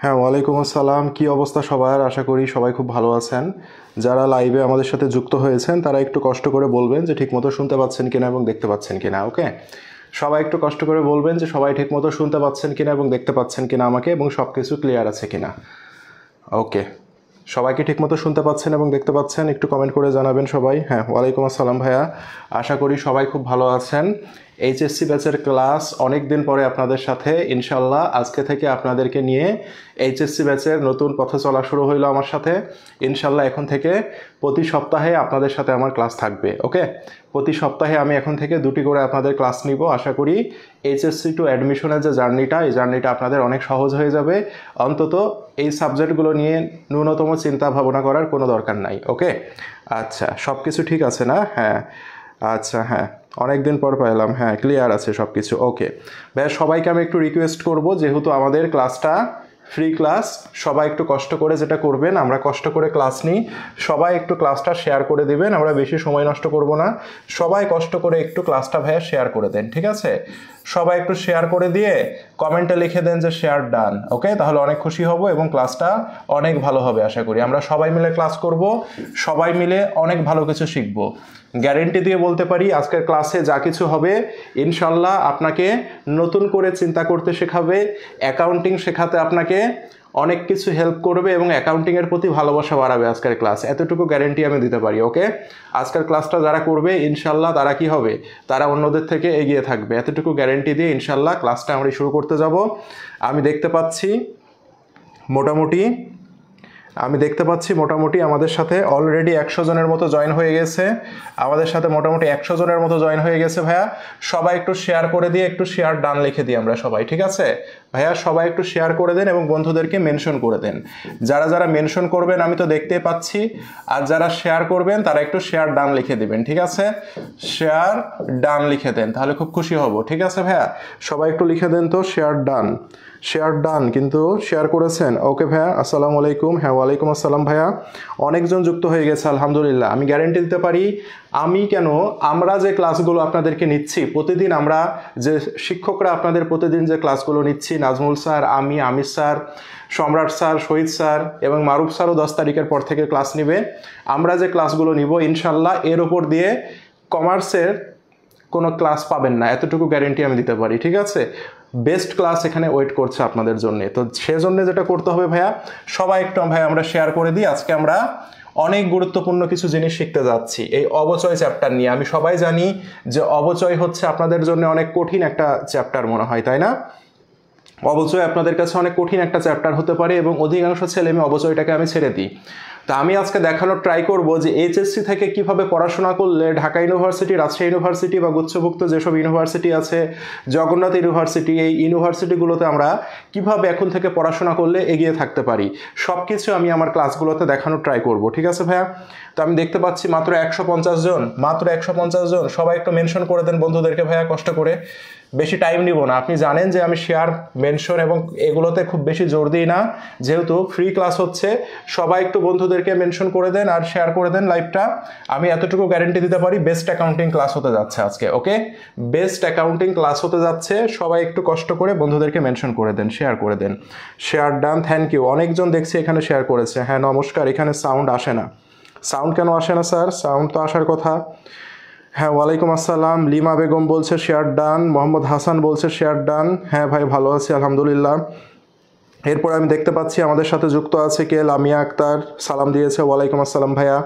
হ্যাঁ, ওয়ালাইকুম আসসালাম। কি অবস্থা সবার? আশা করি সবাই খুব ভালো আছেন। যারা লাইভে আমাদের সাথে যুক্ত হয়েছেন তারা একটু কষ্ট করে বলবেন যে ঠিকমতো শুনতে পাচ্ছেন কিনা এবং দেখতে পাচ্ছেন কিনা। ওকে, সবাই একটু কষ্ট করে বলবেন যে সবাই ঠিকমতো শুনতে পাচ্ছেন কিনা এবং দেখতে পাচ্ছেন কিনা আমাকে, এবং সব কিছু ক্লিয়ার আছে কিনা। ওকে, সবাইকে ঠিকমতো শুনতে পাচ্ছেন এবং দেখতে পাচ্ছেন, একটু কমেন্ট করে জানাবেন সবাই। হ্যাঁ, ওয়ালাইকুম আসসালাম ভাইয়া, আশা করি সবাই খুব ভালো আছেন। এইচএসসি ব্যাচের ক্লাস অনেক দিন পরে আপনাদের সাথে, ইনশাল্লাহ আজকে থেকে আপনাদেরকে নিয়ে এইচএসসি ব্যাচের নতুন পথে চলা শুরু হইলো আমার সাথে। ইনশাল্লাহ এখন থেকে প্রতি সপ্তাহে আপনাদের সাথে আমার ক্লাস থাকবে। ওকে, প্রতি সপ্তাহে আমি এখন থেকে 2টি করে আপনাদের ক্লাস নিব। আশা করি এইচএসসি টু অ্যাডমিশনের যে জার্নিটা, এই জার্নিটা আপনাদের অনেক সহজ হয়ে যাবে। অন্তত এই সাবজেক্টগুলো নিয়ে ন্যূনতম চিন্তা ভাবনা করার কোনো দরকার নাই। ওকে, আচ্ছা, সব কিছু ঠিক আছে না? হ্যাঁ, আচ্ছা, হ্যাঁ, অনেক দিন পর পেলাম। হ্যাঁ, ক্লিয়ার আছে সব কিছু। ওকে ভাই, সবাইকে আমি একটু রিকোয়েস্ট করব, যেহেতু আমাদের ক্লাসটা ফ্রি ক্লাস, সবাই একটু কষ্ট করে যেটা করবেন, আমরা কষ্ট করে ক্লাস নিই, সবাই একটু ক্লাসটা শেয়ার করে দিবেন। আমরা বেশি সময় নষ্ট করব না, সবাই কষ্ট করে একটু ক্লাসটা ভাইয়া শেয়ার করে দেন, ঠিক আছে? সবাই একটু শেয়ার করে দিয়ে কমেন্টে লিখে দেন যে শেয়ার ডান। ওকে, তাহলে অনেক খুশি হব এবং ক্লাসটা অনেক ভালো হবে। আশা করি আমরা সবাই মিলে ক্লাস করব, সবাই মিলে অনেক ভালো কিছু শিখব। গ্যারেন্টি দিয়ে বলতে পারি, আজকের ক্লাসে যা কিছু হবে ইনশাল্লাহ আপনাকে নতুন করে চিন্তা করতে শেখাবে, অ্যাকাউন্টিং শেখাতে আপনাকে অনেক কিছু হেল্প করবে এবং অ্যাকাউন্টিংয়ের প্রতি ভালোবাসা বাড়াবে আজকের ক্লাস। এতটুকু গ্যারেন্টি আমি দিতে পারি। ওকে, আজকের ক্লাসটা যারা করবে ইনশাল্লাহ তারা কি হবে, তারা অন্যদের থেকে এগিয়ে থাকবে। এতটুকু গ্যারেন্টি দিয়ে ইনশাল্লাহ ক্লাসটা আমরা শুরু করতে যাব। আমি দেখতে পাচ্ছি মোটামুটি আমাদের সাথে অলরেডি 100 জনের মতো জয়েন হয়ে গেছে। আমাদের সাথে মোটামুটি 100 জনের মতো জয়েন হয়ে গেছে ভাইয়া। সবাই একটু শেয়ার করে দিয়ে, একটু শেয়ার ডান লিখে দিই আমরা সবাই, ঠিক আছে ভাইয়া? সবাই একটু শেয়ার করে দেন এবং বন্ধুদেরকে মেনশন করে দেন। যারা যারা মেনশন করবেন আমি তো দেখতে পাচ্ছি, আর যারা শেয়ার করবেন তারা একটু শেয়ার ডান লিখে দিবেন, ঠিক আছে? শেয়ার ডান লিখে দেন, তাহলে খুব খুশি হব। ঠিক আছে ভাইয়া, সবাই একটু লিখে দেন তো শেয়ার ডান। শেয়ার ডান, কিন্তু শেয়ার করেছেন। ওকে ভাইয়া, আসসালামু আলাইকুম। হ্যাঁ, ওয়ালাইকুম আসসালাম ভাইয়া, অনেকজন যুক্ত হয়ে গেছে আলহামদুলিল্লাহ। আমি গ্যারেন্টি দিতে পারি, আমরা যে ক্লাসগুলো আপনাদেরকে নিচ্ছি প্রতিদিন, আমরা যে শিক্ষকরা আপনাদের প্রতিদিন যে ক্লাসগুলো নিচ্ছি, নাজমুল স্যার, আমি, আমির স্যার, সম্রাট স্যার, শহীদ স্যার এবং মারুফ স্যারও 10 তারিখের পর থেকে ক্লাস নিবে। আমরা যে ক্লাসগুলো নিব ইনশাল্লাহ এর ওপর দিয়ে কমার্সের কোনো ক্লাস পাবেন না, এতটুকু গ্যারেন্টি আমি দিতে পারি, ঠিক আছে? বেস্ট ক্লাস এখানে ওয়েট করছে আপনাদের জন্য। তো সেজন্য যেটা করতে হবে ভাইয়া, সবাই একটু ভাইয়া আমরা শেয়ার করে দিই। আজকে আমরা অনেক গুরুত্বপূর্ণ কিছু জিনিস শিখতে যাচ্ছি এই অবচয় চ্যাপ্টার নিয়ে। আমি সবাই জানি যে অবচয় হচ্ছে আপনাদের জন্য অনেক কঠিন একটা চ্যাপ্টার মনে হয়, তাই না? অবচয় আপনাদের কাছে অনেক কঠিন একটা চ্যাপ্টার হতে পারে এবং অধিকাংশ ছেলে মেয়ে অবচয়টাকে আমি ছেড়ে দিই। তা আমি আজকে দেখানোর ট্রাই করব যে এইচএসসি থেকে কিভাবে পড়াশোনা করলে ঢাকা ইউনিভার্সিটি, রাজশাহী ইউনিভার্সিটি বা গুচ্ছভুক্ত যেসব ইউনিভার্সিটি আছে, জগন্নাথ ইউনিভার্সিটি, এই ইউনিভার্সিটিগুলোতে আমরা কিভাবে এখন থেকে পড়াশোনা করলে এগিয়ে থাকতে পারি, সব কিছু আমি আমার ক্লাসগুলোতে দেখানোর ট্রাই করব। ঠিক আছে ভাইয়া? তো আমি দেখতে পাচ্ছি মাত্র 150 জন, মাত্র 150 জন। সবাই একটু মেনশন করে দেন বন্ধুদেরকে ভাইয়া, কষ্ট করে। বেশি টাইম নিব না, আপনি জানেন যে আমি শেয়ার, মেনশন এবং এগুলোতে খুব বেশি জোর দিই না, যেহেতু ফ্রি ক্লাস হচ্ছে। সবাই একটু বন্ধুদেরকে মেনশন করে দেন আর শেয়ার করে দেন লাইভটা। আমি এতটুকু গ্যারেন্টি দিতে পারি, বেস্ট অ্যাকাউন্টিং ক্লাস হতে যাচ্ছে আজকে। ওকে, বেস্ট অ্যাকাউন্টিং ক্লাস হতে যাচ্ছে। সবাই একটু কষ্ট করে বন্ধুদেরকে মেনশন করে দেন, শেয়ার করে দেন। Share done, thank you. অনেকজন দেখছি এখানে শেয়ার করেছে। হ্যাঁ, নমস্কার। এখানে সাউন্ড আসে না, সাউন্ড কেন আসে না স্যার? সাউন্ড তো আসার কথা। হ্যাঁ, ওয়ালাইকুম আসসালাম। লিমা বেগম বলছে শেয়ার ডান, মোহাম্মদ হাসান বলছে শেয়ার ডান। হ্যাঁ ভাই, ভালো আছি আলহামদুলিল্লাহ। এরপর আমি দেখতে পাচ্ছি আমাদের সাথে যুক্ত আছে কে, লামিয়া আক্তার সালাম দিয়েছে, ওয়ালাইকুম আসসালাম ভাইয়া।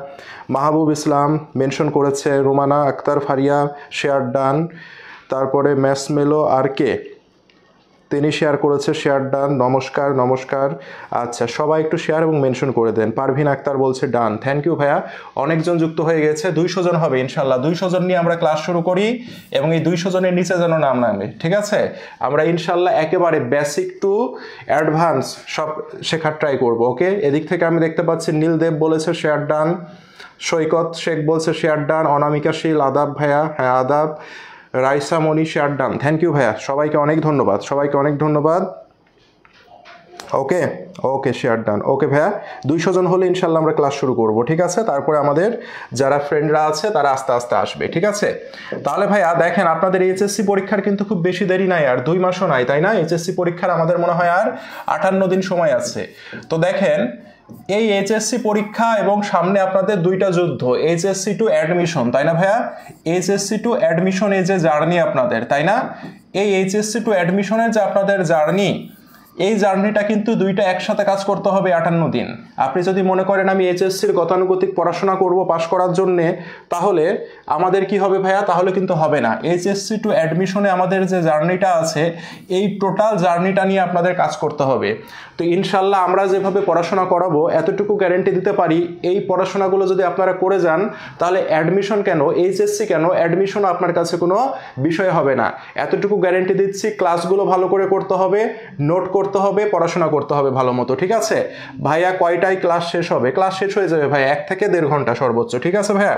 মাহবুব ইসলাম মেনশন করেছে, রুমানা আক্তার ফারিয়া শেয়ার ডান, তারপরে ম্যাসমেলো আর কে, তিনি শেয়ার করেছে, শেয়ার ডান, নমস্কার নমস্কার। আচ্ছা, সবাই একটু শেয়ার এবং মেনশন করে দেন। পারভিন আক্তার বলছে ডান, থ্যাংক ইউ ভাইয়া। অনেকজন যুক্ত হয়ে গেছে, 200 জন হবে ইনশাল্লাহ। 200 জন নিয়ে আমরা ক্লাস শুরু করি এবং এই 200 জনের নিচে যেন নাম নামে, ঠিক আছে? আমরা ইনশাল্লাহ একেবারে বেসিক টু অ্যাডভান্স সব শেখার ট্রাই করবো, ওকে? এদিক থেকে আমি দেখতে পাচ্ছি নীলদেব বলেছে শেয়ার ডান, সৈকত শেখ বলছে শেয়ার ডান, অনামিকা শীল আদাব ভাইয়া, হ্যাঁ আদাব। রাইসা মনি শেয়ার ডান, থ্যাংক ইউ ভাইয়া, সবাইকে অনেক ধন্যবাদ, সবাইকে অনেক ধন্যবাদ। ওকে ওকে শেয়ার ডান, ওকে ভাইয়া। 200 জন হলে ইনশাল্লাহ আমরা ক্লাস শুরু করব, ঠিক আছে? তারপরে আমাদের যারা ফ্রেন্ডরা আছে তারা আস্তে আস্তে আসবে, ঠিক আছে? তাহলে ভাইয়া দেখেন, আপনাদের এইচএসসি পরীক্ষার কিন্তু খুব বেশি দেরি নাই, আর 2 মাসও নাই, তাই না? এইচএসসি পরীক্ষার আমাদের মনে হয় আর 58 দিন সময় আছে। তো দেখেন, এই এইচএসসি পরীক্ষা এবং সামনে আপনাদের 2টা যুদ্ধ, এইচএসসি টু অ্যাডমিশন, তাই না ভাইয়া? এইচএসসি টু অ্যাডমিশন এই যে জার্নি আপনাদের, তাই না? এই এইচএসসি টু অ্যাডমিশনের যে আপনাদের জার্নি, এই জার্নিটা কিন্তু 2টা একসাথে কাজ করতে হবে 58 দিন। আপনি যদি মনে করেন আমি এইচএসসির গতানুগতিক পড়াশোনা করব পাশ করার জন্যে, তাহলে আমাদের কি হবে ভাইয়া? তাহলে কিন্তু হবে না। এইচএসসি টু অ্যাডমিশনে আমাদের যে জার্নিটা আছে, এই টোটাল জার্নিটা নিয়ে আপনাদের কাজ করতে হবে। তো ইনশাল্লাহ আমরা যেভাবে পড়াশোনা করাবো, এতটুকু গ্যারেন্টি দিতে পারি, এই পড়াশোনাগুলো যদি আপনারা করে যান, তাহলে অ্যাডমিশন কেন, এইচএসসি কেন, অ্যাডমিশনও আপনার কাছে কোনো বিষয় হবে না। এতটুকু গ্যারেন্টি দিচ্ছি। ক্লাসগুলো ভালো করে করতে হবে, নোট করতে হবে, পড়াশোনা করতে হবে ভালো মতো, ঠিক আছে? ভাইয়া কয়টায় ক্লাস শেষ হবে? ক্লাস শেষ হয়ে যাবে ভাই 1 থেকে 1.5 ঘন্টা সর্বোচ্চ, ঠিক আছে ভাইয়া?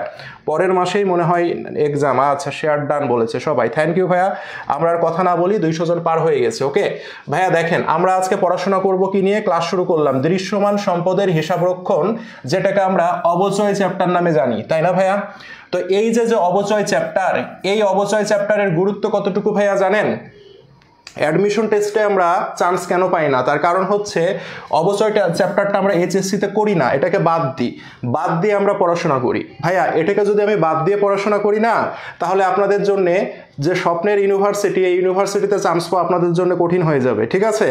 পরের মাসেই মনে হয় এক্সাম। আচ্ছা, শেয়ার ডান বলেছে সবাই, থ্যাংক ইউ ভাইয়া। আমরা আর কথা না বলি, 200 জন পার হয়ে গেছে, ওকে ভাইয়া। দেখেন, আমরা আজকে পড়াশোনা করব কি নিয়ে, ক্লাস শুরু করলাম দৃশ্যমান সম্পদের হিসাবরক্ষণ, যেটাকে আমরা অবচয় চ্যাপ্টার নামে জানি, তাই না ভাইয়া? তো এই যে অবচয় চ্যাপ্টার, এই অবচয় চ্যাপ্টারের গুরুত্ব কতটুকু ভাইয়া জানেন? অ্যাডমিশন টেস্টে আমরা চান্স কেন পাই না? তার কারণ হচ্ছে অবচয় চ্যাপ্টারটা আমরা এইচএসসিতে করি না, এটাকে বাদ দিয়ে আমরা পড়াশোনা করি। ভাইয়া, এটাকে যদি আমি বাদ দিয়ে পড়াশোনা করি না, তাহলে আপনাদের জন্যে যে স্বপ্নের ইউনিভার্সিটি, এই ইউনিভার্সিটিতে চান্স পাওয়া আপনাদের জন্য কঠিন হয়ে যাবে, ঠিক আছে?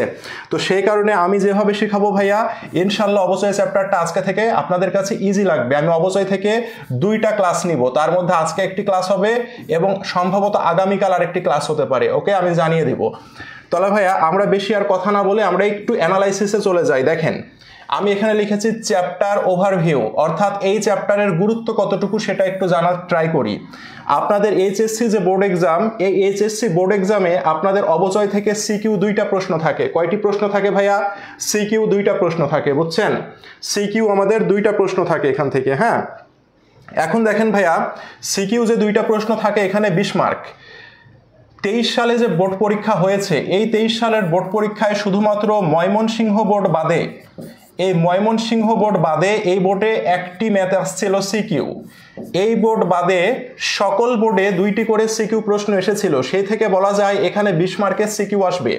তো সেই কারণে আমি যেভাবে শেখাবো ভাইয়া, ইনশাল্লাহ অবচয় চ্যাপ্টারটা আজকে থেকে আপনাদের কাছে ইজি লাগবে। আমি অবচয় থেকে 2টা ক্লাস নিব, তার মধ্যে আজকে একটি ক্লাস হবে এবং সম্ভবত আগামীকাল আরেকটি ক্লাস হতে পারে, ওকে? আমি জানিয়ে দিব। তাহলে ভাইয়া, আমরা বেশি আর কথা না বলে আমরা একটু অ্যানালাইসিসে চলে যাই। দেখেন, আমি এখানে লিখেছি চ্যাপ্টার ওভারভিউ, অর্থাৎ এই চ্যাপ্টারের গুরুত্ব কতটুকু সেটা একটু জানার ট্রাই করি। আপনাদের এইচএসসি যে বোর্ড এক্সাম, এই এইচএসসি বোর্ড এক্সামে আপনাদের অবচয় থেকে সিকিউ 2টা প্রশ্ন থাকে। কয়টি প্রশ্ন থাকে ভাইয়া? সিকিউ 2টা প্রশ্ন থাকে, বুঝছেন? সিকিউ আমাদের 2টা প্রশ্ন থাকে এখান থেকে, হ্যাঁ? এখন দেখেন ভাইয়া, সিকিউ যে 2টা প্রশ্ন থাকে, এখানে 20 মার্ক। 23 সালে যে বোর্ড পরীক্ষা হয়েছে, এই 23 সালের বোর্ড পরীক্ষায় শুধুমাত্র ময়মনসিংহ বোর্ড বাদে, এই ময়মনসিংহ বোর্ড বাদে এই বোর্ডে একটি ম্যাথ আসছিল সিকিউ। এই বোর্ড বাদে সকল বোর্ডে 2টি করে সিকিউ প্রশ্ন এসেছিল। সেই থেকে বলা যায় এখানে 20 মার্কের সিকিউ আসবে।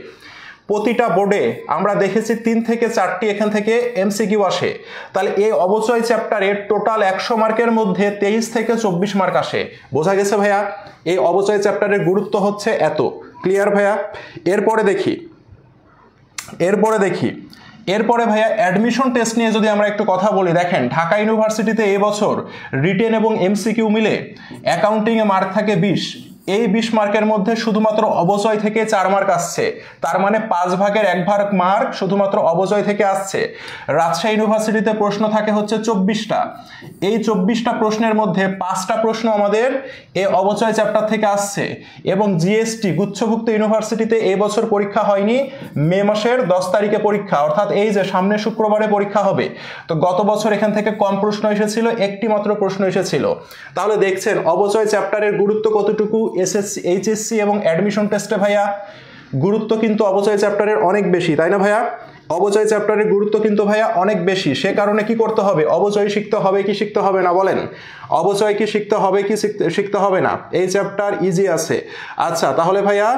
প্রতিটা বোর্ডে আমরা দেখেছি 3 থেকে 4টি এখান থেকে এমসিকিউ আসে। তাহলে এই অবচয় চ্যাপ্টারে টোটাল 100 মার্কের মধ্যে 23 থেকে 24 মার্ক আসে। বোঝা গেছে ভাইয়া? এই অবচয় চ্যাপ্টারের গুরুত্ব হচ্ছে এত। ক্লিয়ার ভাইয়া? এরপরে ভাইয়া অ্যাডমিশন টেস্ট নিয়ে যদি আমরা একটু কথা বলি, দেখেন ঢাকা ইউনিভার্সিটিতে এবছর রিটেন এবং এমসিকিউ মিলে অ্যাকাউন্টিংয়ে মার্ক থাকে 20। এই 20 মার্কের মধ্যে শুধুমাত্র অবচয় থেকে 4 মার্ক আসছে, তার মানে 5 ভাগের 1 ভাগ মার্ক শুধুমাত্র অবচয় থেকে আসছে। রাজশাহী ইউনিভার্সিটিতে প্রশ্ন থাকে হচ্ছে 24টা। এই 24টা প্রশ্নের মধ্যে 5টা প্রশ্ন আমাদের এই অবচয় চ্যাপ্টার থেকে আসছে। এবং জিএসটি গুচ্ছভুক্ত ইউনিভার্সিটিতে এই বছর পরীক্ষা হয়নি, মে মাসের 10 তারিখে পরীক্ষা, অর্থাৎ এই যে সামনে শুক্রবারে পরীক্ষা হবে। তো গত বছর এখান থেকে কম প্রশ্ন এসেছিল, একটি মাত্র প্রশ্ন এসেছিল। তাহলে দেখছেন অবচয় চ্যাপ্টারের গুরুত্ব কতটুকু এসএসসি, এইচএসসি এবং অ্যাডমিশন টেস্টে ভাইয়া। গুরুত্ব কিন্তু অবচয় চ্যাপ্টারের অনেক বেশি, তাই না ভাইয়া? অবচয় চ্যাপ্টারের গুরুত্ব কিন্তু ভাইয়া অনেক বেশি। সে কারণে কি করতে হবে? অবচয় শিখতে হবে কি শিখতে হবে না বলেন? অবচয় কি শিখতে হবে কি শিখতে হবে না? এই চ্যাপ্টার ইজি আছে। আচ্ছা, তাহলে ভাইয়া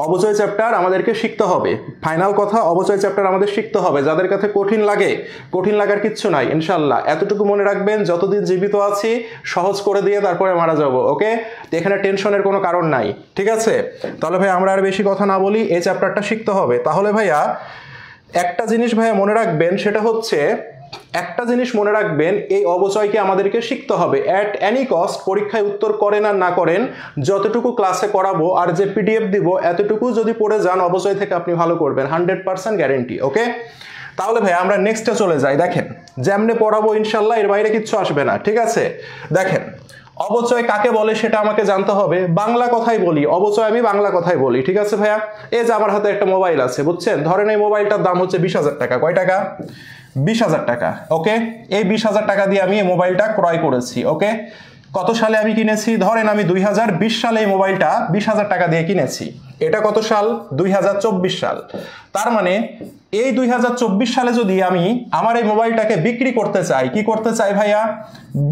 অবচয় চ্যাপ্টার আমাদেরকে শিখতে হবে। ফাইনাল কথা, অবচয় চ্যাপ্টার আমাদের শিখতে হবে। যাদের কাছে কঠিন লাগে, কঠিন লাগার কিচ্ছু নাই ইনশাল্লাহ। এতটুকু মনে রাখবেন, যতদিন জীবিত আছি সহজ করে দিয়ে তারপরে মারা যাব, ওকে? এখানে টেনশনের কোনো কারণ নাই, ঠিক আছে? তাহলে ভাই আমরা আর বেশি কথা না বলি, এই চ্যাপ্টারটা শিখতে হবে। তাহলে ভাইয়া একটা জিনিস ভাইয়া মনে রাখবেন, সেটা হচ্ছে একটা জিনিস মনে রাখবেন, এই অবচয়কে আমাদেরকে শিখতে হবে অ্যাট এনি কস্ট। পরীক্ষায় উত্তর করেন আর না করেন, যতটুকু ক্লাসে করাবো আর যে পিডিএফ দিব এতটুকু যদি পড়ে যান অবচয় থেকে আপনি ভালো করবেন, 100% গ্যারেন্টি। ওকে, তাহলে ভাই আমরা নেক্সটে চলে যাই। দেখেন যেমনে পড়াবো ইনশাল্লাহ এর বাইরে কিচ্ছু আসবে না, ঠিক আছে? দেখেন অবচয় কাকে বলে সেটা আমাকে জানতে হবে। বাংলা কথাই বলি, অবচয় আমি বাংলা কথাই বলি, ঠিক আছে ভাইয়া? এই যে আমার হাতে একটা মোবাইল আছে, বুঝছেন? ধরেন এই মোবাইলটার দাম হচ্ছে 20,000 টাকা। কয় টাকা? 20,000 টাকা। ওকে, এই 20,000 টাকা দিয়ে আমি এই মোবাইলটা ক্রয় করেছি। ওকে, কত সালে আমি কিনেছি? ধরেন আমি 2020 সালে এই মোবাইলটা 20,000 টাকা দিয়ে কিনেছি। এটা কত সাল? 2024 সাল। তার মানে এই 2024 সালে যদি আমি আমার এই মোবাইলটাকে বিক্রি করতে চাই, কি করতে চাই ভাইয়া?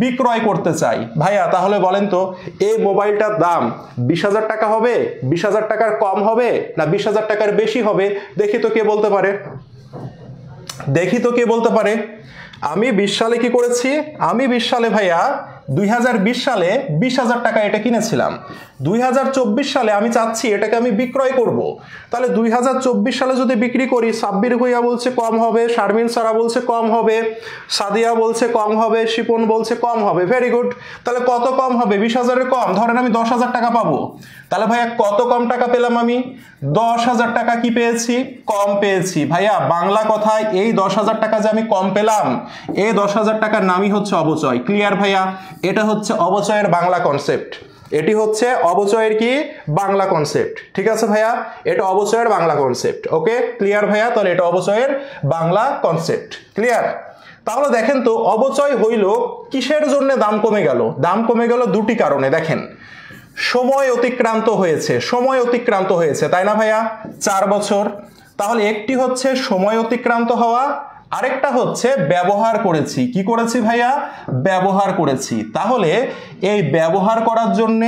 বিক্রয় করতে চাই। ভাইয়া তাহলে বলেন তো এই মোবাইলটার দাম 20,000 টাকা হবে, 20,000 টাকার কম হবে, না 20,000 টাকার বেশি হবে? দেখি তো কে বলতে পারে, দেখি তো কে বলতে পারে। আমি 20 সালে কি করেছি? আমি 20 সালে ভাইয়া 2020 সালে 20,000 টাকা এটা কিনেছিলাম। 2024 সালে আমি চাচ্ছি এটাকে আমি বিক্রয় করব। তাহলে 2024 সালে যদি বিক্রি করি, সাব্বির ভুইয়া বলছে কম হবে, শারমিন সারা বলছে কম হবে, সাদিয়া বলছে কম হবে, শিপন বলছে কম হবে। Very good. তাহলে কত কম হবে? 20,000-এর কম। ধরেন আমি 10,000 টাকা পাবো। তাহলে ভাইয়া কত কম টাকা পেলাম আমি? 10,000 টাকা কি পেয়েছি? কম পেয়েছি। ভাইয়া বাংলা কথায় এই 10,000 টাকা যে আমি কম পেলাম, এই 10,000 টাকার নামই হচ্ছে অবচয়। ক্লিয়ার ভাইয়া? এটা হচ্ছে অবচয়ের বাংলা কনসেপ্ট। এটি হচ্ছে অবচয়ের কি বাংলা কনসেপ্ট, ঠিক আছে ভাইয়া? এটা অবচয়ের বাংলা কনসেপ্ট। ওকে, ক্লিয়ার ভাইয়া? তাহলে এটা অবচয়ের বাংলা কনসেপ্ট। ক্লিয়ার? তাহলে দেখেন তো অবচয় হইল কিসের জন্য দাম কমে গেল? দাম কমে গেল দুটি কারণে। দেখেন, সময় অতিক্রান্ত হয়েছে, সময় অতিক্রান্ত হয়েছে, তাই না ভাইয়া? 4 বছর। তাহলে একটি হচ্ছে সময় অতিক্রান্ত হওয়া, আরেকটা হচ্ছে ব্যবহার করেছি। কি করেছি ভাইয়া? ব্যবহার করেছি। তাহলে এই ব্যবহার করার জন্য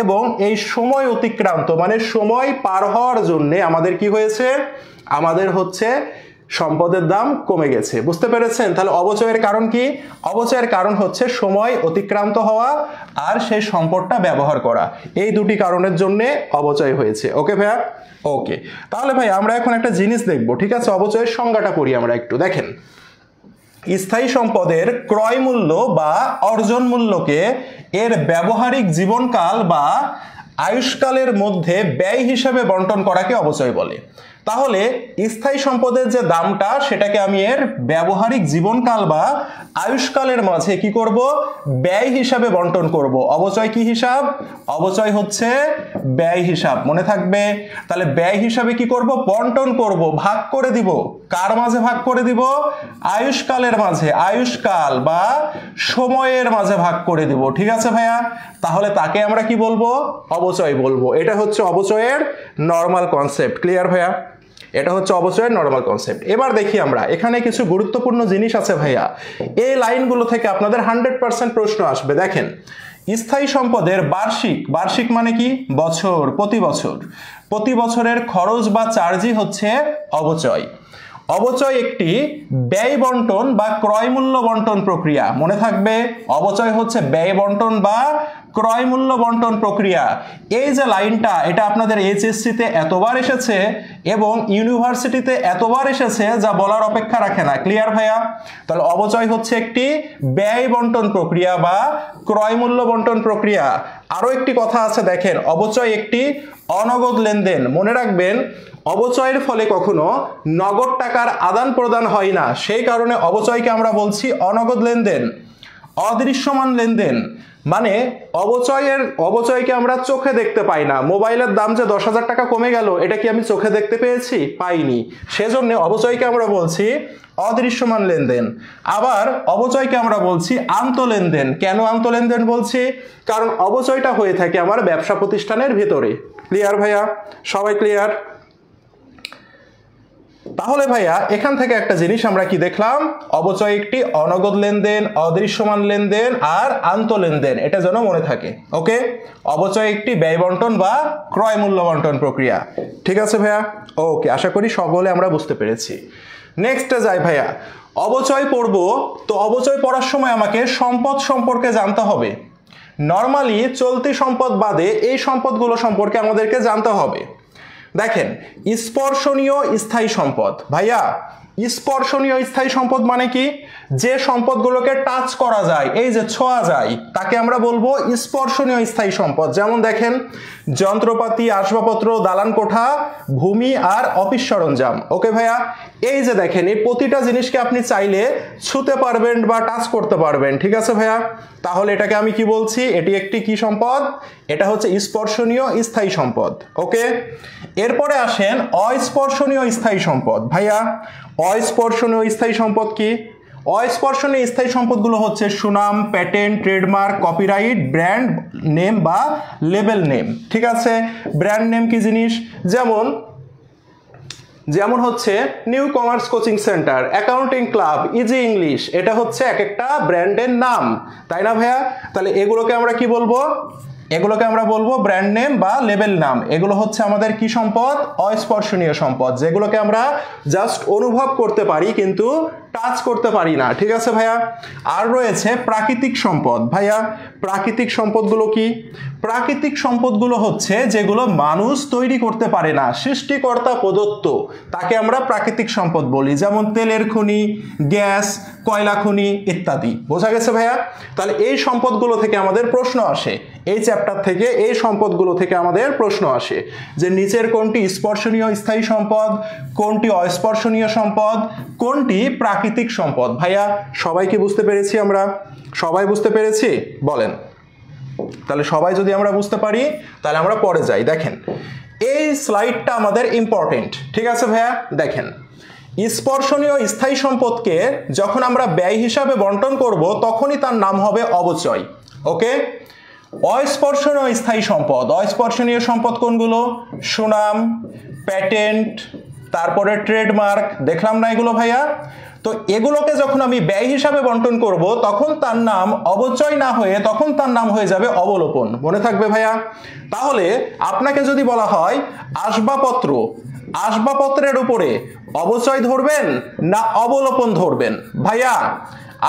এবং এই সময় অতিক্রান্ত মানে সময় পার হওয়ার জন্য আমাদের কি হয়েছে? আমাদের হচ্ছে সম্পদের দাম কমে গেছে। বুঝতে পেরেছেন? তাহলে অবচয়ের কারণ কি? অবচয়ের কারণ হচ্ছে সময় অতিক্রান্ত হওয়া আর সেই সম্পদটা ব্যবহার করা। এই দুটি কারণের জন্য অবচয় হয়েছে। ওকে ভাইয়া? ওকে, তাহলে ভাই আমরা এখন একটা জিনিস দেখব, ঠিক আছে? অবচয়ের সংজ্ঞাটা করি আমরা একটু। দেখেন, স্থায়ী সম্পদের ক্রয় মূল্য বা অর্জন মূল্যকে এর ব্যবহারিক জীবনকাল বা আয়ুষ্কালের মধ্যে ব্যয় হিসেবে বন্টন করাকে অবচয় বলে। তাহলে স্থায়ী সম্পদের যে দামটা সেটাকে আমি এর ব্যবহারিক জীবনকাল বা আয়ুষ্কালের মাঝে কি করব? ব্যয় হিসাবে বন্টন করব। অবচয় কি হিসাব? অবচয় হচ্ছে ব্যয় হিসাব, মনে থাকবে? তাহলে ব্যয় হিসাবে কি করব? বন্টন করব, ভাগ করে দিব। কার মাঝে ভাগ করে দিব? আয়ুষ্কালের মাঝে, আয়ুষ্কাল বা সময়ের মাঝে ভাগ করে দিব। ঠিক আছে ভাইয়া? তাহলে তাকে আমরা কি বলবো? অবচয় বলবো। এটা হচ্ছে অবচয়ের নরমাল কনসেপ্ট। ক্লিয়ার ভাইয়া? এটা হচ্ছে অবচয়ের নরমাল কনসেপ্ট। এবার দেখি আমরা এখানে কিছু গুরুত্বপূর্ণ জিনিস আছে ভাইয়া। এই লাইনগুলো থেকে আপনাদের 100% প্রশ্ন আসবে। দেখেন, স্থায়ী সম্পদের বার্ষিক, বার্ষিক মানে কি? বছর, প্রতি বছর, প্রতি বছরের খরচ বা চার্জই হচ্ছে অবচয়। অবচয় একটি ব্যয় বন্টন বা ক্রয় মূল্য বন্টন প্রক্রিয়া। মনে থাকবে, অবচয় হচ্ছে ব্যয় বন্টন বা ক্রয় মূল্য বন্টন প্রক্রিয়া। এই যে লাইনটা, এটা আপনাদের এইচএসসিতে এতবার এসেছে এবং ইউনিভার্সিটিতে এতবার এসেছে যা বলার অপেক্ষা রাখে না। ক্লিয়ার ভাইয়া? তাহলে অবচয় হচ্ছে একটি ব্যয় বন্টন প্রক্রিয়া বা ক্রয় মূল্য বন্টন প্রক্রিয়া। আরো একটি কথা আছে, দেখেন, অবচয় একটি অনগদ লেনদেন। মনে রাখবেন, অবচয়ের ফলে কখনো নগদ টাকার আদান প্রদান হয় না, সেই কারণে অবচয়কে আমরা বলছি অনগদ লেনদেন, অদৃশ্যমান লেনদেন। মানে অবচয়কে আমরা চোখে দেখতে পাই না। মোবাইলের দাম যে 10,000 টাকা কমে গেল, এটা কি আমি চোখে দেখতে পেয়েছি? পাইনি। সেজন্য অবচয়কে আমরা বলছি অদৃশ্যমান লেনদেন। আবার অবচয়কে আমরা বলছি আন্তঃলেনদেন। কেন আন্তঃলেনদেন বলছি? কারণ অবচয়টা হয়ে থাকে আমার ব্যবসা প্রতিষ্ঠানের ভিতরে। ক্লিয়ার ভাইয়া? সবাই ক্লিয়ার? তাহলে ভাইয়া এখান থেকে একটা জিনিস আমরা কি দেখলাম? অবচয় একটি অনগদ লেনদেন, অদৃশ্যমান লেনদেন আর আন্তঃলেনদেন। এটা যেন মনে থাকে। ওকে, অবচয় একটি ব্যয় বন্টন বা ক্রয় মূল্য বন্টন প্রক্রিয়া। ঠিক আছে ভাইয়া? ওকে, আশা করি সকলে আমরা বুঝতে পেরেছি। নেক্সটে যাই ভাইয়া। অবচয় পড়বো, তো অবচয় পড়ার সময় আমাকে সম্পদ সম্পর্কে জানতে হবে। নর্মালি চলতি সম্পদ বাদে এই সম্পদগুলো সম্পর্কে আমাদেরকে জানতে হবে। দেখেন স্পর্শনীয় স্থায়ী সম্পদ, ভাইয়া স্পর্শনীয় স্থায়ী সম্পদ মানে কি? যে সম্পদগুলোকে টাচ করা যায়, এই যে ছোঁয়া যায়, তাকে আমরা বলবো স্পর্শনীয় স্থায়ী সম্পদ। যেমন দেখেন যন্ত্রপাতি, আসবাবপত্র, দালান কোঠা, ভূমি আর অফিস সরঞ্জাম। ওকে ভাইয়া, এই যে দেখেন এই প্রতিটা জিনিসকে আপনি চাইলে ছুঁতে পারবেন বা টাচ করতে পারবেন, ঠিক আছে ভাইয়া? তাহলে এটাকে আমি কি বলছি? এটি একটি কি সম্পদ? এটা হচ্ছে স্পর্শনীয় স্থায়ী সম্পদ। ওকে, এরপরে আসেন অস্পর্শনীয় স্থায়ী সম্পদ। ভাইয়া অস্পর্শনীয় স্থায়ী সম্পদ কি? অস্পর্শনীয় স্থায়ী সম্পদগুলো হচ্ছে সুনাম, patent, trademark, copyright, brand name বা লেবেল নেম। ঠিক আছে, ব্র্যান্ড নেম কি জিনিস? যেমন হচ্ছে new commerce coaching centre, accounting club, easy English, এটা হচ্ছে এক একটা ব্র্যান্ডের নাম, তাই না ভাইয়া? তাহলে এগুলোকে আমরা কি বলবো? এগুলোকে আমরা বলবো ব্র্যান্ড নেম বা লেবেল নাম। এগুলো হচ্ছে আমাদের কি সম্পদ? অস্পর্শনীয় সম্পদ, যেগুলোকে আমরা জাস্ট অনুভব করতে পারি কিন্তু টাচ করতে পারি না। ঠিক আছে ভাইয়া? আর রয়েছে প্রাকৃতিক সম্পদ। ভাইয়া প্রাকৃতিক সম্পদগুলো কি? প্রাকৃতিক সম্পদগুলো হচ্ছে যেগুলো মানুষ তৈরি করতে পারে না, সৃষ্টিকর্তা প্রদত্ত, তাকে আমরা প্রাকৃতিক সম্পদ বলি। যেমন তেলের খনি, গ্যাস, কয়লা খনি ইত্যাদি। বোঝা গেছে ভাইয়া? তাহলে এই সম্পদগুলো থেকে আমাদের প্রশ্ন আসে, এই চ্যাপ্টার থেকে এই সম্পদগুলো থেকে আমাদের প্রশ্ন আসে যে নিচের কোনটি স্পর্শনীয় স্থায়ী সম্পদ, কোনটি অস্পর্শনীয় সম্পদ, কোনটি প্রাকৃতিক সম্পদ। ভাইয়া সবাই কি বুঝতে পেরেছি? আমরা সবাই বুঝতে পেরেছি? বলেন। তাহলে সবাই যদি আমরা বুঝতে পারি তাহলে আমরা পরে যাই। দেখেন এই স্লাইডটা আমাদের ইম্পর্টেন্ট। ঠিক আছে ভাইয়া? দেখেন স্পর্শনীয় স্থায়ী সম্পদকে যখন আমরা ব্যয় হিসাবে বন্টন করব তখনই তার নাম হবে অবচয়। ওকে, অস্পর্শনীয় স্থায়ী সম্পদ, অস্পর্শনীয় সম্পদ কোনগুলো? সুনাম, প্যাটেন্ট, তারপরে ট্রেডমার্ক, দেখলাম না এগুলো ভাইয়া? তো এগুলোকে যখন আমি ব্যয় হিসাবে বন্টন করব তখন তার নাম অবচয় না হয়ে তখন তার নাম হয়ে যাবে অবলোপন। মনে থাকবে ভাইয়া? তাহলে আপনাকে যদি বলা হয় আসবাবপত্র, আসবাবপত্রের উপরে অবচয় ধরবেন না অবলোপন ধরবেন? ভাইয়া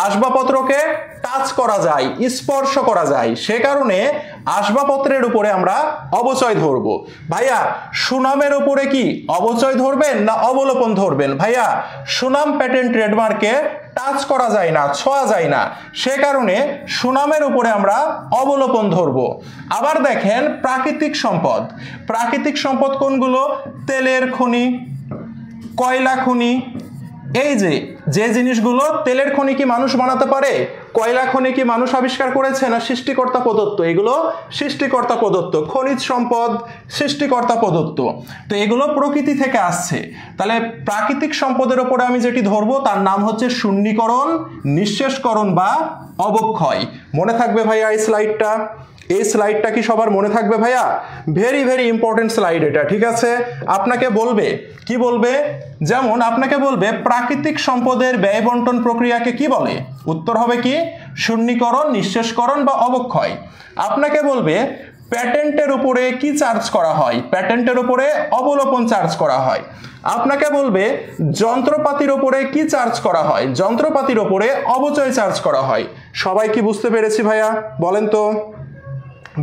আসবাবপত্রকে টাচ করা যায়, স্পর্শ করা যায়, সে কারণে আসবাবপত্রের উপরে আমরা অবচয় ধরবো। ভাইয়া সুনামের উপরে কি অবচয় ধরবেন না অবলোপন ধরবেন? ভাইয়া সুনাম, প্যাটেন্ট, ট্রেডমার্কে টাচ করা যায় না, ছোঁয়া যায় না, সে কারণে সুনামের উপরে আমরা অবলোপন ধরবো। আবার দেখেন প্রাকৃতিক সম্পদ, প্রাকৃতিক সম্পদ কোনগুলো? তেলের খনি, কয়লা খনি। এই যে জিনিসগুলো, তেলের খনি কি মানুষ বানাতে পারে? কয়লা খনি কি মানুষ আবিষ্কার করেছে না সৃষ্টিকর্তা প্রদত্ত? এগুলো সৃষ্টিকর্তা প্রদত্ত। খনিজ সম্পদ সৃষ্টিকর্তা প্রদত্ত, তো এগুলো প্রকৃতি থেকে আসছে। তাহলে প্রাকৃতিক সম্পদের উপরে আমি যেটি ধরবো তার নাম হচ্ছে শূন্যীকরণ, নিঃশেষকরণ বা অবক্ষয়। মনে থাকবে ভাইয়া এই স্লাইডটা? এই স্লাইডটা কি সবার মনে থাকবে ভাইয়া? ভেরি ভেরি ইম্পর্টেন্ট স্লাইড এটা। ঠিক আছে, আপনাকে বলবে কি বলবে? যেমন আপনাকে বলবে প্রাকৃতিক সম্পদের ব্যয় বন্টন প্রক্রিয়াকে কি বলে? উত্তর হবে কি? শূন্যীকরণ, নিঃশেষকরণ বা অবক্ষয়। আপনাকে বলবে প্যাটেন্টের উপরে কি চার্জ করা হয়? প্যাটেন্টের উপরে অবলোপন চার্জ করা হয়। আপনাকে বলবে যন্ত্রপাতির উপরে কি চার্জ করা হয়? যন্ত্রপাতির উপরে অবচয় চার্জ করা হয়। সবাই কি বুঝতে পেরেছি ভাইয়া? বলেন তো।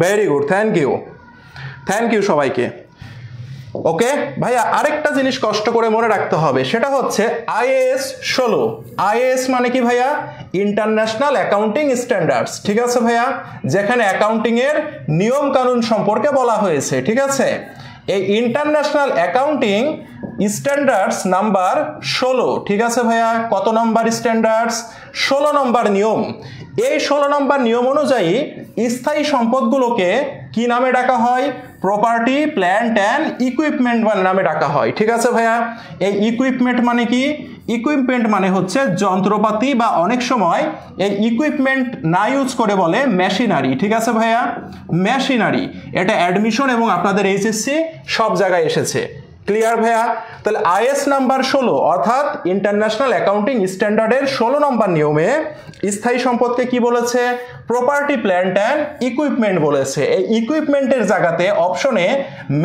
Very good, thank you, thank you সবাইকে। ওকে ভাইয়া আরেকটা জিনিস কষ্ট করে মনে রাখতে হবে, সেটা হচ্ছে IAS 16। IAS মানে কি ভাইয়া? International accounting standards. ঠিক আছে ভাইয়া? যেখানে অ্যাকাউন্টিং এর নিয়ম কানুন সম্পর্কে বলা হয়েছে। ঠিক আছে, এই ইন্টারন্যাশনাল অ্যাকাউন্টিং স্ট্যান্ডার্ডস নাম্বার 16। ঠিক আছে ভাইয়া? কত নম্বর স্ট্যান্ডার্ডস? 16 নম্বর নিয়ম। এই 16 নম্বর নিয়ম অনুযায়ী স্থায়ী সম্পদগুলোকে কি নামে ডাকা হয়? প্রপার্টি, প্ল্যান্ট অ্যান্ড ইকুইপমেন্ট নামে ডাকা হয়। ঠিক আছে ভাইয়া? এই ইকুইপমেন্ট মানে কি? ইকুইপমেন্ট মানে হচ্ছে যন্ত্রপাতি, বা অনেক সময় এই ইকুইপমেন্ট না ইউজ করে বলে মেশিনারি। ঠিক আছে ভাইয়া? মেশিনারি, এটা অ্যাডমিশন এবং আপনাদের HSC সব জায়গায় এসেছে। ক্লিয়ার ভাইয়া? তাহলে IAS নাম্বার 16 অর্থাৎ ইন্টারন্যাশনাল অ্যাকাউন্টিং স্ট্যান্ডার্ডের 16 নম্বর নিয়মে স্থায়ী সম্পদকে কি বলেছে? প্রপার্টি, প্ল্যান্ট অ্যান্ড ইকুইপমেন্ট বলেছে। এই ইকুইপমেন্টের জায়গাতে অপশনে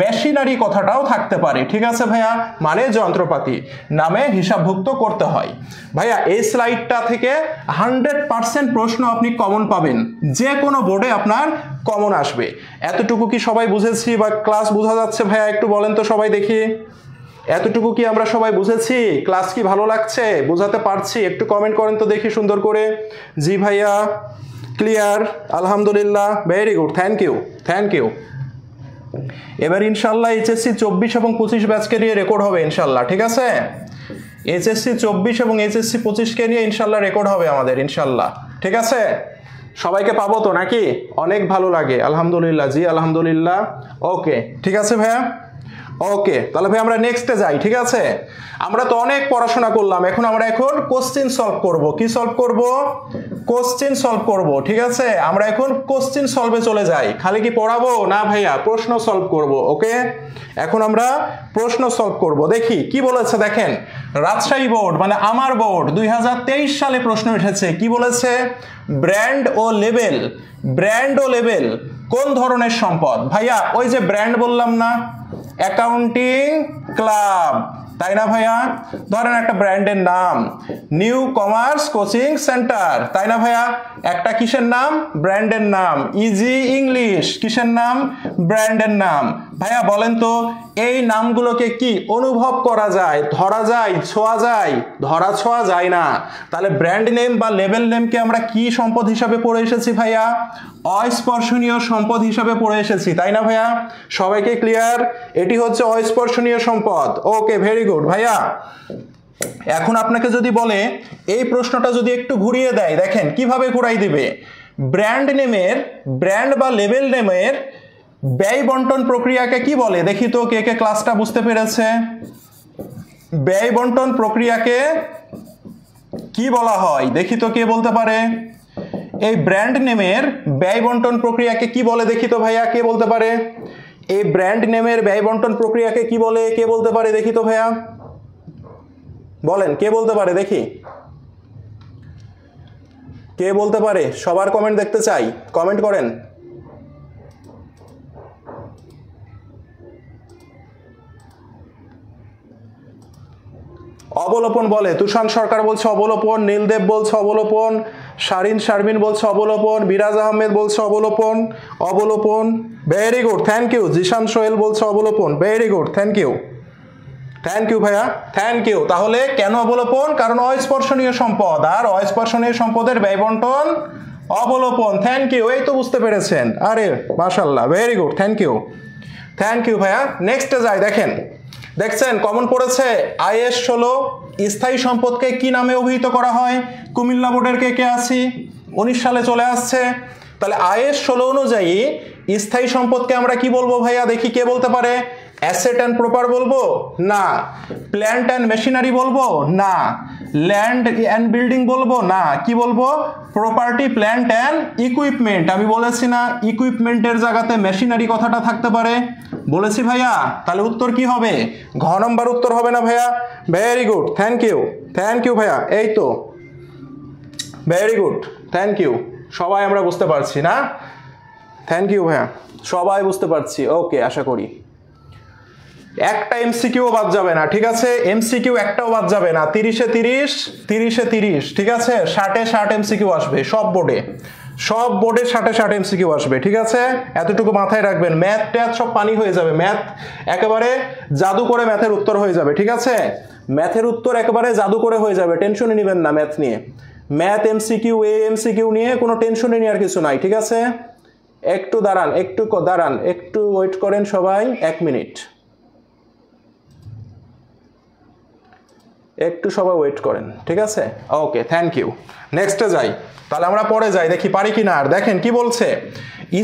মেশিনারি কথাটাও থাকতে পারে। ঠিক আছে ভাইয়া? মানে যন্ত্রপাতি নামে হিসাবভুক্ত করতে হয়। ভাইয়া এই স্লাইডটা থেকে 100% প্রশ্ন আপনি কমন পাবেন, যে কোনো বোর্ডে আপনার কমন আসবে। এতটুকু কি সবাই বুঝেছি বা ক্লাস বোঝা যাচ্ছে ভাইয়া? একটু বলেন তো সবাই দেখি, এতটুকু কি আমরা সবাই বুঝেছি? ক্লাস কি ভালো লাগছে? বোঝাতে পারছি? একটু কমেন্ট করেন তো দেখি সুন্দর করে। জি ভাইয়া, ক্লিয়ার, আলহামদুলিল্লাহ, very good, thank you, thank you. এবার ইনশাল্লাহ এইচএসসি 24 এবং 25 ব্যাচকে নিয়ে রেকর্ড হবে ইনশাল্লাহ, ঠিক আছে? এইচএসসি 24 এবং এইচএসসি 25কে নিয়ে ইনশাল্লাহ রেকর্ড হবে আমাদের ইনশাল্লাহ, ঠিক আছে? সবাইকে পাবো তো নাকি? অনেক ভালো লাগে, আলহামদুলিল্লাহ, জি আলহামদুলিল্লাহ। ওকে, ঠিক আছে ভাইয়া। ওকে, তাহলে ভাই আমরা নেক্সটে যাই, ঠিক আছে? আমরা তো অনেক পড়াশোনা করলাম, এখন আমরা কোশ্চেন সলভ করব। কি সলভ করব? কোশ্চেন সলভ করব, ঠিক আছে? আমরা এখন কোশ্চেন সলভে চলে যাই। খালি কি পড়াবো না ভাইয়া? প্রশ্ন সলভ করব। ওকে, এখন আমরা প্রশ্ন সলভ করব। দেখি কি বলেছে, দেখেন রাজশাহী বোর্ড মানে আমার বোর্ড 2023 সালে প্রশ্ন উঠেছে। কি বলেছে? ব্র্যান্ড ও লেবেল, ব্র্যান্ড ও লেবেল কোন ধরনের সম্পদ? ভাইয়া ওই যে ব্র্যান্ড বললাম না, অ্যাকাউন্টিং ক্লাব, তাই না ভাইয়া? ধরেন একটা ব্র্যান্ডের নাম নিউ কমার্স কোচিং সেন্টার, তাই না ভাইয়া? একটা কিসের নাম? ব্র্যান্ডের নাম। ইজি ইংলিশ কিসের নাম? ব্র্যান্ডের নাম। ভাইয়া বলেন তো এই নামগুলোকে কি অনুভব করা যায়, ধরা যায়, ছোঁয়া যায়? ধরা ছোঁয়া যায় না। তাহলে ব্র্যান্ড নেম বা লেবেল নেমকে আমরা কি সম্পদ হিসাবে পড়ে এসেছি ভাইয়া? অস্পর্শনীয় সম্পদ হিসাবে পড়ে এসেছি, তাই না ভাইয়া? সবাইকে ক্লিয়ার? এটি হচ্ছে অস্পর্শনীয় সম্পদ। ওকে, ভেরি গুড ভাইয়া। এখন আপনাকে যদি বলে এই প্রশ্নটা যদি একটু ঘুরিয়ে দেয়, দেখেন কিভাবে ঘুরাই দিবে। ব্র্যান্ড নেমের, ব্র্যান্ড বা লেবেল নেমের ব্যয় বন্টন প্রক্রিয়াকে কি বলে? দেখি তো কে কে ক্লাসটা বুঝতে পেরেছে। ব্যয় বন্টন প্রক্রিয়াকে কি বলা হয়? দেখি তো কে বলতে পারে। এই ব্র্যান্ড নেমের ব্যয় বন্টন প্রক্রিয়াকে কি বলে? দেখি তো ভাইয়া, কে বলতে পারে? এই ব্র্যান্ড নেমের ব্যয় বন্টন প্রক্রিয়াকে কি বলে? কে বলতে পারে? দেখি তো ভাইয়া, বলেন কে বলতে পারে দেখি, কে বলতে পারে? সবার কমেন্ট দেখতে চাই, কমেন্ট করেন। অবলোপন বলে, তুষান সরকার বলছে অবলোপন, নীলদেব বলছে অবলোপন, শারমিন বলছে অবলোপন, বিরাজ আহমেদ বলছে অবলোপন, অবলোপন, very good, thank you. Zishan Sohel বলছে অবলোপন, very good, thank you, thank you ভাইয়া, থ্যাংক ইউ। তাহলে কেন অবলোপন? কারণ অস্পর্শনীয় সম্পদ, আর অস্পর্শনীয় সম্পদের ব্যয় বন্টন অবলোপন। থ্যাংক ইউ, এই তো বুঝতে পেরেছেন। আরে মাশাআল্লাহ, very good, thank you, thank you ভাইয়া। নেক্সটে যাই, দেখেন দেখছেন কমন পড়েছে IS 16 স্থায়ী সম্পদকে কি নামে অভিহিত করা হয়? কুমিল্লা বোর্ডের কে কে আছি? 19 সালে চলে আসছে। তাহলে IS 16 অনুযায়ী স্থায়ী সম্পদকে আমরা কি বলবো ভাইয়া? দেখি কে বলতে পারে। অ্যাসেট অ্যান্ড প্রপার বলবো না, প্ল্যান্ট অ্যান্ড মেশিনারি বলবো না, ল্যান্ড অ্যান্ড বিল্ডিং বলবো না, কি বলবো? Property plant and equipment. আমি বলেছি না ইকুইপমেন্টের জায়গাতে মেশিনারি কথাটা থাকতে পারে, বলেছি ভাইয়া। তাহলে উত্তর কি হবে? ঘ নম্বর উত্তর হবে না ভাইয়া? Very good, thank you, thank you ভাইয়া, এই তো ভেরি গুড, থ্যাংক ইউ। সবাই আমরা বুঝতে পারছি না? থ্যাংক ইউ ভাইয়া, সবাই বুঝতে পারছি। ওকে, আশা করি একটা এমসিকিউ বাদ যাবে না, ঠিক আছে? এমসিকিউ একটাও বাদ যাবে না। 30-এ 30, 30-এ 30, ঠিক আছে? 60-এ 60 এমসিকিউ আসবে সব বোর্ডে, সব বোর্ডে 60-এ 60 এমসিকিউ আসবে, ঠিক আছে? এতটুকু মাথায় রাখবেন। ম্যাথ ট্যাথ সব পানি হয়ে যাবে, ম্যাথ একেবারে জাদু করে ম্যাথের উত্তর হয়ে যাবে, ঠিক আছে? ম্যাথের উত্তর একেবারে জাদু করে হয়ে যাবে, টেনশনই নেবেন না ম্যাথ নিয়ে। ম্যাথ এমসিকিউ, এমসিকিউ নিয়ে কোনো টেনশনই নেওয়ার কিছু নাই, ঠিক আছে? একটু দাঁড়ান, একটু দাঁড়ান, একটু ওয়েট করেন সবাই, 1 মিনিট, একটু সবাই ওয়েট করেন, ঠিক আছে? ওকে, থ্যাংক ইউ। নেক্সটে যাই, তাহলে আমরা পরে যাই, দেখি পারি কিনা। আর দেখেন কি বলছে,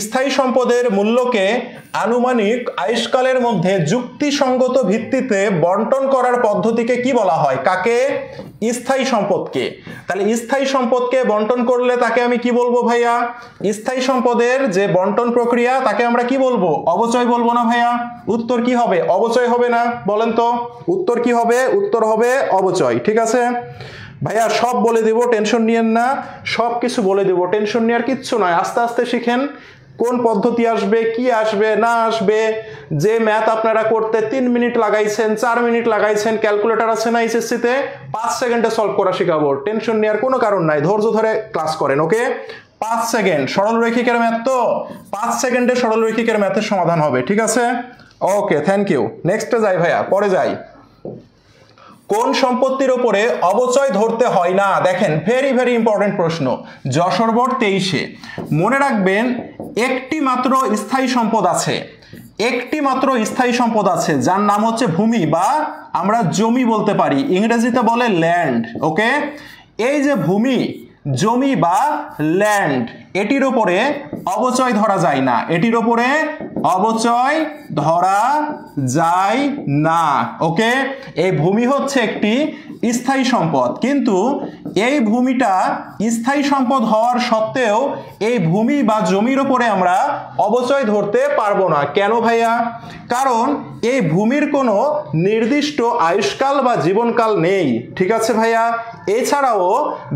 স্থায়ী সম্পদের মূল্যকে আনুমানিক আয়ুষ্কালের মধ্যে যুক্তিসঙ্গত ভিত্তিতে বন্টন করার পদ্ধতিকে কি বলা হয়? কাকে? স্থায়ী সম্পদকে। তাহলে স্থায়ী সম্পদকে বন্টন করলে তাকে আমি কি বলবো ভাইয়া? স্থায়ী সম্পদের যে বন্টন প্রক্রিয়া তাকে আমরা কি বলবো? অবচয় বলবো না ভাইয়া? উত্তর কি হবে? অবচয় হবে না? বলেন তো উত্তর কি হবে? উত্তর হবে অবচয়, ঠিক আছে ভাইয়া? সব বলে দিব, টেনশন নিয়েন না, সব কিছু বলে দিব, টেনশন নেওয়ার কিচ্ছু নয়। আস্তে আস্তে শিখেন কোন পদ্ধতি আসবে, কি আসবে না আসবে। যে ম্যাথ আপনারা করতে 3 মিনিট লাগাইছেন, 4 মিনিট লাগাইছেন, ক্যালকুলেটর আছে না এইচএসসিতে, 5 সেকেন্ডে সলভ করা শেখাবো। টেনশন নেওয়ার কোনো কারণ নাই, ধৈর্য ধরে ক্লাস করেন। ওকে, 5 সেকেন্ড। সরলরৈখিকের ম্যাথ তো 5 সেকেন্ডে সরলরৈখিকের ম্যাথের সমাধান হবে, ঠিক আছে? ওকে, থ্যাংক ইউ। নেক্সটে যাই ভাইয়া, পরে যাই। কোন সম্পত্তির উপরে অবচয় ধরতে হয় না? দেখেন, ভেরি ভেরি ইম্পর্টেন্ট প্রশ্ন, যশোর বোর্ড 23-এ। মনে রাখবেন, একটি মাত্র স্থায়ী সম্পদ আছে, একটি মাত্র স্থায়ী সম্পদ আছে, যার নাম হচ্ছে ভূমি বা আমরা জমি বলতে পারি, ইংরেজিতে বলে ল্যান্ড। ওকে, এই যে ভূমি, জমি বা ল্যান্ড, এটির উপরে অবচয় ধরা যায় না, এটির উপরে অবচয় ধরা যায় না। ওকে, এই ভূমি হচ্ছে একটি স্থায়ী সম্পদ, কিন্তু এই ভূমিটা স্থায়ী সম্পদ হওয়ার সত্ত্বেও এই ভূমি বা জমির উপরে আমরা অবচয় ধরতে পারবো না। কেন ভাইয়া? কারণ এই ভূমির কোনো নির্দিষ্ট আয়ুষ্কাল বা জীবনকাল নেই, ঠিক আছে ভাইয়া? এছাড়াও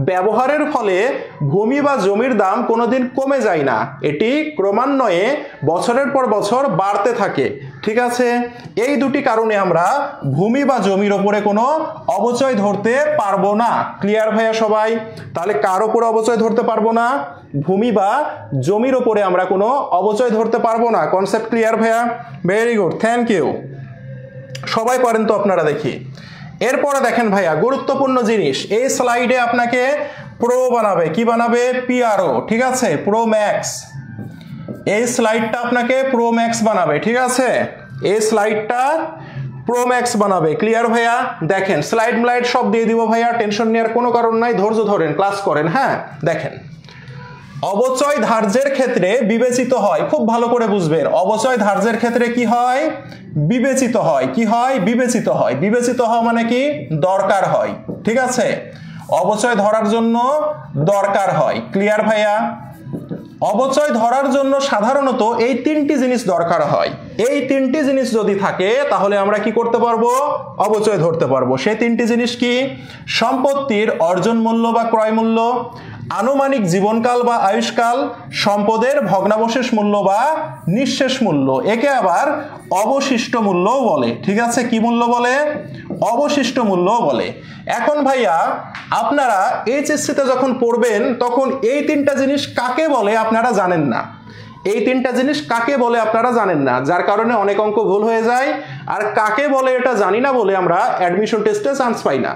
ব্যবহারের ফলে ভূমি বা জমির দাম কোনোদিন কমে যায় না, এটি ক্রমান্বয়ে বছরের পর বছর বাড়তে থাকে, ঠিক আছে? এই দুটি কারণে আমরা ভূমি বা জমির ওপরে কোনো অবচয় ধরতে পারবো না। ক্লিয়ার ভাইয়া সবাই? তাহলে কার ওপরে অবচয় ধরতে পারবো না? ভূমি বা জমির ওপরে আমরা কোনো অবচয় ধরতে পারবো না। কনসেপ্ট ক্লিয়ার ভাইয়া? Very good, thank you. সবাই পারেন তো আপনারা? দেখি এরপরে দেখেন ভাইয়া, গুরুত্বপূর্ণ জিনিস, এই স্লাইডে আপনাকে প্রো বানাবে, কি বানাবে? পিআরও, ঠিক আছে? Pro max. এই স্লাইডটা আপনাকে প্রো ম্যাক্স বানাবে, ঠিক আছে? এই স্লাইডটা প্রো ম্যাক্স বানাবে। ক্লিয়ার ভাইয়া? দেখেন, স্লাইড মাইড সব দিয়ে দিব ভাইয়া, টেনশন নেওয়ার কোনো কারণ নাই, ধৈর্য ধরেন, ক্লাস করেন। হ্যাঁ, দেখেন, অবচয় ধার্যের ক্ষেত্রে বিবেচিত হয়, খুব ভালো করে বুঝবেন, অবচয় ধার্যের ক্ষেত্রে কি হয়? বিবেচিত হয়। কি হয়? বিবেচিত হয়। বিবেচিত হওয়া মানে কি? দরকার হয়, ঠিক আছে? অবচয় ধরার জন্য দরকার হয়। ক্লিয়ার ভাইয়া? অবচয় ধরার জন্য সাধারণত এই তিনটি জিনিস দরকার হয়। এই তিনটি জিনিস যদি থাকে তাহলে আমরা কি করতে পারবো? অবচয় ধরতে পারবো। সেই তিনটি জিনিস কি? সম্পত্তির অর্জন মূল্য বা ক্রয় মূল্য, আনুমানিক জীবনকাল বা আয়ুষ্কাল, সম্পদের ভগ্নাবশেষ মূল্য বা নিঃশেষ মূল্য, একে আবার অবশিষ্ট মূল্যও বলে, ঠিক আছে? কি মূল্য বলে? অবশিষ্ট মূল্যও বলে। এখন ভাইয়া, আপনারা এইচএসসিতে যখন পড়বেন তখন এই তিনটা জিনিস কাকে বলে আপনারা জানেন না, এই তিনটা জিনিস কাকে বলে আপনারা জানেন না, যার কারণে অনেক অঙ্ক ভুল হয়ে যায়। আর কাকে বলে এটা জানি না বলে আমরা অ্যাডমিশন টেস্টে চান্স পাই না।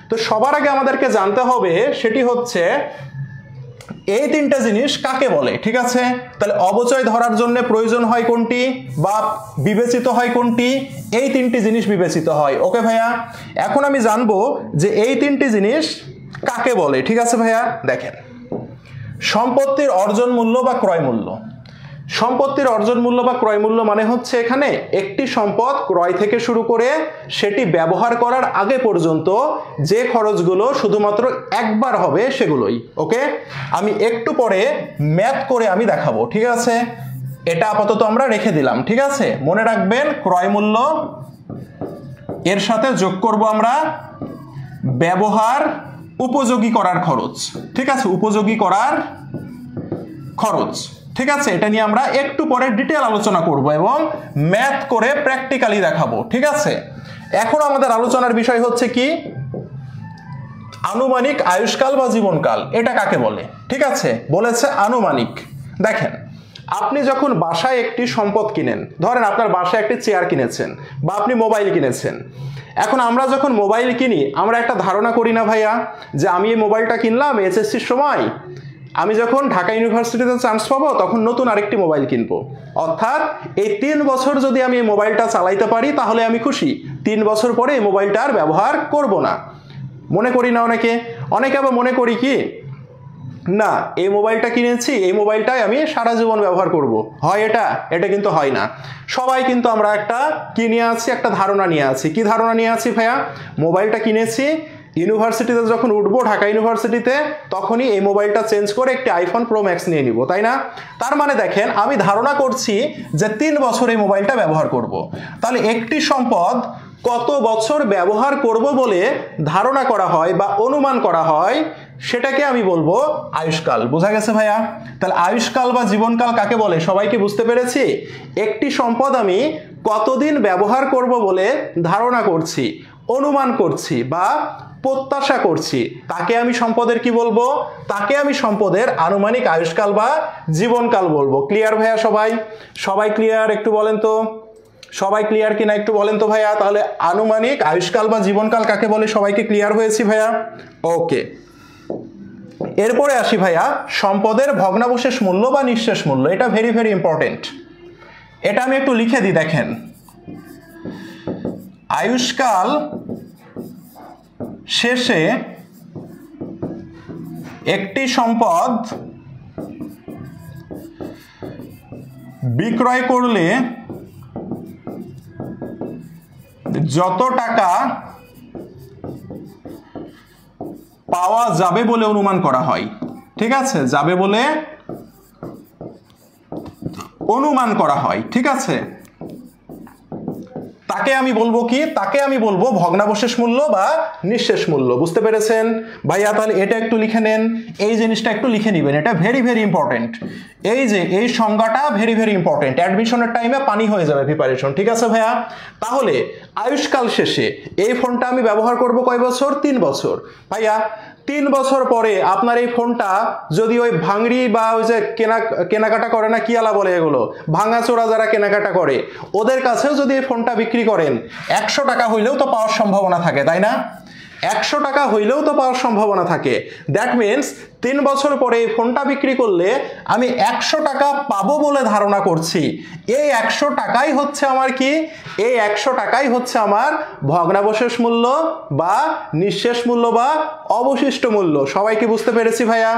তো সবার আগে আমাদেরকে জানতে হবে সেটি হচ্ছে এই তিনটা জিনিস কাকে বলে, ঠিক আছে? তাহলে অবচয় ধরার জন্য প্রয়োজন হয় কোনটি বা বিবেচিত হয় কোনটি? এই তিনটি জিনিস বিবেচিত হয়। ওকে ভাইয়া, এখন আমি জানবো যে এই তিনটি জিনিস কাকে বলে, ঠিক আছে ভাইয়া? দেখেন, সম্পত্তির অর্জন মূল্য বা ক্রয় মূল্য। সম্পত্তির অর্জন মূল্য বা ক্রয় মূল্য মানে হচ্ছে এখানে একটি সম্পদ ক্রয় থেকে শুরু করে সেটি ব্যবহার করার আগে পর্যন্ত যে খরচগুলো শুধুমাত্র একবার হবে সেগুলোই। ওকে, আমি একটু পরে ম্যাথ করে আমি দেখাবো, ঠিক আছে? এটা আপাতত আমরা রেখে দিলাম, ঠিক আছে? মনে রাখবেন, ক্রয় মূল্য, এর সাথে যোগ করব আমরা ব্যবহার উপযোগী করার খরচ, ঠিক আছে? উপযোগী করার খরচ, ঠিক আছে? এটা নিয়ে আমরা একটু পরে ডিটেইল আলোচনা করব এবং ম্যাথ করে প্র্যাকটিক্যালি দেখাবো, ঠিক আছে? এখন আমাদের আলোচনার বিষয় হচ্ছে কি? আনুমানিক আয়ুষ্কাল বা জীবনকাল, এটা কাকে বলে? ঠিক আছে, বলেছে আনুমানিক। দেখেন, আপনি যখন বাসায় একটি সম্পদ কিনেন, ধরেন আপনার বাসায় একটি চেয়ার কিনেছেন বা আপনি মোবাইল কিনেছেন। এখন আমরা যখন মোবাইল কিনি আমরা একটা ধারণা করি না ভাইয়া, যে আমি এই মোবাইলটা কিনলাম এইচএসসির সময়, আমি যখন ঢাকা ইউনিভার্সিটিতে চান্স পাবো তখন নতুন আরেকটি মোবাইল কিনবো। অর্থাৎ এই 3 বছর যদি আমি এই মোবাইলটা চালাইতে পারি তাহলে আমি খুশি, 3 বছর পরে এই মোবাইলটা আর ব্যবহার করব না। মনে করি না অনেকে? অনেকে আবার মনে করি কি, না এই মোবাইলটা কিনেছি, এই মোবাইলটাই আমি সারা জীবন ব্যবহার করব। হয় এটা? এটা কিন্তু হয় না। সবাই কিন্তু আমরা একটা কি নিয়ে আছি? একটা ধারণা নিয়ে আছি। কি ধারণা নিয়ে আছি ভাইয়া? মোবাইলটা কিনেছি, ইউনিভার্সিটিতে যখন উঠবো ঢাকা ইউনিভার্সিটিতে তখনই এই মোবাইলটা চেঞ্জ করে একটি আইফোন প্রো ম্যাক্স নিয়ে নিব, তাই না? তার মানে দেখেন, আমি ধারণা করছি যে 3 বছর এই মোবাইলটা ব্যবহার করব। তাহলে একটি সম্পদ কত বছর ব্যবহার করব বলে ধারণা করা হয় বা অনুমান করা হয় সেটাকে আমি বলবো আয়ুষ্কাল। বোঝা গেছে ভাইয়া? তাহলে আয়ুষ্কাল বা জীবনকাল কাকে বলে সবাইকে বুঝতে পেরেছি? একটি সম্পদ আমি কতদিন ব্যবহার করব বলে ধারণা করছি, অনুমান করছি বা প্রত্যাশা করছি, তাকে আমি সম্পদের কি বলবো? তাকে আমি সম্পদের আনুমানিক আয়ুষ্কাল বা জীবনকাল বলবো। ক্লিয়ার ভাইয়া? সবাই সবাই ক্লিয়ার? একটু বলেন তো, সবাই ক্লিয়ার কিনা একটু বলেন তো ভাইয়া। তাহলে আনুমানিক আয়ুষ্কাল বা জীবনকাল কাকে বলে? সবাইকে ক্লিয়ার হয়েছি ভাইয়া? ওকে, এরপরে আসি ভাইয়া সম্পদের ভগ্নাবশেষ মূল্য বা নিঃশেষ মূল্য। এটা ভেরি ভেরি ইম্পর্টেন্ট, এটা আমি একটু লিখে দিই। দেখেন, আয়ুষ্কাল শেষে একটি সম্পদ বিক্রয় করলে যত টাকা পাওয়া যাবে বলে অনুমান করা হয়, ঠিক আছে, যাবে বলে অনুমান করা হয়, ঠিক আছে, তাকে আমি বলবো কি? তাকে আমি বলবো ভগ্নাবশেষ মূল্য বা নিঃশেষ মূল্য। বুঝতে পেরেছেন ভাইয়া? তাহলে এটা একটু লিখে নেন, এই জিনিসটা একটু লিখে নেবেন, এটা ভেরি ভেরি ইম্পর্টেন্ট। এই যে এই সংজ্ঞাটা ভেরি ভেরি ইম্পর্টেন্ট, অ্যাডমিশনের টাইমে পানি হয়ে যাবে প্রিপারেশন, ঠিক আছে ভাইয়া? তাহলে আয়ুষ্কাল শেষে এই ফোনটা আমি ব্যবহার করব কয় বছর? 3 বছর। ভাইয়া 3 বছর পরে আপনার এই ফোনটা যদি ওই ভাঙড়ি বা ওই যে কেনাকাটা করে না, কি আলা বলে এগুলো, ভাঙাচোরা যারা কেনাকাটা করে, ওদের কাছেও যদি এই ফোনটা বিক্রি করেন 100 টাকা হইলেও তো পাওয়ার সম্ভাবনা থাকে, তাই না? 100 টাকা হইলেও তো পাওয়ার সম্ভাবনা থাকে। দ্যাট মিনস 3 বছর পরে এই ফোনটা বিক্রি করলে আমি 100 টাকা পাবো বলে ধারণা করছি। এই 100 টাকাই হচ্ছে আমার কি? এই 100 টাকাই হচ্ছে আমার ভগ্নাবশেষ মূল্য বা নিঃশেষ মূল্য বা অবশিষ্ট মূল্য। সবাই কি বুঝতে পেরেছি ভাইয়া?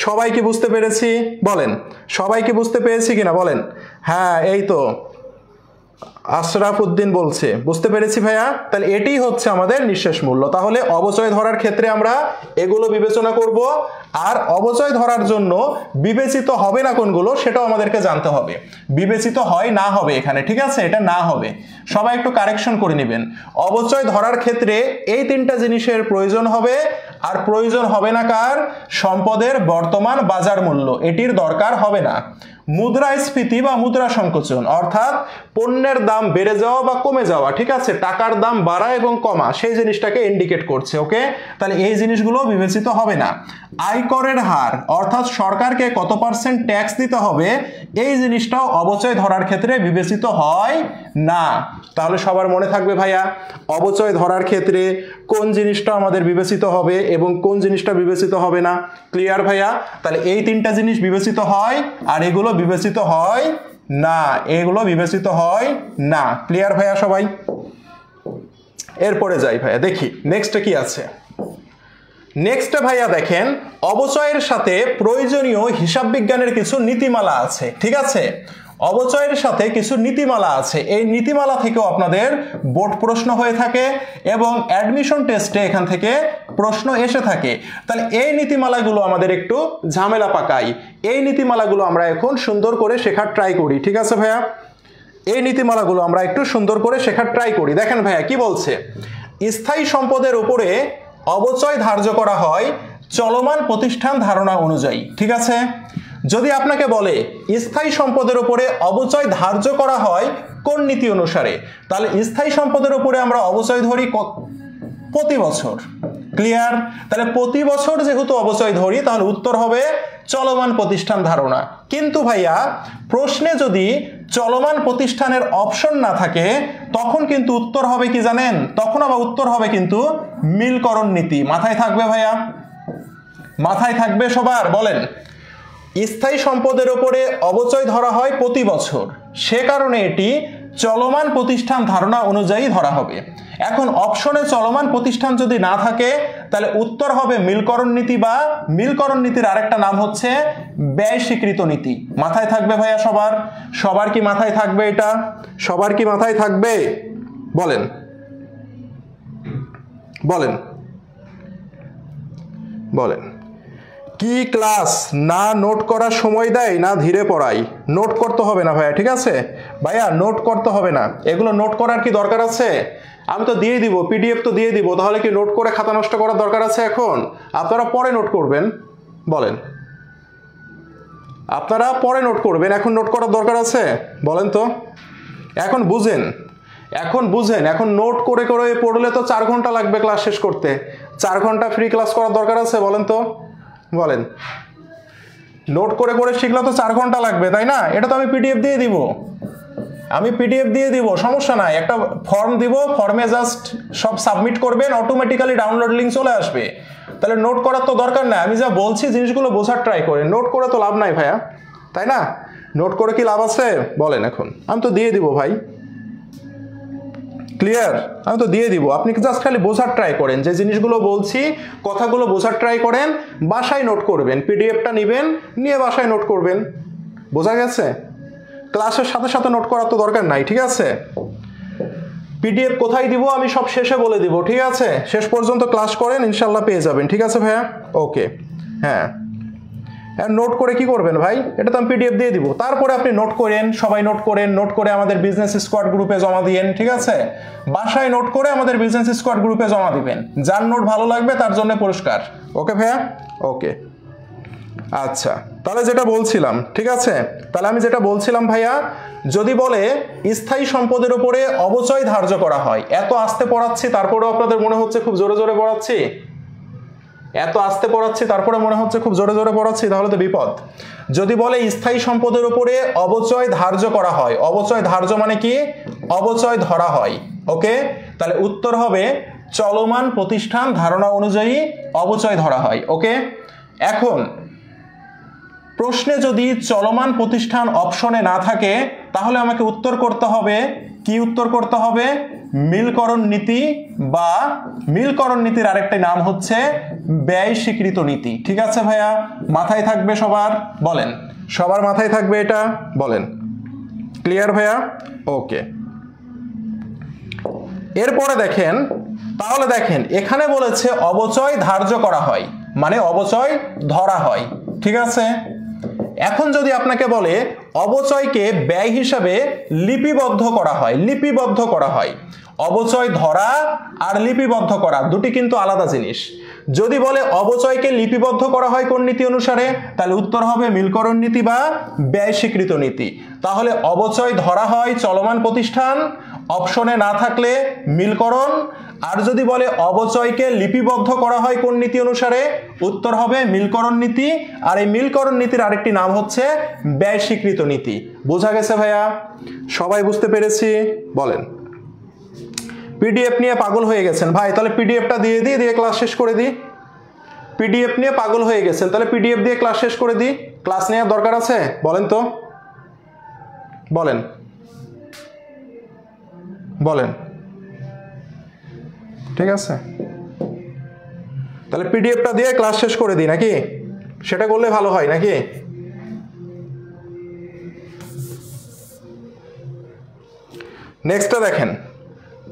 সবাই কি বুঝতে পেরেছি? বলেন, সবাই কি বুঝতে পেরেছি কিনা বলেন? হ্যাঁ, এই তো আশরাফ উদ্দিন বলছে বুঝতে পেরেছি ভাইয়া। তাহলে এটাই হচ্ছে আমাদের নিঃশেষ মূল্য। তাহলে অবচয় ধরার ক্ষেত্রে আমরা এগুলো বিবেচনা করব, আর অবচয় ধরার জন্য বিবেচিত হবে না কোনগুলো সেটাও আমাদেরকে জানতে হবে। বিবেচিত হয় না হবে এখানে, ঠিক আছে, এটা না হবে, সবাই একটু কারেকশন করে নেবেন। অবচয় ধরার ক্ষেত্রে এই 3টা জিনিসের প্রয়োজন হবে, আর প্রয়োজন হবে না কার? সম্পদের বর্তমান বাজার মূল্য, এটির দরকার হবে না। মুদ্রাস্ফীতি বা মুদ্রা সংকোচন, অর্থাৎ পণ্যের দাম বেড়ে যাওয়া বা কমে যাওয়া, ঠিক আছে, টাকার দাম বাড়া এবং কমা, সেই জিনিসটাকে ইন্ডিকেট করছে। ওকে, তাহলে এই জিনিসগুলো বিবেচিত হবে না। আয়করের হার, অর্থাৎ সরকারকে কত % ট্যাক্স দিতে হবে, এই জিনিসটাও অবচয় ধরার ক্ষেত্রে বিবেচিত হয় না। তাহলে সবার মনে থাকবে ভাইয়া, অবচয় ধরার ক্ষেত্রে কোন জিনিসটা আমাদের বিবেচিত হবে এবং কোন জিনিসটা বিবেচিত হবে না। ক্লিয়ার ভাইয়া? তাহলে এই 3টা জিনিস বিবেচিত হয় আর এগুলো বিবেচিত হয় না, এগুলো বিবেচিত হয় না। ক্লিয়ার ভাইয়া সবাই? এরপরে যাই ভাইয়া, দেখি নেক্সটে কি আছে। নেক্সটে ভাইয়া দেখেন, অবচয়ের সাথে প্রয়োজনীয় হিসাব বিজ্ঞানের কিছু নীতিমালা আছে, ঠিক আছে, অবচয়ের সাথে কিছু নীতিমালা আছে। এই নীতিমালা থেকেও আপনাদের বোর্ড প্রশ্ন হয়ে থাকে এবং অ্যাডমিশন টেস্টে এখান থেকে প্রশ্ন এসে থাকে। তাহলে এই নীতিমালাগুলো আমাদের একটু ঝামেলা পাকাই, এই নীতিমালাগুলো আমরা এখন সুন্দর করে শেখার ট্রাই করি, ঠিক আছে ভাইয়া? এই নীতিমালাগুলো আমরা একটু সুন্দর করে শেখার ট্রাই করি। দেখেন ভাইয়া কি বলছে, স্থায়ী সম্পদের উপরে অবচয় ধার্য করা হয় চলমান প্রতিষ্ঠান ধারণা অনুযায়ী, ঠিক আছে? যদি আপনাকে বলে স্থায়ী সম্পদের উপরে অবচয় ধার্য করা হয় কোন নীতি অনুসারে, তাহলে স্থায়ী সম্পদের উপরে আমরা অবচয় ধরি প্রতি বছর। ক্লিয়ার? তাহলে প্রতি বছর যেহেতু অবচয় ধরি, তাহলে উত্তর হবে চলমান প্রতিষ্ঠান ধারণা। কিন্তু ভাইয়া প্রশ্নে যদি চলমান প্রতিষ্ঠানের অপশন না থাকে, তখন কিন্তু উত্তর হবে কি জানেন? তখন আবার উত্তর হবে কিন্তু মিলকরণ নীতি। মাথায় থাকবে ভাইয়া? মাথায় থাকবে সবার? বলেন, স্থায়ী সম্পদের উপরে অবচয় ধরা হয় প্রতি বছর, সে কারণে এটি চলমান প্রতিষ্ঠান ধারণা অনুযায়ী ধরা হবে। এখন অপশনে চলমান প্রতিষ্ঠান যদি না থাকে, তাহলে উত্তর হবে মিলকরণ নীতি, বা মিলকরণ নীতির আরেকটা নাম হচ্ছে ব্যয় স্বীকৃত নীতি। মাথায় থাকবে ভাইয়া সবার? সবার কি মাথায় থাকবে এটা? সবার কি মাথায় থাকবে? বলেন বলেন বলেন। কি ক্লাস না নোট করার সময় দেয় না ধীরে পড়াই? নোট করতে হবে না ভাইয়া, ঠিক আছে ভাইয়া, নোট করতে হবে না। এগুলো নোট করার কি দরকার আছে? আমি তো দিয়ে দিব, পিডিএফ তো দিয়ে দিব, তাহলে কি নোট করে খাতা নষ্ট করার দরকার আছে এখন? আপনারা পরে নোট করবেন। বলেন, আপনারা পরে নোট করবেন, এখন নোট করার দরকার আছে? বলেন তো, এখন বুঝেন, এখন বুঝেন। এখন নোট করে করে পড়লে তো 4 ঘন্টা লাগবে ক্লাস শেষ করতে, 4 ঘন্টা ফ্রি ক্লাস করার দরকার আছে? বলেন তো, বলেন। নোট করে করে শিখলে তো 4 ঘন্টা লাগবে, তাই না? এটা তো আমি পিডিএফ দিয়ে দিব, সমস্যা নাই। একটা ফর্ম দিব, ফর্মে জাস্ট সব সাবমিট করবেন, অটোমেটিক্যালি ডাউনলোড লিংক চলে আসবে। তাহলে নোট করার তো দরকার নাই, আমি যা বলছি জিনিসগুলো বোঝার ট্রাই করেন। নোট করে তো লাভ নাই ভাইয়া, তাই না? নোট করে কি লাভ আছে বলেন? এখন আমি তো দিয়ে দিব ভাই, ক্লিয়ার? আমি তো দিয়ে দিব, আপনি জাস্ট খালি বোঝার ট্রাই করেন, যে জিনিসগুলো বলছি কথাগুলো বোঝার ট্রাই করেন, বাসায় নোট করবেন, পিডিএফটা নেবেন, নিয়ে বাসায় নোট করবেন। বোঝা গেছে? ক্লাসের সাথে সাথে নোট করার তো দরকার নাই, ঠিক আছে? পিডিএফ কোথায় দিব আমি সব শেষে বলে দিব, ঠিক আছে? শেষ পর্যন্ত ক্লাস করেন, ইনশাল্লাহ পেয়ে যাবেন, ঠিক আছে ভাইয়া? ওকে, হ্যাঁ। নোট করে কি করবেন ভাই? এটা তো আমি পিডিএফ দিয়ে দিব, তারপরে আপনি নোট করেন, সবাই নোট করেন, নোট করে আমাদের বিজনেস স্কোয়াড গ্রুপে জমা দিয়েন, ঠিক আছে? বাসায় নোট করে আমাদের বিজনেস স্কোয়াড গ্রুপে জমা দিবেন, যার নোট ভালো লাগবে তার জন্য পুরস্কার। ওকে ভাইয়া? ওকে, আচ্ছা। তাহলে যেটা বলছিলাম, ঠিক আছে? তাহলে আমি যেটা বলছিলাম ভাইয়া, যদি বলে স্থায়ী সম্পদের উপরে অবচয় ধার্য করা হয়, এত আস্তে পড়াচ্ছি তারপরেও আপনাদের মনে হচ্ছে খুব জোরে জোরে পড়াচ্ছি, তারপরে মনে হচ্ছে খুব জোরে জোরে পড়াচ্ছি, তাহলে তো বিপদ। যদি বলে স্থায়ী সম্পদের উপরে অবচয় ধার্য করা হয়, অবচয় ধার্য মানে কি? অবচয় ধরা হয়। ওকে, তাহলে উত্তর হবে চলমান প্রতিষ্ঠান ধারণা অনুযায়ী অবচয় ধরা হয়। ওকে, এখন প্রশ্নে যদি চলমান প্রতিষ্ঠান অপশনে না থাকে, তাহলে আমাকে উত্তর করতে হবে, কি উত্তর করতে হবে? মিলকরণ নীতি, বা মিলকরণ নীতির আরেকটা নাম হচ্ছে ব্যয় স্বীকৃত নীতি। ঠিক আছে ভাইয়া? মাথায় থাকবে সবার? বলেন, সবার মাথায় থাকবে এটা? বলেন, ক্লিয়ার ভাইয়া? ওকে, এরপরে দেখেন, তাহলে দেখেন এখানে বলেছে অবচয় ধার্য করা হয়, মানে অবচয় ধরা হয়। ঠিক আছে, এখন যদি আপনাকে বলে অবচয়কে ব্যয় হিসাবে লিপিবদ্ধ করা হয়, লিপিবদ্ধ করা হয়, অবচয় ধরা আর লিপিবদ্ধ করা দুটি কিন্তু আলাদা জিনিস। যদি বলে অবচয়কে লিপিবদ্ধ করা হয় কোন নীতি অনুসারে, তাহলে উত্তর হবে মিলকরণ নীতি বা ব্যয় স্বীকৃত নীতি। তাহলে অবচয় ধরা হয় চলমান প্রতিষ্ঠান, অপশনে না থাকলে মিলকরণ। আর যদি বলে অবচয়কে লিপিবদ্ধ করা হয় কোন নীতি অনুসারে, উত্তর হবে মিলকরণ নীতি। আর এই মিলকরণ নীতির আরেকটি নাম হচ্ছে ব্যয় স্বীকৃত নীতি। বোঝা গেছে ভাইয়া? সবাই বুঝতে পেরেছি? বলেন। পিডিএফ নিয়ে পাগল হয়ে গেছেন ভাই, তাহলে পিডিএফটা দিয়ে দিই, দিয়ে ক্লাস শেষ করে দিই। পিডিএফ নিয়ে পাগল হয়ে গেছেন, তাহলে পিডিএফ দিয়ে ক্লাস শেষ করে দিই। ক্লাস নেওয়ার দরকার আছে? বলেন তো, বলেন, বলেন। ঠিক আছে, তাহলে পিডিএফটা দিয়ে ক্লাস শেষ করে দিই নাকি? সেটা করলে ভালো হয় নাকি? নেক্সটটা দেখেন,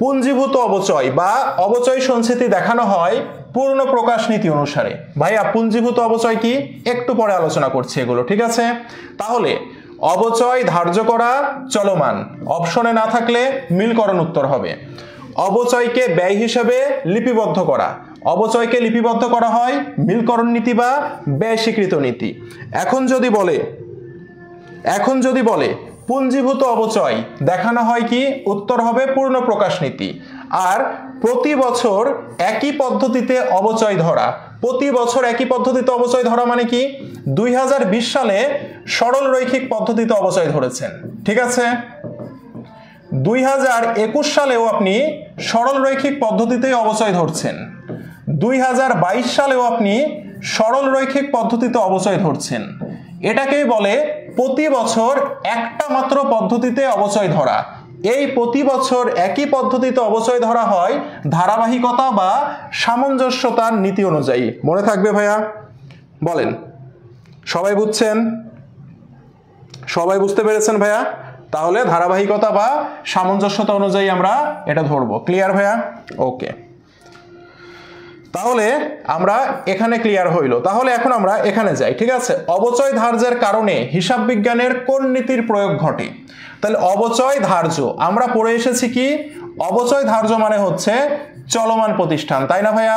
পুঞ্জীভূত অবচয় বা অবচয় সঞ্চিতি দেখানো হয় পূর্ণ প্রকাশ নীতি অনুসারে। ভাইয়া পুঞ্জীভূত অবচয় কি? একটু পরে আলোচনা করছি এগুলো। ঠিক আছে, তাহলে অবচয় ধার্য করা চলমান, অপশনে না থাকলে মিলকরণ উত্তর হবে। অবচয়কে ব্যয় হিসেবে লিপিবদ্ধ করা, অবচয়কে লিপিবদ্ধ করা হয় মিলকরণ নীতি বা ব্যয় স্বীকৃত নীতি। এখন যদি বলে পুঞ্জীভূত অবচয় দেখানো হয় কি, উত্তর হবে পূর্ণ প্রকাশ নীতি। আর প্রতি বছর একই পদ্ধতিতে অবচয় ধরা, প্রতি বছর একই পদ্ধতিতে অবচয় ধরা মানে কি? 2020 সালে সরল রৈখিক পদ্ধতিতে অবচয় ধরেছেন। ঠিক আছে, 2021 সালেও আপনি সরল রৈখিক পদ্ধতিতে অবচয় ধরছেন, 2022 সালেও আপনি সরল রৈখিক পদ্ধতিতে অবচয় ধরছেন। এটাকেই বলে প্রতি বছর একটা মাত্র পদ্ধতিতে অবচয় ধরা। এই প্রতি বছর একই পদ্ধতিতে অবচয় ধরা হয় ধারাবাহিকতা বা সামঞ্জস্যতার নীতি অনুযায়ী। মনে থাকবে ভাইয়া? বলেন, সবাই বুঝছেন? সবাই বুঝতে পেরেছেন ভাইয়া? তাহলে ধারাবাহিকতা বা সামঞ্জস্যতা অনুযায়ী আমরা এটা ধরবো। ক্লিয়ার ভাইয়া? ওকে, তাহলে আমরা এখানে ক্লিয়ার হইল। তাহলে এখন আমরা এখানে যাই। ঠিক আছে, অবচয় ধার্যের কারণে হিসাব বিজ্ঞানের কোন নীতির প্রয়োগ ঘটে? তাহলে অবচয় ধার্য আমরা পড়ে এসেছি কি? অবচয় ধার্য মানে হচ্ছে চলমান প্রতিষ্ঠান, তাই না ভাইয়া?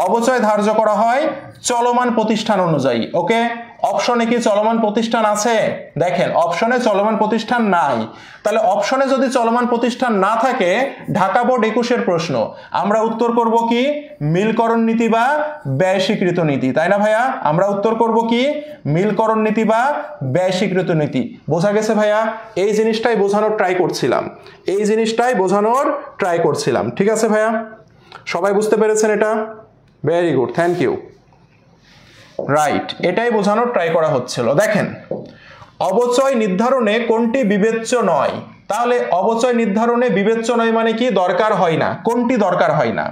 অবচয় ধার্য করা হয় চলমান প্রতিষ্ঠান অনুযায়ী। ওকে, অপশনে কি চলমান প্রতিষ্ঠান আছে? দেখেন অপশনে চলমান প্রতিষ্ঠান নাই। তাহলে অপশনে যদি চলমান প্রতিষ্ঠান না থাকে, ঢাকা বোর্ড 21-এর প্রশ্ন, আমরা উত্তর করব কি মিলকরণ নীতি বা ব্যয় স্বীকৃত নীতি, তাই না ভাইয়া? আমরা উত্তর করব কি মিলকরণ নীতি বা ব্যয় স্বীকৃত নীতি। বোঝা গেছে ভাইয়া? এই জিনিসটাই বোঝানোর ট্রাই করছিলাম, এই জিনিসটাই বোঝানোর ট্রাই করছিলাম। ঠিক আছে ভাইয়া, সবাই বুঝতে পেরেছেন এটা? Very good, thank you. Right, এটাই বোঝানোর ট্রাই করা হচ্ছিল। দেখেন অবচয় নির্ধারণে কোনটি বিবেচ্য নয়? তাহলে অবচয় নির্ধারণে বিবেচ্য নয় মানে কি? দরকার হয় না। কোনটি দরকার হয় না?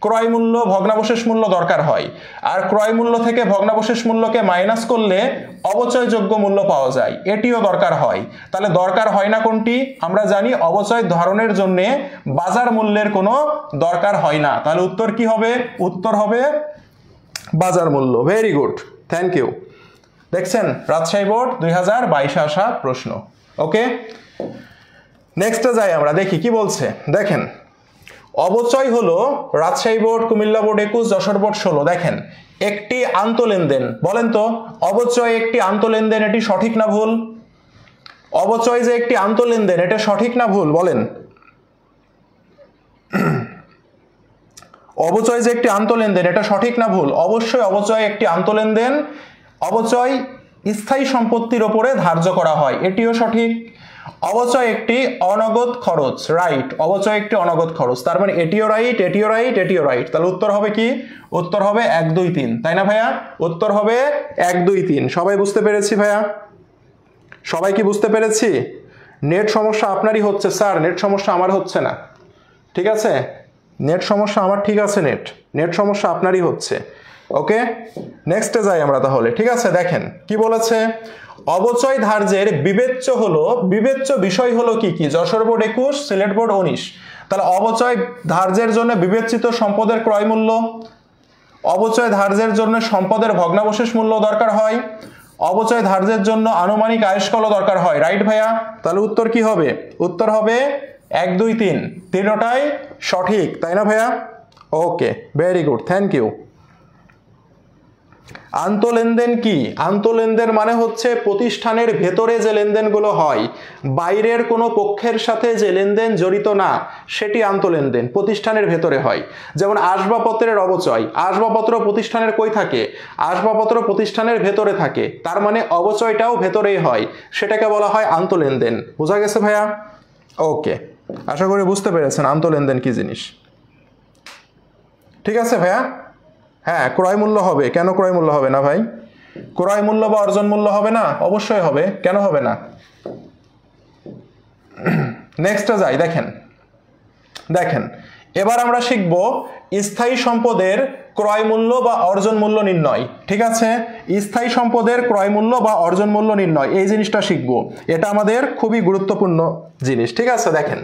ক্রয় মূল্য, ভগ্নাবশেষ মূল্য দরকার হয়, আর ক্রয় মূল্য থেকে ভগ্নাবশেষ মূল্যকে মাইনাস করলে অবচয়যোগ্য মূল্য পাওয়া যায়, এটিও দরকার হয়। তাহলে দরকার হয় না কোনটি? আমরা জানি অবচয় ধারণের জন্য বাজার মূল্যের কোনো দরকার হয় না। তাহলে উত্তর কি হবে? উত্তর হবে বাজার মূল্য। Very good, thank you. দেখছেন রাজশাহী বোর্ড 2022 আসা প্রশ্ন। ওকে, নেক্সটে যাই আমরা, দেখি কি বলছে। দেখেন অবচয় হলো Rajshahi board, Comilla board 21, Jessore board 16। দেখেন একটি আন্তঃলেনদেন, বলেন তো অবচয় একটি আন্তঃলেনদেন, এটি সঠিক না ভুল? অবচয় যে একটি আন্তঃলেনদেন, এটা সঠিক না ভুল বলেন? অবচয় যে একটি আন্তঃলেনদেন, এটা সঠিক না ভুল? অবশ্যই অবচয় একটি আন্তঃলেনদেন। অবচয় স্থায়ী সম্পত্তির উপরে ধার্য করা হয়, এটিও সঠিক। অবচয় একটি অনগদ খরচ, রাইট, অবচয় একটি অনগদ খরচ, তার মানে এটিও রাইট, এটিও রাইট, এটিও রাইট। তাহলে উত্তর হবে কি? উত্তর হবে 1, 2, 3, তাই না ভাইয়া? উত্তর হবে 1, 2, 3। সবাই বুঝতে পেরেছি ভাইয়া? সবাই কি বুঝতে পেরেছি? নেট সমস্যা আপনারই হচ্ছে স্যার, নেট সমস্যা আমার হচ্ছে না। ঠিক আছে, নেট সমস্যা আমার, ঠিক আছে, নেট সমস্যা আপনারই হচ্ছে। ওকে, নেক্সটে যাই আমরা তাহলে। ঠিক আছে, দেখেন কি বলেছে। অবচয় ধার্যের বিবেচ্য হলো, বিবেচ্য বিষয় হলো কি কি? Jessore board 21, Sylhet board 19। তাহলে অবচয় ধার্যের জন্য বিবেচিত সম্পদের ক্রয় মূল্য, অবচয় ধার্যের জন্য সম্পদের ভগ্নাবশেষ মূল্য দরকার হয়, অবচয় ধার্যের জন্য আনুমানিক আয়ুষ্কালও দরকার হয়, রাইট ভাইয়া? তাহলে উত্তর কি হবে? উত্তর হবে 1, 2, 3, তিনটাই সঠিক, তাই না ভাইয়া? ওকে, ভেরি গুড, থ্যাংক ইউ। আন্তঃলেনদেন কি? আন্তঃলেনদেন মানে হচ্ছে প্রতিষ্ঠানের ভেতরে যে লেনদেনগুলো হয়, বাইরের কোনো পক্ষের সাথে যে লেনদেন জড়িত না, সেটি আন্তঃলেনদেন, প্রতিষ্ঠানের ভেতরে হয়। যেমন আসবাবপত্রের অবচয়, আসবাবপত্র প্রতিষ্ঠানের কই থাকে? আসবাবপত্র প্রতিষ্ঠানের ভেতরে থাকে, তার মানে অবচয়টাও ভেতরেই হয়, সেটাকে বলা হয় আন্তঃলেনদেন। বোঝা গেছে ভাইয়া? ওকে, আশা করি বুঝতে পেরেছেন আন্তঃলেনদেন কি জিনিস। ঠিক আছে ভাইয়া? হ্যাঁ, ক্রয় মূল্য হবে। কেন ক্রয় মূল্য হবে না ভাই? ক্রয় মূল্য বা অর্জন মূল্য হবে না? অবশ্যই হবে, কেন হবে না? নেক্সটে যাই। দেখেন দেখেন এবার আমরা শিখব স্থায়ী সম্পদের ক্রয় মূল্য বা অর্জন মূল্য নির্ণয়। ঠিক আছে, স্থায়ী সম্পদের ক্রয় মূল্য বা অর্জন মূল্য নির্ণয়, এই জিনিসটা শিখব। এটা আমাদের খুবই গুরুত্বপূর্ণ জিনিস। ঠিক আছে, দেখেন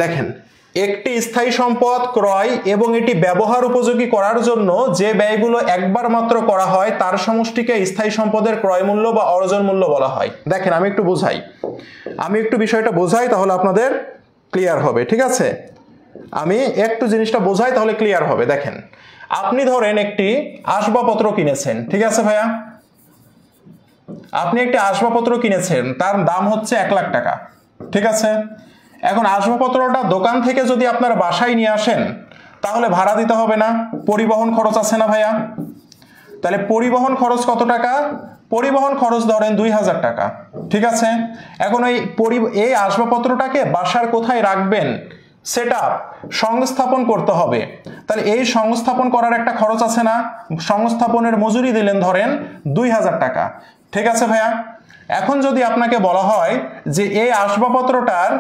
দেখেন একটি স্থায়ী সম্পদ ক্রয় এবং এটি ব্যবহার উপযোগী করার জন্য যে ব্যয়গুলো একবার মাত্র করা হয় তার সমষ্টিকে স্থায়ী সম্পদের ক্রয় মূল্য বা অর্জন মূল্য বলা হয়। দেখেন আমি একটু বোঝাই, আমি একটু বিষয়টা বোঝাই, তাহলে আপনাদের ক্লিয়ার হবে। ঠিক আছে, আমি একটু জিনিসটা বোঝাই, তাহলে ক্লিয়ার হবে। দেখেন আপনি ধরেন একটি আসবাবপত্র কিনেছেন। ঠিক আছে ভাইয়া, আপনি একটি আসবাবপত্র কিনেছেন, তার দাম হচ্ছে 1 লাখ টাকা। ঠিক আছে, এখন আসবাবপত্রটা দোকান থেকে যদি আপনার বাসায় নিয়ে আসেন তাহলে ভাড়া দিতে হবে না? পরিবহন খরচ আছে না ভাইয়া? তাহলে পরিবহন খরচ কত টাকা? পরিবহন খরচ ধরেন 2000 টাকা। ঠিক আছে, এখন এই আসবাবপত্রটাকে বাসার কোথায় রাখবেন সেটা সংস্থাপন করতে হবে। তাহলে এই সংস্থাপন করার একটা খরচ আছে না? সংস্থাপনের মজুরি দিলেন ধরেন 2000 টাকা। ঠিক আছে ভাইয়া, এখন যদি আপনাকে বলা হয় যে এই আসবাবপত্রটার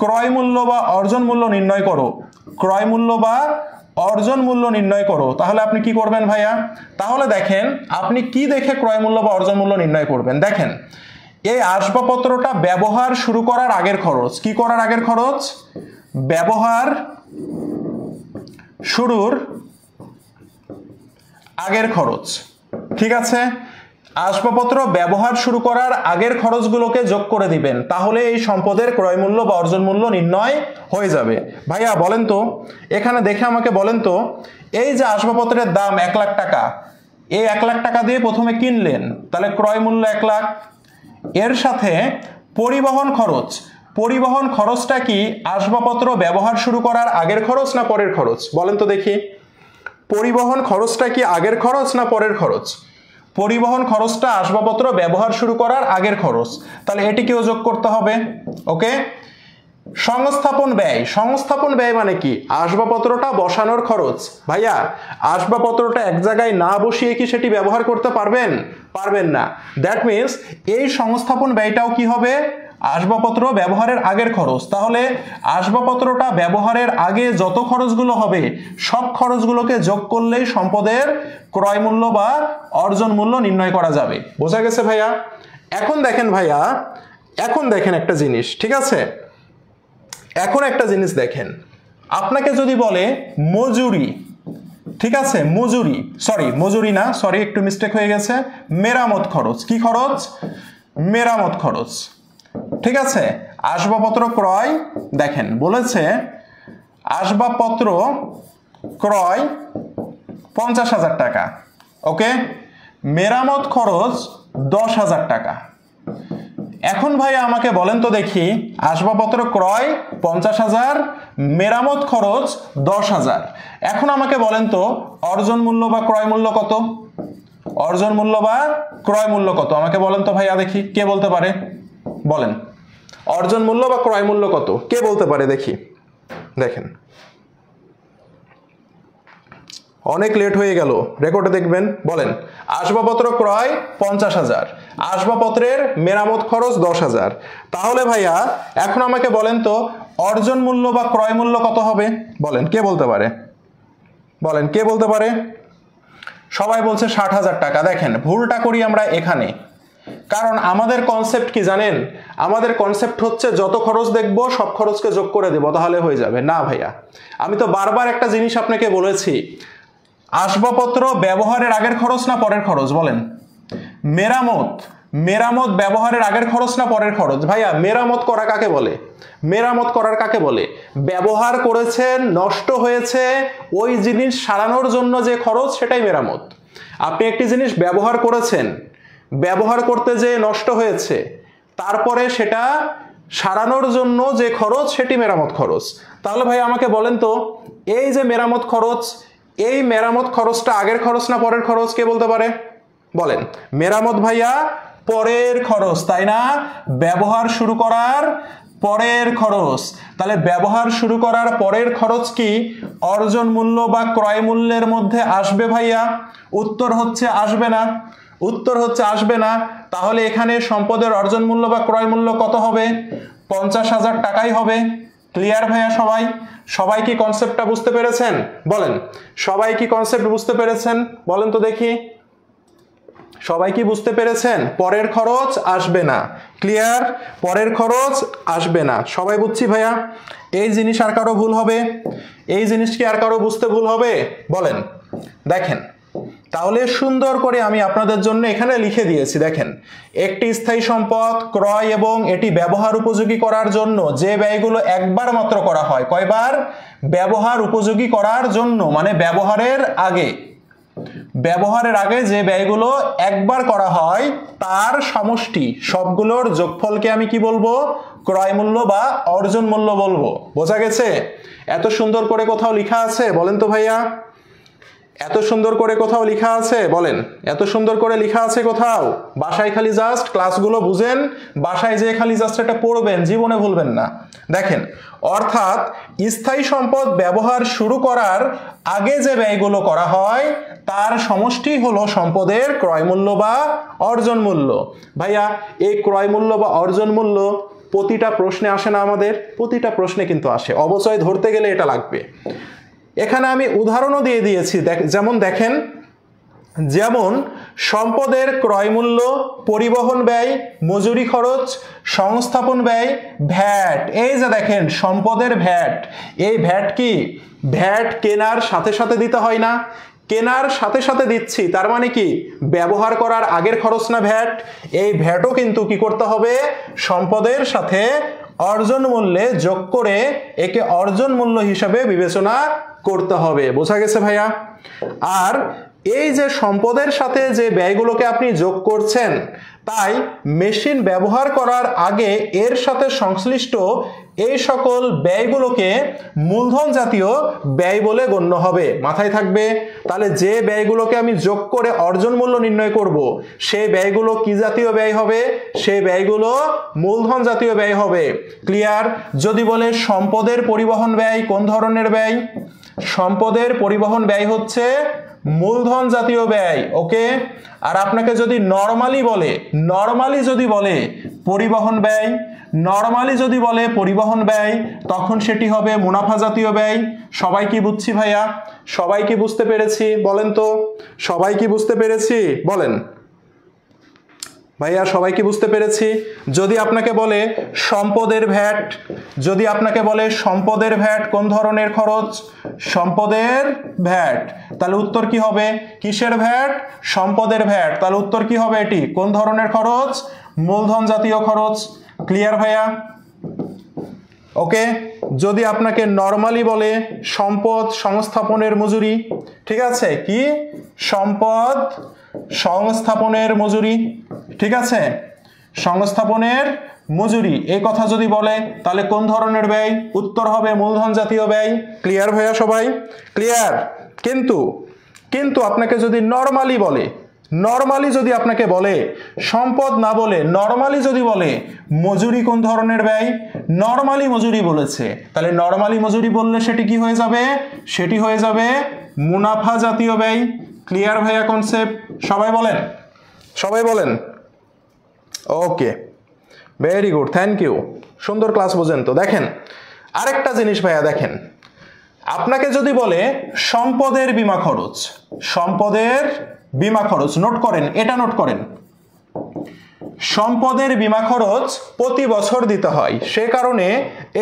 ক্রয় মূল্য বা অর্জন মূল্য নির্ণয় করো, ক্রয় মূল্য বা অর্জন মূল্য নির্ণয় করো, তাহলে আপনি কি করবেন ভাইয়া? তাহলে দেখেন আপনি কি দেখে ক্রয় মূল্য বা অর্জন মূল্য নির্ণয় করবেন। দেখেন এই আসবাবপত্রটা ব্যবহার শুরু করার আগের খরচ। কি করার আগের খরচ? ব্যবহার শুরুর আগের খরচ। ঠিক আছে, আসবাবপত্র ব্যবহার শুরু করার আগের খরচগুলোকে যোগ করে দিবেন, তাহলে এই সম্পদের ক্রয় মূল্য বা অর্জন মূল্য নির্ণয় হয়ে যাবে। ভাইয়া বলেন তো, এখানে দেখে আমাকে বলেন তো, এই যে আসবাবপত্রের দাম 1 লাখ টাকা, এই 1 লাখ টাকা দিয়ে প্রথমে কিনলেন, তাহলে ক্রয় মূল্য 1 লাখ। এর সাথে পরিবহন খরচ, পরিবহন খরচটা কি আসবাবপত্র ব্যবহার শুরু করার আগের খরচ না পরের খরচ বলেন তো দেখি? পরিবহন খরচটা কি আগের খরচ না পরের খরচ? পরিবহন খরচটা আসবাবপত্র ব্যবহার শুরু করার আগের খরচ, তাহলে এটিকেও যোগ করতে হবে। ওকে। সংস্থাপন ব্যয়, সংস্থাপন ব্যয় মানে কি আসবাবপত্রটা বসানোর খরচ। ভাইয়া আসবাবপত্রটা এক জায়গায় না বসিয়ে কি সেটি ব্যবহার করতে পারবেন? পারবেন না। দ্যাট মিনস এই সংস্থাপন ব্যয়টাও কি হবে? আসবাবপত্র ব্যবহারের আগের খরচ। তাহলে আসবাবপত্রটা ব্যবহারের আগে যত খরচগুলো হবে সব খরচগুলোকে যোগ করলেই সম্পদের ক্রয় মূল্য বা অর্জন মূল্য নির্ণয় করা যাবে। বোঝা গেছে ভাইয়া? এখন দেখেন ভাইয়া, এখন দেখেন একটা জিনিস, ঠিক আছে? এখন একটা জিনিস দেখেন, আপনাকে যদি বলে মজুরি, ঠিক আছে, মজুরি, সরি মজুরি না, সরি একটু মিস্টেক হয়ে গেছে, মেরামত খরচ। কি খরচ? মেরামত খরচ। ঠিক আছে। আসবাবপত্র ক্রয়, দেখেন বলেছে আসবাবপত্র ক্রয় 50,000 টাকা। ওকে। মেরামত খরচ 10,000 টাকা। এখন ভাই আমাকে বলেন তো দেখি, আসবাবপত্র ক্রয় 50,000, মেরামত খরচ 10,000। এখন আমাকে বলেন তো অর্জন মূল্য বা ক্রয় মূল্য কত? অর্জন মূল্য বা ক্রয় মূল্য কত আমাকে বলেন তো ভাইয়া দেখি, কে বলতে পারে? বলেন অর্জন মূল্য বা ক্রয় মূল্য কত, কে বলতে পারে দেখি? দেখেন অনেক লেট হয়ে গেল, রেকর্ডে দেখবেন। বলেন আসবাবপত্র ক্রয় 50,000, আসবাবপত্রের মেরামত খরচ 10,000। তাহলে ভাইয়া এখন আমাকে বলেন তো অর্জন মূল্য বা ক্রয় মূল্য কত হবে? বলেন কে বলতে পারে? বলেন কে বলতে পারে? সবাই বলছে 60,000 টাকা। দেখেন ভুলটা করি আমরা এখানে, কারণ আমাদের কনসেপ্ট কি জানেন? আমাদের কনসেপ্ট হচ্ছে যত খরচ দেখব সব খরচকে যোগ করে দেব তাহলে হয়ে যাবে। না ভাইয়া, আমি তো বারবার একটা জিনিস আপনাকে বলেছি, আসবাবপত্র ব্যবহারের আগের খরচ না পরের খরচ? বলেন। মেরামত, মেরামত ব্যবহারের আগের খরচ না পরের খরচ? ভাইয়া মেরামত করা কাকে বলে? মেরামত করার কাকে বলে? ব্যবহার করেছেন, নষ্ট হয়েছে, ওই জিনিস সারানোর জন্য যে খরচ সেটাই মেরামত। আপনি একটি জিনিস ব্যবহার করেছেন, ব্যবহার করতে যে নষ্ট হয়েছে, তারপরে সেটা সারানোর জন্য যে খরচ সেটি মেরামত খরচ। তাহলে ভাই আমাকে বলেন তো এই যে মেরামত খরচ, এই মেরামত খরচটা আগের খরচ না পরের খরচ, কে বলতে পারে? বলেন। মেরামত ভাইয়া পরের খরচ, তাই না? ব্যবহার শুরু করার পরের খরচ। তাহলে ব্যবহার শুরু করার পরের খরচ কি অর্জন মূল্য বা ক্রয় মূল্যের মধ্যে আসবে ভাইয়া? উত্তর হচ্ছে আসবে না। উত্তর হচ্ছে আসবে না। তাহলে এখানে সম্পদের অর্জন মূল্য বা ক্রয় মূল্য কত হবে? 50,000 টাকাই হবে। ক্লিয়ার ভাইয়া? সবাই সবাই কি কনসেপ্টটা বুঝতে পেরেছেন? বলেন সবাই কি কনসেপ্ট বুঝতে পেরেছেন? বলেন তো দেখি সবাই কি বুঝতে পেরেছেন? পরের খরচ আসবে না। ক্লিয়ার? পরের খরচ আসবে না। সবাই বুঝছি ভাইয়া? এই জিনিস আর কারো ভুল হবে? এই জিনিস কি আর কারো বুঝতে ভুল হবে? বলেন। দেখেন তাহলে সুন্দর করে আমি আপনাদের জন্য এখানে লিখে দিয়েছি। দেখেন একটি স্থায়ী সম্পদ ক্রয় এবং এটি ব্যবহার উপযোগী করার জন্য যে ব্যয়গুলো একবার মাত্র করা হয়, কয়বার? ব্যবহার উপযোগী করার জন্য, মানে ব্যবহারের আগে, ব্যবহারের আগে যে ব্যয়গুলো একবার করা হয় তার সমষ্টি, সবগুলোর যোগফলকে আমি কি বলবো? ক্রয় মূল্য বা অর্জন মূল্য বলবো। বোঝা গেছে? এত সুন্দর করে কোথাও লেখা আছে? বলেন তো ভাইয়া, এত সুন্দর করে কোথাও লেখা আছে? বলেন এত সুন্দর করে লেখা আছে কোথাও? বাসায় খালি জাস্ট ক্লাসগুলো বুঝেন, বাসায় যে খালি জাস্ট এটা পড়বেন, জীবনে ভুলবেন না। দেখেন অর্থাৎ স্থায়ী সম্পদ ব্যবহার শুরু করার আগে যে ব্যয়গুলো করা হয় তার সমষ্টি হলো সম্পদের ক্রয় মূল্য বা অর্জন মূল্য। ভাইয়া এই ক্রয় মূল্য বা অর্জন মূল্য প্রতিটা প্রশ্নে আসে না আমাদের? প্রতিটা প্রশ্নে কিন্তু আসে, অবচয় ধরতে গেলে এটা লাগবে। এখানে আমি উদাহরণও দিয়ে দিয়েছি, যেমন দেখেন, যেমন সম্পদের ক্রয় মূল্য, পরিবহন ব্যয়, মজুরি খরচ, সংস্থাপন ব্যয়, ভ্যাট। এই যে দেখেন সম্পদের ভ্যাট, এই ভ্যাট কি ভ্যাট কেনার সাথে সাথে দিতে হয় না? কেনার সাথে সাথে দিচ্ছি, তার মানে কি ব্যবহার করার আগের খরচ না ভ্যাট? এই ভ্যাটও কিন্তু কি করতে হবে? সম্পদের সাথে অর্জন মূল্যে যোগ করে একে অর্জন মূল্য হিসাবে বিবেচনা করতে হবে। বোঝা গেছে ভাইয়া? আর এই যে সম্পদের সাথে যে ব্যয়গুলোকে আপনি যোগ করছেন, তাই মেশিন ব্যবহার করার আগে এর সাথে সংশ্লিষ্ট এই সকল ব্যয়গুলোকে মূলধন জাতীয় ব্যয় বলে গণ্য হবে। মাথায় থাকবে। তাহলে যে ব্যয়গুলোকে আমি যোগ করে অর্জন মূল্য নির্ণয় করব, সেই ব্যয়গুলো কি জাতীয় ব্যয় হবে? সেই ব্যয়গুলো মূলধন জাতীয় ব্যয় হবে। ক্লিয়ার? যদি বলে সম্পদের পরিবহন ব্যয় কোন ধরনের ব্যয়? সম্পদের পরিবহন ব্যয় হচ্ছে মূলধন জাতীয় ব্যয়। ওকে। আর আপনাকে যদি নরমালি যদি বলে পরিবহন ব্যয়, নরমালি যদি বলে পরিবহন ব্যয়, তখন সেটি হবে মুনাফা জাতীয় ব্যয়। সবাই কি বুঝছি ভাইয়া? সবাই কি বুঝতে পেরেছি? বলেন তো, সবাই কি বুঝতে পেরেছি? বলেন ভাইয়া, সবাই কি বুঝতে পেরেছি? যদি আপনাকে বলে সম্পদের ভ্যাট, যদি আপনাকে বলে সম্পদের ভ্যাট কোন ধরনের খরচ? সম্পদের ভ্যাট, তাহলে উত্তর কি হবে? কিসের ভ্যাট? সম্পদের ভ্যাট। তাহলে উত্তর কি হবে? এটি কোন ধরনের খরচ? মূলধন জাতীয় খরচ। ক্লিয়ার ভাইয়া? ওকে। যদি আপনাকে নরমালি বলে সম্পদ সংস্থাপনের মজুরি, ঠিক আছে, কি সম্পদ সংস্থাপনের মজুরি, ঠিক আছে, সংস্থাপনের মজুরি, এই কথা যদি বলে তাহলে কোন ধরনের ব্যয়? উত্তর হবে মূলধন জাতীয় ব্যয়। ক্লিয়ার ভাইয়া? সবাই ক্লিয়ার? কিন্তু আপনাকে যদি নরমালি বলে, নরমালি যদি আপনাকে বলে, সম্পদ না বলে নরমালি যদি বলে মজুরি কোন ধরনের ব্যয়? নরমালি মজুরি বলেছে, তাহলে নরমালি মজুরি বললে সেটি কি হয়ে যাবে? সেটি হয়ে যাবে মুনাফা জাতীয় ব্যয়। ক্লিয়ার ভাইয়া কনসেপ্ট? সবাই বলেন, সবাই বলেন। ওকে, ভেরি গুড, থ্যাংক ইউ। সুন্দর ক্লাস বোঝেন তো। দেখেন আরেকটা জিনিস ভাইয়া, দেখেন আপনাকে যদি বলে সম্পদের বীমা খরচ, সম্পদের বীমা খরচ, নোট করেন, এটা নোট করেন, সম্পদের বীমা খরচ প্রতি বছর দিতে হয়, সে কারণে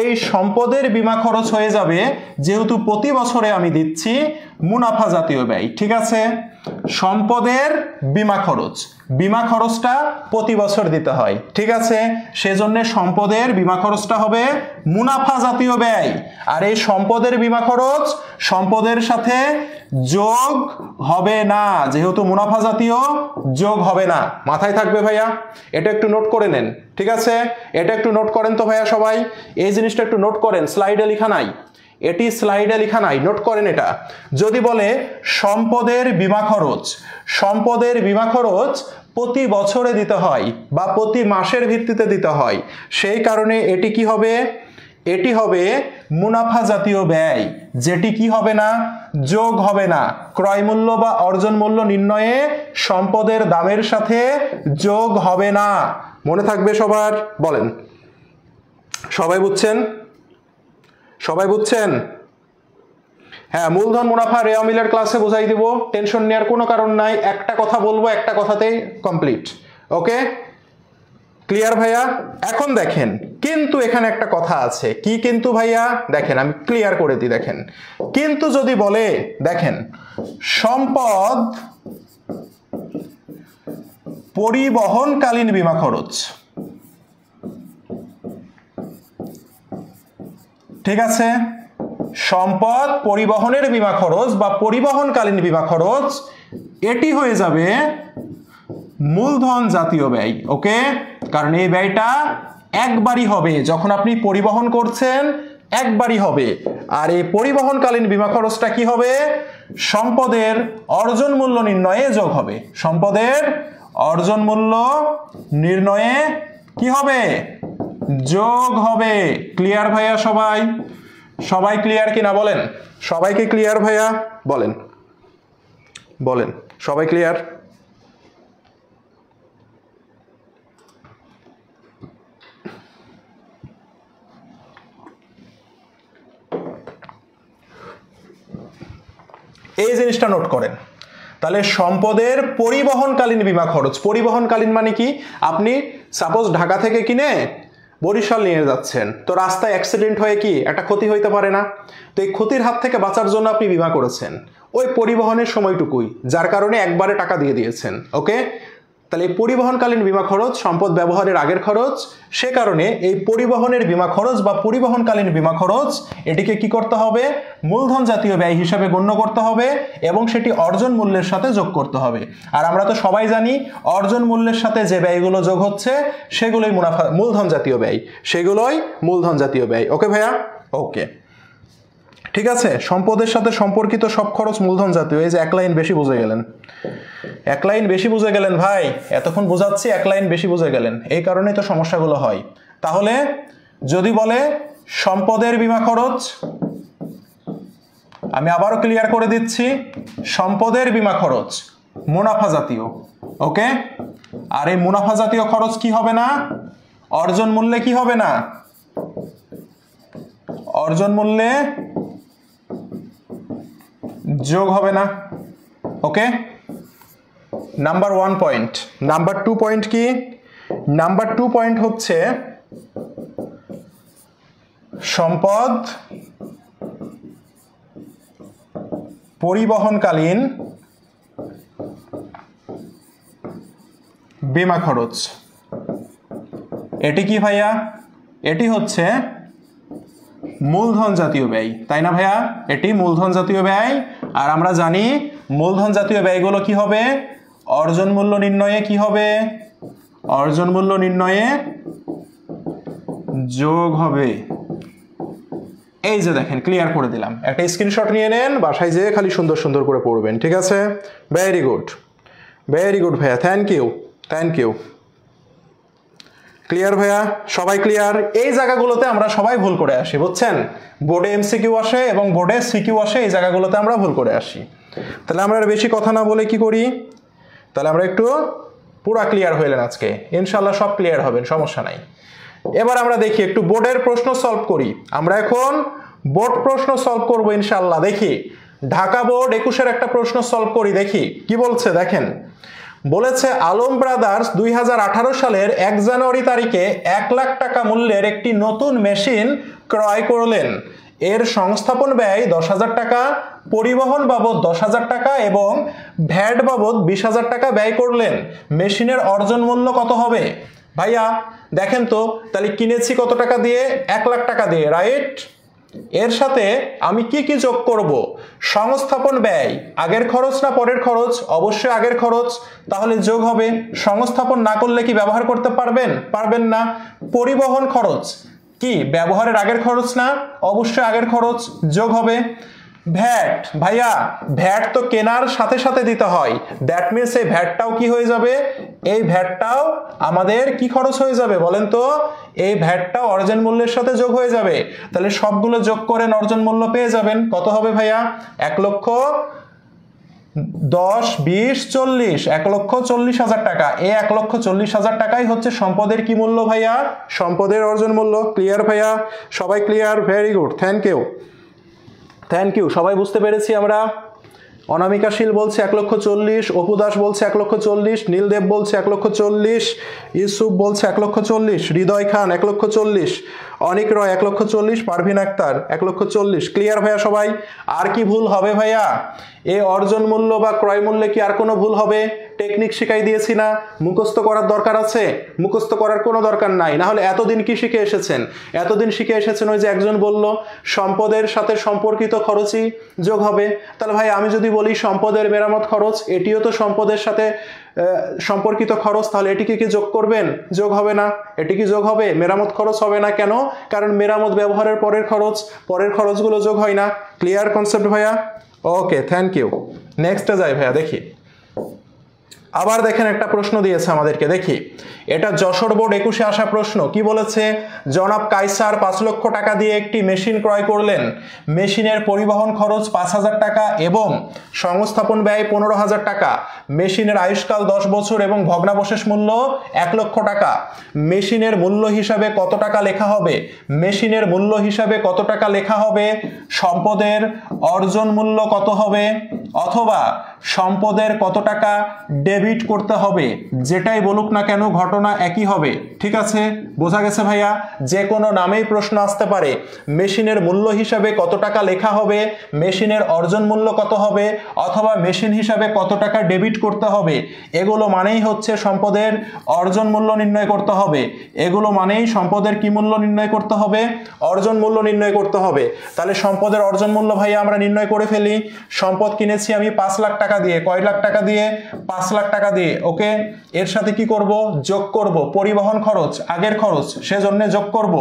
এই সম্পদের বীমা খরচ হয়ে যাবে, যেহেতু প্রতি বছরে আমি দিচ্ছি, মুনাফা জাতীয় ব্যয়। ঠিক আছে? সম্পদের বীমা খরচ, বীমা খরচটা প্রতি বছর দিতে হয়, ঠিক আছে, সেজন্য সম্পদের বীমা খরচটা হবে মুনাফা জাতীয় ব্যয়। আর এই সম্পদের বীমা খরচ সম্পদের সাথে যোগ হবে না, যেহেতু মুনাফা জাতীয়, যোগ হবে না। মাথায় থাকবে ভাইয়া? এটা একটু নোট করে নেন, ঠিক আছে? এটা একটু নোট করেন তো ভাইয়া সবাই, এই জিনিসটা একটু নোট করেন, স্লাইডে লেখা নাই, এটি স্লাইডে লেখা নাই, নোট করেন এটা। যদি বলে সম্পদের বীমা খরচ, সম্পদের বীমা খরচ প্রতি বছরে দিতে হয় বা প্রতি মাসের ভিত্তিতে দিতে হয়, সেই কারণে এটি কি হবে? এটি হবে মুনাফা জাতীয় ব্যয়, যেটি কি হবে না? যোগ হবে না। ক্রয় মূল্য বা অর্জন মূল্য নির্ণয়ে সম্পদের দামের সাথে যোগ হবে না। মনে থাকবে সবার? বলেন, সবাই বুঝছেন? সবাই বুঝছেন? হ্যাঁ, মূলধন মুনাফা রেওয়া মিলের ক্লাসে বোঝাই দিব, টেনশন নেওয়ার কোনো কারণ নাই, একটা কথা বলবো, একটা কথাতেই কমপ্লিট। ওকে, ক্লিয়ার ভাইয়া? এখন দেখেন, কিন্তু এখানে একটা কথা আছে। কি কিন্তু ভাইয়া? দেখেন আমি ক্লিয়ার করে দিই। দেখেন কিন্তু যদি বলে, দেখেন সম্পদ পরিবহনকালীন বীমা খরচ, ঠিক আছে, সম্পদ পরিবহনের বীমা খরচ বা পরিবহনকালীন বীমা খরচ, এটি হয়ে যাবে মূলধন জাতীয় ব্যয়। ওকে, কারণ এই ব্যয়টা একবারই হবে, যখন আপনি পরিবহন করছেন একবারই হবে। আর এই পরিবহনকালীন বীমা খরচটা কি হবে? সম্পদের অর্জন মূল্য নির্ণয়ে যোগ হবে। সম্পদের অর্জন মূল্য নির্ণয়ে কি হবে? যোগ হবে। ক্লিয়ার ভাইয়া সবাই? সবাই ক্লিয়ার কিনা বলেন? সবাইকে ক্লিয়ার ভাইয়া? বলেন, বলেন সবাই ক্লিয়ার? এই জিনিসটা নোট করেন। তাহলে সম্পদের পরিবহনকালীন বীমা খরচ, পরিবহনকালীন মানে কি? আপনি সাপোজ ঢাকা থেকে কিনে বরিশাল নিয়ে যাচ্ছেন, তো রাস্তায় অ্যাক্সিডেন্ট হয়ে কি একটা ক্ষতি হইতে পারে না? তো এই ক্ষতির হাত থেকে বাঁচার জন্য আপনি বীমা করেছেন ওই পরিবহনের সময়টুকুই, যার কারণে একবারে টাকা দিয়ে দিয়েছেন। ওকে, তাহলে এই পরিবহনকালীন বীমা খরচ সম্পদ ব্যবহারের আগের খরচ, সে কারণে এই পরিবহনের বীমা খরচ বা পরিবহনকালীন বীমা খরচ এটিকে কি করতে হবে, মূলধন জাতীয় ব্যয় হিসাবে গণ্য করতে হবে এবং সেটি অর্জন মূল্যের সাথে যোগ করতে হবে। আর আমরা তো সবাই জানি অর্জন মূল্যের সাথে যে ব্যয়গুলো যোগ হচ্ছে সেগুলোই মূলধন জাতীয় ব্যয়, সেগুলোই মূলধন জাতীয় ব্যয়। ওকে ভাইয়া? ওকে, ঠিক আছে। সম্পদের সাথে সম্পর্কিত সব খরচ মূলধন জাতীয়। এই যে এক লাইন বেশি বুঝে গেলেন, এক লাইন বেশি বুঝে গেলেন ভাই, এতক্ষণ বোঝাচ্ছি এক লাইন বেশি বুঝে গেলেন, এই কারণেই তো সমস্যাগুলো হয়। তাহলে যদি বলে সম্পদের বীমা খরচ, আমি আবারও ক্লিয়ার করে দিচ্ছি, সম্পদের বীমা খরচ মুনাফা জাতীয়। ওকে, আর এই মুনাফা জাতীয় খরচ কি হবে না, অর্জন মূল্যে কি হবে না, অর্জন মূল্যে যোগ হবে না। ওকে, নাম্বার 1 পয়েন্ট। নাম্বার 2 পয়েন্ট কি, নাম্বার 2 পয়েন্ট হচ্ছে সম্পদ পরিবহনকালীন বীমা খরচ। এটি কি ভাইয়া, এটি হচ্ছে মূলধন জাতীয় ব্যয়, তাই না ভাইয়া? এটি মূলধন জাতীয় ব্যয়। আর আমরা জানি মূলধন জাতীয় ব্যয়গুলো কি হবে, অর্জন মূল্য নির্ণয়ে কি হবে, অর্জন মূল্য নির্ণয়ে যোগ হবে। এই যে দেখেন ক্লিয়ার করে দিলাম, একটা স্ক্রিনশট নিয়ে নেন, বাসায় যেয়ে খালি সুন্দর সুন্দর করে পড়বেন। ঠিক আছে, ভেরি গুড, ভেরি গুড ভাইয়া, thank you, thank you. Clear ভাইয়া, সবাই ক্লিয়ার? এই জায়গাগুলোতে আমরা সবাই ভুল করে আসি, বুঝছেন? বোর্ডে এমসিকিউ আসে এবং বোর্ডে সিকিউ আসে, এই জায়গাগুলোতে আমরা ভুল করে আসি। তাহলে আমরা আর বেশি কথা না বলে কি করি, তাহলে আমরা একটু পুরা ক্লিয়ার হইলেন আজকে, ইনশাল্লাহ সব ক্লিয়ার হবেন, সমস্যা নাই। এবার আমরা দেখি একটু বোর্ডের প্রশ্ন সলভ করি। আমরা এখন বোর্ড প্রশ্ন সলভ করব ইনশাল্লাহ। দেখি ঢাকা বোর্ড 21-এর একটা প্রশ্ন সলভ করি, দেখি কি বলছে। দেখেন বলেছে আলম ব্রাদার্স 2018 সালের 1 জানুয়ারি তারিখে 1 লাখ টাকা মূল্যের একটি নতুন মেশিন ক্রয় করলেন। এর সংস্থাপন ব্যয় 10,000 টাকা, পরিবহন বাবদ 10,000 টাকা এবং ভ্যাট বাবদ 20,000 টাকা ব্যয় করলেন। মেশিনের অর্জন মূল্য কত হবে? ভাইয়া দেখেন তো, তাহলে কিনেছি কত টাকা দিয়ে, 1 লাখ টাকা দিয়ে, রাইট? এর সাথে আমি কি কি যোগ করব? সংস্থাপন ব্যয় আগের খরচ না পরের খরচ? অবশ্যই আগের খরচ, তাহলে যোগ হবে। সংস্থাপন না করলে কি ব্যবহার করতে পারবেন? পারবেন না। পরিবহন খরচ কি ব্যবহারের আগের খরচ না? অবশ্যই আগের খরচ, যোগ হবে। ভ্যাট, ভাইয়া ভ্যাট তো কেনার সাথে সাথে দিতে হয়, দ্যাট মিনস এই ভ্যাটটাও কি হয়ে যাবে, এই ভ্যাটটাও আমাদের কি খরচ হয়ে যাবে বলেন তো? এই ভ্যাটটাও অর্জন মূল্যের সাথে যোগ হয়ে যাবে। তাহলে সবগুলো যোগ করেন অর্জন মূল্য পেয়ে যাবেন। কত হবে ভাইয়া? 1,10,20,40, 1,40,000 টাকা। এই 1,40,000 টাকাই হচ্ছে সম্পদের কি মূল্য ভাইয়া? সম্পদের অর্জন মূল্য। ক্লিয়ার ভাইয়া? সবাই clear? Very good, thank you, thank you. সবাই বুঝতে পেরেছি আমরা। অনামিকা শীল বলছে 1,40,000, অপু দাস বলছে 1,40,000, নীলদেব বলছে 1,40,000, ইউসুফ বলছে 1,40,000, হৃদয় খান 1,40,000, অনিক রয় 1,40,000, পারভিন আক্তার 1,40,000। ক্লিয়ার ভাইয়া সবাই? আর কি ভুল হবে ভাইয়া? এই অর্জন মূল্য বা ক্রয় মূল্যে কি আর কোনো ভুল হবে? টেকনিক শিখাই দিয়েছি না, মুখস্থ করার দরকার আছে? মুখস্থ করার কোনো দরকার নাই। না হলে এতদিন কি শিখে এসেছেন? এতদিন শিখে এসেছেন ওই যে একজন বলল সম্পদের সাথে সম্পর্কিত খরচই যোগ হবে। তাহলে ভাই আমি যদি বলি সম্পদের মেরামত খরচ, এটিও তো সম্পদের সাথে সম্পর্কিত খরচ, তাহলে এটিকে কি যোগ করবেন? যোগ হবে না। এটি কি যোগ হবে? মেরামত খরচ হবে না। কেন? কারণ মেরামত ব্যবহারের পরের খরচ, পরের খরচগুলো যোগ হয় না। ক্লিয়ার কনসেপ্ট ভাইয়া? ওকে, থ্যাংক ইউ। নেক্সটে যাই ভাইয়া, দেখি। আবার দেখেন একটা প্রশ্ন দিয়েছে আমাদেরকে, দেখি। এটা যশোর বোর্ড 21-এ আসা প্রশ্ন। কি বলেছে? জনাব কায়সার 5 লক্ষ টাকা দিয়ে একটি মেশিন ক্রয় করলেন। মেশিনের পরিবহন খরচ 5,000 টাকা এবং সংস্থাপন ব্যয় 15,000 টাকা। মেশিনের আয়ুষ্কাল 10 বছর এবং ভগ্নাবশেষ মূল্য 1 লক্ষ টাকা। মেশিনের মূল্য হিসাবে কত টাকা লেখা হবে? মেশিনের মূল্য হিসাবে কত টাকা লেখা হবে? সম্পদের অর্জন মূল্য কত হবে? অথবা সম্পদের কত টাকা ডেবিট করতে হবে, যেটাই বলুক না কেন ঘটনা একই হবে। ঠিক আছে, বোঝা গেছে ভাইয়া? যে কোনো নামেই প্রশ্ন আসতে পারে। মেশিনের মূল্য হিসাবে কত টাকা লেখা হবে, মেশিনের অর্জন মূল্য কত হবে, অথবা মেশিন হিসাবে কত টাকা ডেবিট করতে হবে, এগুলো মানেই হচ্ছে সম্পদের অর্জন মূল্য নির্ণয় করতে হবে। এগুলো মানেই সম্পদের কি মূল্য নির্ণয় করতে হবে? অর্জন মূল্য নির্ণয় করতে হবে। তাহলে সম্পদের অর্জন মূল্য ভাইয়া আমরা নির্ণয় করে ফেলি। সম্পদ কিনেছি আমি 5 লাখ টাকা দিয়ে। কয় লাখ টাকা দিয়ে? 5 লাখ টাকা দিয়ে। ওকে, এর সাথে কি করব? যোগ করব পরিবহন খরচ, আগের খরচ, সেজন্য যোগ করব।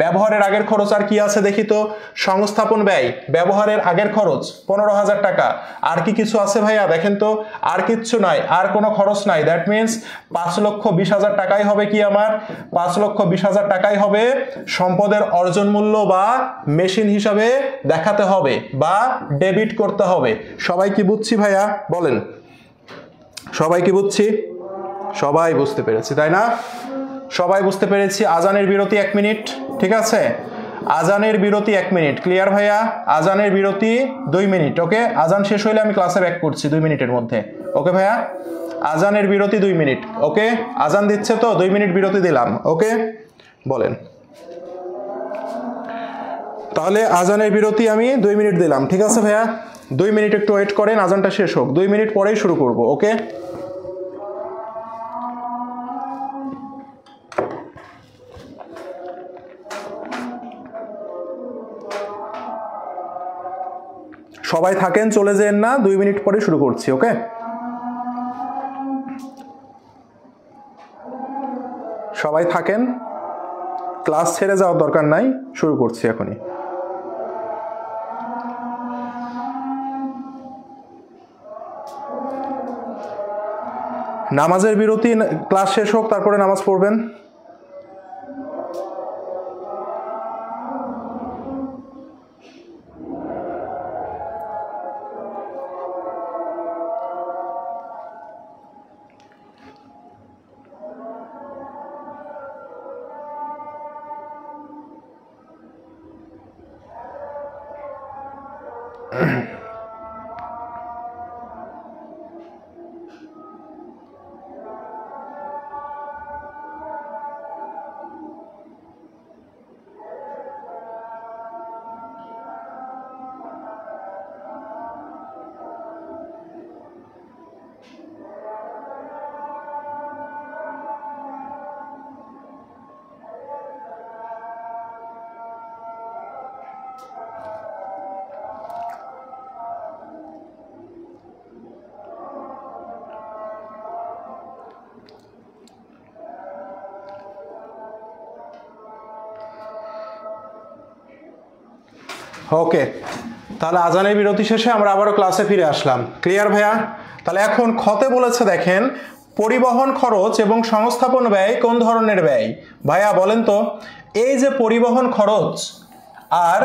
ব্যবহারের আগের খরচ আর কি আছে দেখি তো? সংস্থাপন ব্যয়, ব্যবহারের আগের খরচ 15,000 টাকা। আর কি কিছু আছে ভাইয়া? দেখেন তো, আর কিচ্ছু নাই, আর কোনো খরচ নাই। দ্যাট মিনস 5,20,000 টাকাই হবে কি আমার? 5,20,000 টাকাই হবে সম্পদের অর্জন মূল্য বা মেশিন হিসাবে দেখাতে হবে বা ডেবিট করতে হবে। সবাই কি বুঝছি ভাইয়া? বলেন, সবাই কি বুঝছি? সবাই বুঝতে পেরেছি, তাই না? সবাই বুঝতে পেরেছি। আজানের বিরতি 1 মিনিট। ঠিক আছে, আজানের বিরতি 1 মিনিট। ক্লিয়ার ভাইয়া? আজানের বিরতি 2 মিনিট। ওকে, আজান শেষ হইলে আমি ক্লাসে ব্যাক করছি 2 মিনিটের মধ্যে। ওকে ভাইয়া, আজানের বিরতি 2 মিনিট। ওকে, আজান দিচ্ছে তো, 2 মিনিট বিরতি দিলাম। ওকে, বলেন। তাহলে আজানের বিরতি আমি 2 মিনিট দিলাম। ঠিক আছে ভাইয়া, 2 মিনিট একটু ওয়েট করেন, আজানটা শেষ হোক। 2 মিনিট পরেই শুরু করব। ওকে, সবাই থাকেন, চলে যেন না, 2 মিনিট পরে শুরু করছি। ওকে, সবাই থাকেন, ক্লাস ছেড়ে যাওয়ার দরকার নাই, শুরু করছি এখনই। নামাজের বিরতি, ক্লাস শেষ হোক তারপরে নামাজ পড়বেন। ওকে, তাহলে আজানের বিরতি শেষে আমরা আবারও ক্লাসে ফিরে আসলাম। ক্লিয়ার ভাইয়া? তাহলে এখন খতে বলেছে, দেখেন, পরিবহন খরচ এবং সংস্থাপন ব্যয় কোন ধরনের ব্যয়? ভাইয়া বলেন তো, এই যে পরিবহন খরচ আর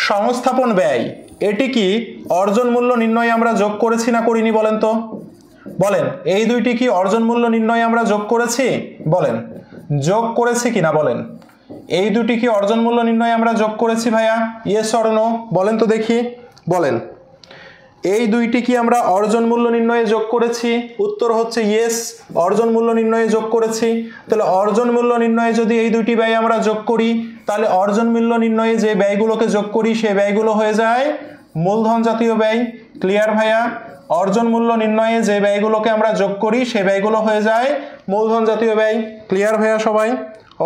সংস্থাপন ব্যয়, এটি কি অর্জন মূল্য নির্ণয়ে আমরা যোগ করেছি না করিনি? বলেন তো, বলেন, এই দুইটি কি অর্জন মূল্য নির্ণয়ে আমরা যোগ করেছি? বলেন, যোগ করেছি কিনা বলেন। এই দুটি কি অর্জন মূল্য নির্ণয়ে আমরা যোগ করেছি ভাইয়া? ইয়েস অর নো বলেন তো দেখি, বলেন। এই দুইটি কি আমরা অর্জন মূল্য নির্ণয়ে যোগ করেছি? উত্তর হচ্ছে ইয়েস, অর্জন মূল্য নির্ণয়ে যোগ করেছি। তাহলে অর্জন মূল্য নির্ণয়ে যদি এই দুইটি ব্যয় আমরা যোগ করি, তাহলে অর্জন মূল্য নির্ণয়ে যে ব্যয়গুলোকে যোগ করি সেই ব্যয়গুলো হয়ে যায় মূলধন জাতীয় ব্যয়। ক্লিয়ার ভাইয়া? অর্জন মূল্য নির্ণয়ে যে ব্যয়গুলোকে আমরা যোগ করি সেই ব্যয়গুলো হয়ে যায় মূলধন জাতীয় ব্যয়। ক্লিয়ার ভাইয়া সবাই?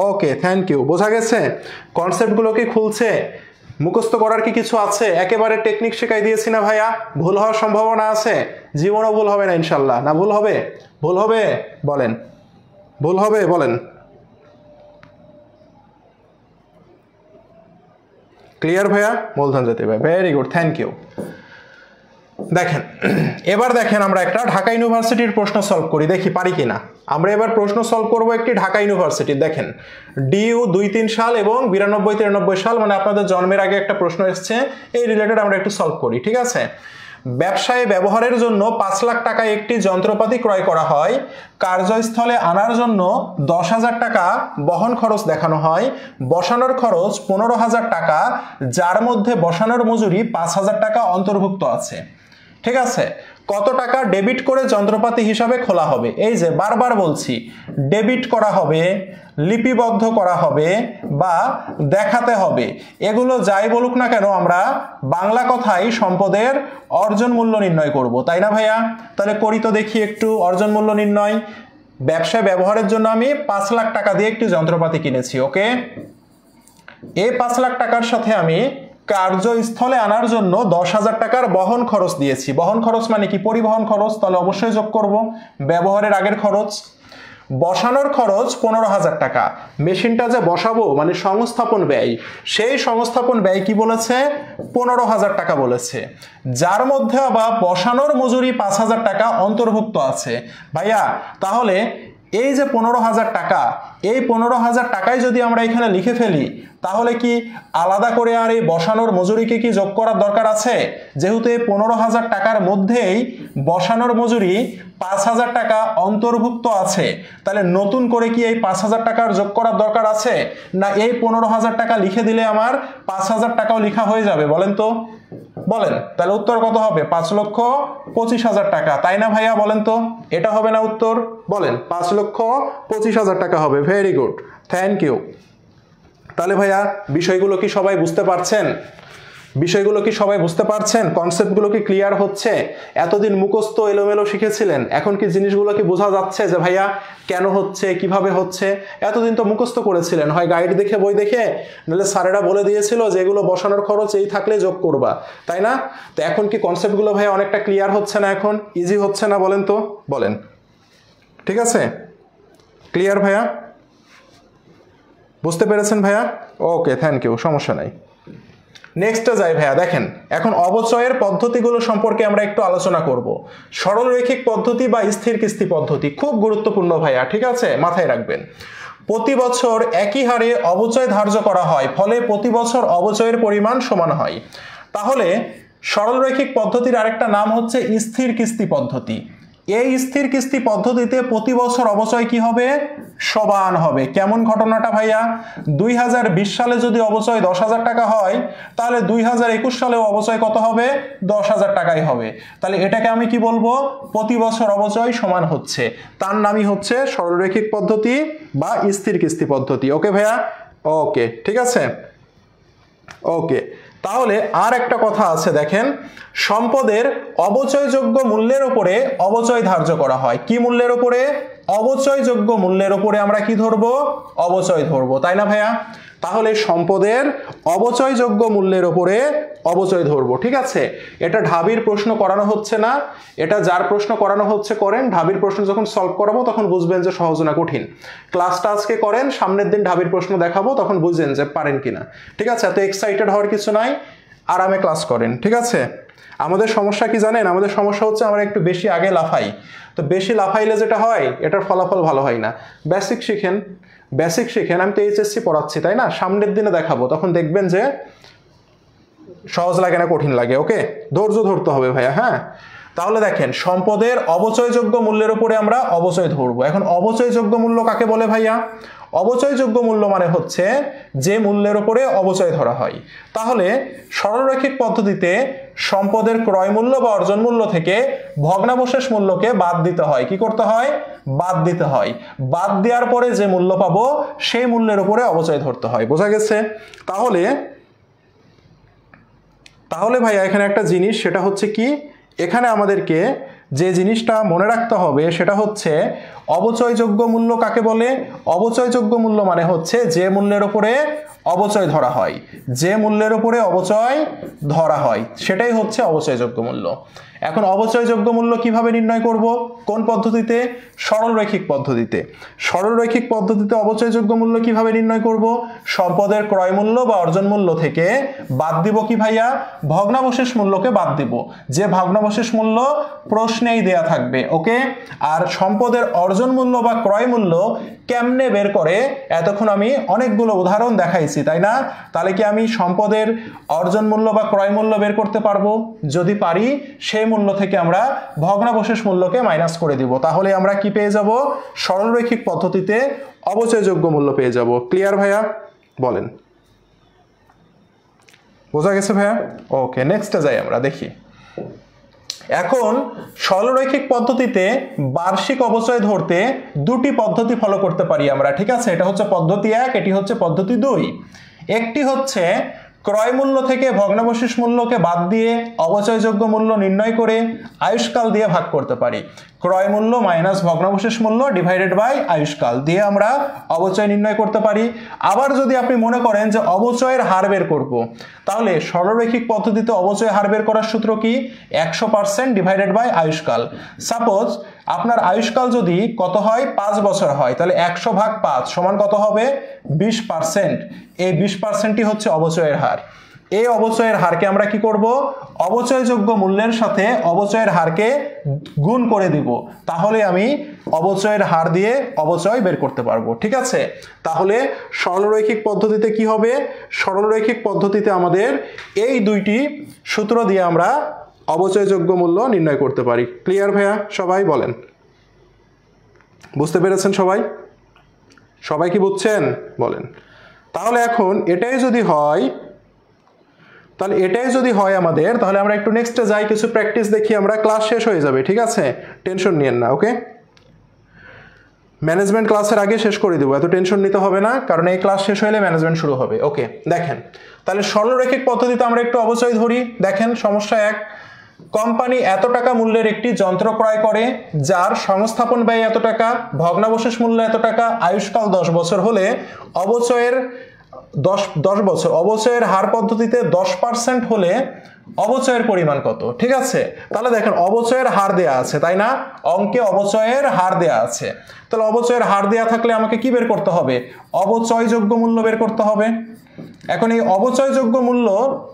ওকে, থ্যাংক ইউ। বোঝা গেছে? কনসেপ্টগুলো কি খুলছে? মুখস্থ করার কি কিছু আছে? একেবারে টেকনিক শেখাই দিয়েছি না ভাইয়া? ভুল হওয়ার সম্ভাবনা আছে? জীবনও ভুল হবে না ইনশাল্লাহ। না ভুল হবে? ভুল হবে বলেন, ভুল হবে বলেন। ক্লিয়ার ভাইয়া? মূলধন জাতীয় ব্যয়, ভেরি গুড, থ্যাংক ইউ। দেখেন, এবার দেখেন আমরা একটা ঢাকা ইউনিভার্সিটির প্রশ্ন সলভ করি, দেখি পারি কিনা। আমরা এবার প্রশ্ন সলভ করব একটি ঢাকা ইউনিভার্সিটির। দেখেন, ডিইউ ২-৩ সাল এবং ৯২-৯৩ সাল, মানে আপনাদের জন্মের আগে একটা প্রশ্ন এসছে, এই রিলেটেড আমরা একটু সলভ করি। ঠিক আছে? ব্যবসায় ব্যবহারের জন্য ৫ লাখ টাকায় একটি যন্ত্রপাতি ক্রয় করা হয়। কার্যস্থলে আনার জন্য ১০,০০০ টাকা বহন খরচ দেখানো হয়। বসানোর খরচ ১৫,০০০ টাকা, যার মধ্যে বসানোর মজুরি ৫,০০০ টাকা অন্তর্ভুক্ত আছে। ঠিক আছে, কত টাকা ডেবিট করে যন্ত্রপাতি হিসাবে খোলা হবে? এই যে বারবার বলছি, ডেবিট করা হবে, লিপিবদ্ধ করা হবে বা দেখাতে হবে, এগুলো যাই বলুক না কেন আমরা বাংলা কথায় সম্পদের অর্জন মূল্য নির্ণয় করব, তাই না ভাইয়া? তাহলে করি তো দেখি একটু অর্জন মূল্য নির্ণয়। ব্যবসায় ব্যবহারের জন্য আমি 5 লাখ টাকা দিয়ে একটি যন্ত্রপাতি কিনেছি, ওকে। এই 5 লাখ টাকার সাথে আমি কার্যস্থলে আনার জন্য 10,000 টাকার বহন খরচ দিয়েছি। বহন খরচ মানে কি? পরিবহন খরচ, তাহলে অবশ্যই যোগ করব ব্যবহারের আগের খরচ। বসানোর খরচ 15,000 টাকা। মেশিনটা যে বসাবো মানে সংস্থাপন ব্যয়, সেই সংস্থাপন ব্যয় কি বলেছে? 15,000 টাকা বলেছে, যার মধ্যে আবার বসানোর মজুরি 5,000 টাকা অন্তর্ভুক্ত আছে। ভাইয়া তাহলে এই যে 15,000 টাকা, এই 15,000 টাকায় যদি আমরা এখানে লিখে ফেলি, তাহলে কি আলাদা করে আর এই বসানোর মজুরিকে কি যোগ করার দরকার আছে? যেহেতু এই 15,000 টাকার মধ্যেই বসানোর মজুরি 5,000 টাকা অন্তর্ভুক্ত আছে, তাহলে নতুন করে কি এই 5,000 টাকার যোগ করার দরকার আছে? না এই 15,000 টাকা লিখে দিলে আমার 5,000 টাকাও লেখা হয়ে যাবে? বলেন তো, বলেন। তাহলে উত্তর কত হবে? 5,25,000 টাকা, তাই না ভাইয়া? বলেন তো, এটা হবে না উত্তর? বলেন, 5,25,000 টাকা হবে। Very good, thank you. তাহলে ভাইয়া বিষয়গুলো কি সবাই বুঝতে পারছেন? বিষয়গুলো কি সবাই বুঝতে পারছেন? কনসেপ্টগুলো কি ক্লিয়ার হচ্ছে? এতদিন মুখস্থ এলোমেলো শিখেছিলেন, এখন কি জিনিসগুলো কি বোঝা যাচ্ছে যে ভাইয়া কেন হচ্ছে, কিভাবে হচ্ছে? এতদিন তো মুখস্থ করেছিলেন, হয় গাইড দেখে, বই দেখে, নাহলে স্যারেরা বলে দিয়েছিল যে এগুলো বসানোর খরচ এই থাকলে যোগ করবা, তাই না? তো এখন কি কনসেপ্টগুলো ভাইয়া অনেকটা ক্লিয়ার হচ্ছে না? এখন ইজি হচ্ছে না? বলেন তো, বলেন। ঠিক আছে, ক্লিয়ার ভাইয়া? বুঝতে পেরেছেন ভাইয়া? ওকে, থ্যাংক ইউ, সমস্যা নাই। নেক্সটে যাই ভাইয়া। দেখেন, এখন অবচয়ের পদ্ধতিগুলো সম্পর্কে আমরা একটু আলোচনা করব। সরলরৈখিক পদ্ধতি বা স্থির কিস্তি পদ্ধতি খুব গুরুত্বপূর্ণ ভাইয়া, ঠিক আছে, মাথায় রাখবেন। প্রতি বছর একই হারে অবচয় ধার্য করা হয়, ফলে প্রতি বছর অবচয়ের পরিমাণ সমান হয়। তাহলে সরলরৈখিক পদ্ধতির আরেকটা নাম হচ্ছে স্থির কিস্তি পদ্ধতি। এই স্থির কিস্তি পদ্ধতিতে প্রতি বছর অবচয় কি হবে? সমান হবে। কেমন ঘটনাটা ভাইয়া? 2020 সালে যদি অবচয় 10,000 টাকা হয়, তাহলে 2021 সালেও অবচয় কত হবে? 10,000 টাকাই হবে। তাহলে এটাকে আমি কি বলবো? প্রতি বছর অবচয় সমান হচ্ছে, তার নামই হচ্ছে সরলরৈখিক পদ্ধতি বা স্থির কিস্তি পদ্ধতি। ওকে ভাইয়া? ওকে, ঠিক আছে, ওকে। তাহলে আর একটা কথা আছে, দেখেন, সম্পদের অবচয়যোগ্য মূল্যের উপরে অবচয় ধার্য করা হয়। কি মূল্যের উপরে? অবচয়যোগ্য মূল্যের উপরে আমরা কি ধরবো? অবচয় ধরবো, তাই না ভাইয়া? তাহলে সম্পদের অবচয়যোগ্য মূল্যের উপরে অবচয় ধরবো, ঠিক আছে। এটা ঢাবির প্রশ্ন করানো হচ্ছে না, এটা যার প্রশ্ন করানো হচ্ছে করেন। ঢাবির প্রশ্ন যখন সলভ করাবো তখন বুঝবেন যে সহজ না কঠিন। ক্লাসটা আজকে করেন, সামনের দিন ঢাবির প্রশ্ন দেখাবো, তখন বুঝবেন যে পারেন কিনা, ঠিক আছে। এত এক্সাইটেড হওয়ার কিছু নাই, আরামে ক্লাস করেন, ঠিক আছে। আমাদের সমস্যা কি জানেন? আমাদের সমস্যা হচ্ছে আমরা একটু বেশি আগে লাফাই। তো বেশি লাফাইলে যেটা হয়, এটার ফলাফল ভালো হয় না। বেসিক শিখেন, বেসিক শিখেন। আমি তো এইচএসসি পড়াচ্ছি, তাই না? সামনের দিনে দেখাবো, তখন দেখবেন যে সহজ লাগে না কঠিন লাগে। ওকে, ধৈর্য ধরতে হবে ভাইয়া। হ্যাঁ, তাহলে দেখেন, সম্পদের অবচয়যোগ্য মূল্যের উপরে আমরা অবচয় ধরবো। এখন অবচয়যোগ্য মূল্য কাকে বলে ভাইয়া? অবচয়যোগ্য মূল্য মানে হচ্ছে যে মূল্যের উপরে অবচয় ধরা হয়। তাহলে সরলরৈখিক পদ্ধতিতে সম্পদের ক্রয় মূল্য বা অর্জন মূল্য থেকে ভগ্নাবশেষ মূল্যকে বাদ দিতে হয়। কি করতে হয়? বাদ দিতে হয়। বাদ দেওয়ার পরে যে মূল্য পাবো সেই মূল্যের উপরে অবচয় ধরতে হয়। বোঝা গেছে? তাহলে ভাইয়া এখানে একটা জিনিস, সেটা হচ্ছে কি, এখানে আমাদেরকে যে জিনিসটা মনে রাখতে হবে সেটা হচ্ছে অবচয়যোগ্য মূল্য কাকে বলে? অবচয়যোগ্য মূল্য মানে হচ্ছে যে মূল্যের উপরে অবচয় ধরা হয়, যে মূল্যের উপরে অবচয় ধরা হয় সেটাই হচ্ছে অবচয়যোগ্য মূল্য। এখন অবচয়যোগ্য মূল্য কিভাবে নির্ণয় করব? কোন পদ্ধতিতে? সরলরৈখিক পদ্ধতিতে। সরলরৈখিক পদ্ধতিতে অবচয়যোগ্য মূল্য কিভাবে নির্ণয় করব? সম্পদের ক্রয় মূল্য বা অর্জন মূল্য থেকে বাদ দিব কি ভাইয়া? ভগ্নাবশেষ মূল্যকে বাদ দিব, যে ভগ্নাবশেষ মূল্য প্রশ্নেই দেয়া থাকবে। ওকে, আর সম্পদের অর্জন মূল্য বা ক্রয় মূল্য কেমনে বের করে এতক্ষণ আমি অনেকগুলো উদাহরণ দেখাইছি, তাই না? তাহলে কি আমি সম্পদের অর্জন মূল্য বা ক্রয় মূল্য বের করতে পারবো? যদি পারি, সেই মূল্য থেকে আমরা ভগ্নাবশেষ মূল্যকে মাইনাস করে দিব। তাহলে আমরা কি পেয়ে যাব? সরলরৈখিক পদ্ধতিতে অবচয়যোগ্য মূল্য পেয়ে যাব। ক্লিয়ার ভাইয়া? বলেন, বোঝা গেছে ভাইয়া? ওকে, নেক্সটে যাই আমরা, দেখি। এখন সরলরৈখিক পদ্ধতিতে বার্ষিক অবচয় ধরতে দুটি পদ্ধতি ফলো করতে পারি আমরা, ঠিক আছে? এটা হচ্ছে পদ্ধতি 1, এটি হচ্ছে পদ্ধতি 2। একটি হচ্ছে ক্রয় মূল্য থেকে ভগ্নাবশেষ মূল্যকে বাদ দিয়ে অবচয়যোগ্য মূল্য নির্ণয় করে আয়ুষ্কাল দিয়ে ভাগ করতে পারি। ক্রয় মূল্য মাইনাস ভগ্নাবশেষ মূল্য ডিভাইডেড বাই আয়ুষ্কাল দিয়ে আমরা অবচয় নির্ণয় করতে পারি। আবার যদি আপনি মনে করেন যে অবচয়ের হার বের করব, তাহলে সরলরৈখিক পদ্ধতিতে অবচয় হার বের করার সূত্র কি? 100% ডিভাইডেড বাই আয়ুষ্কাল। সাপোজ আপনার আয়ুষ্কাল যদি কত হয়? 5 বছর হয়, তাহলে 100 ভাগ 5 সমান কত হবে? 20%। এই 20%ই হচ্ছে অবচয়ের হার। এই অবচয়ের হারকে আমরা কি করব? অবচয়যোগ্য মূল্যের সাথে অবচয়ের হারকে গুণ করে দিব, তাহলে আমি অবচয়ের হার দিয়ে অবচয় বের করতে পারবো, ঠিক আছে? তাহলে সরলরৈখিক পদ্ধতিতে কি হবে? সরলরৈখিক পদ্ধতিতে আমাদের এই দুইটি সূত্র দিয়ে আমরা অবচয়যোগ্য মূল্য নির্ণয় করতে পারি। ক্লিয়ার ভাইয়া? সবাই বলেন, বুঝতে পেরেছেন সবাই? সবাই কি বুঝছেন? বলেন। তাহলে এখন এটাই যদি হয়, আমাদের, তাহলে আমরা একটু নেক্সটে যাই, কিছু প্র্যাকটিস দেখি আমরা, ক্লাস শেষ হয়ে যাবে, ঠিক আছে? টেনশন নিয়েন না, ওকে? ম্যানেজমেন্ট ক্লাসের আগে শেষ করে দেবো, এত টেনশন নিতে হবে না, কারণ এই ক্লাস শেষ হলে ম্যানেজমেন্ট শুরু হবে। ওকে, দেখেন তাহলে সরলরৈখিক পদ্ধতিতে আমরা একটু অবচয় ধরি। দেখেন সমস্যা 1, কোম্পানি এত টাকা মূল্যের একটি যন্ত্র ক্রয় করে যার সংস্থাপন ব্যয় এত টাকা, ভগ্নাবশেষ মূল্য এত টাকা, আয়ুষ্কাল 10 বছর হলে অবচয়ের 10 বছর, অবচয়ের হার পদ্ধতিতে 10% হলে অবচয়ের পরিমাণ কত? ঠিক আছে, তাহলে দেখেন অবচয়ের হার দেয়া আছে, তাই না? অঙ্কে অবচয়ের হার দেয়া আছে, তাহলে অবচয়ের হার দেয়া থাকলে আমাকে কি বের করতে হবে? অবচয়যোগ্য মূল্য বের করতে হবে। এখন এই অবচয়যোগ্য মূল্য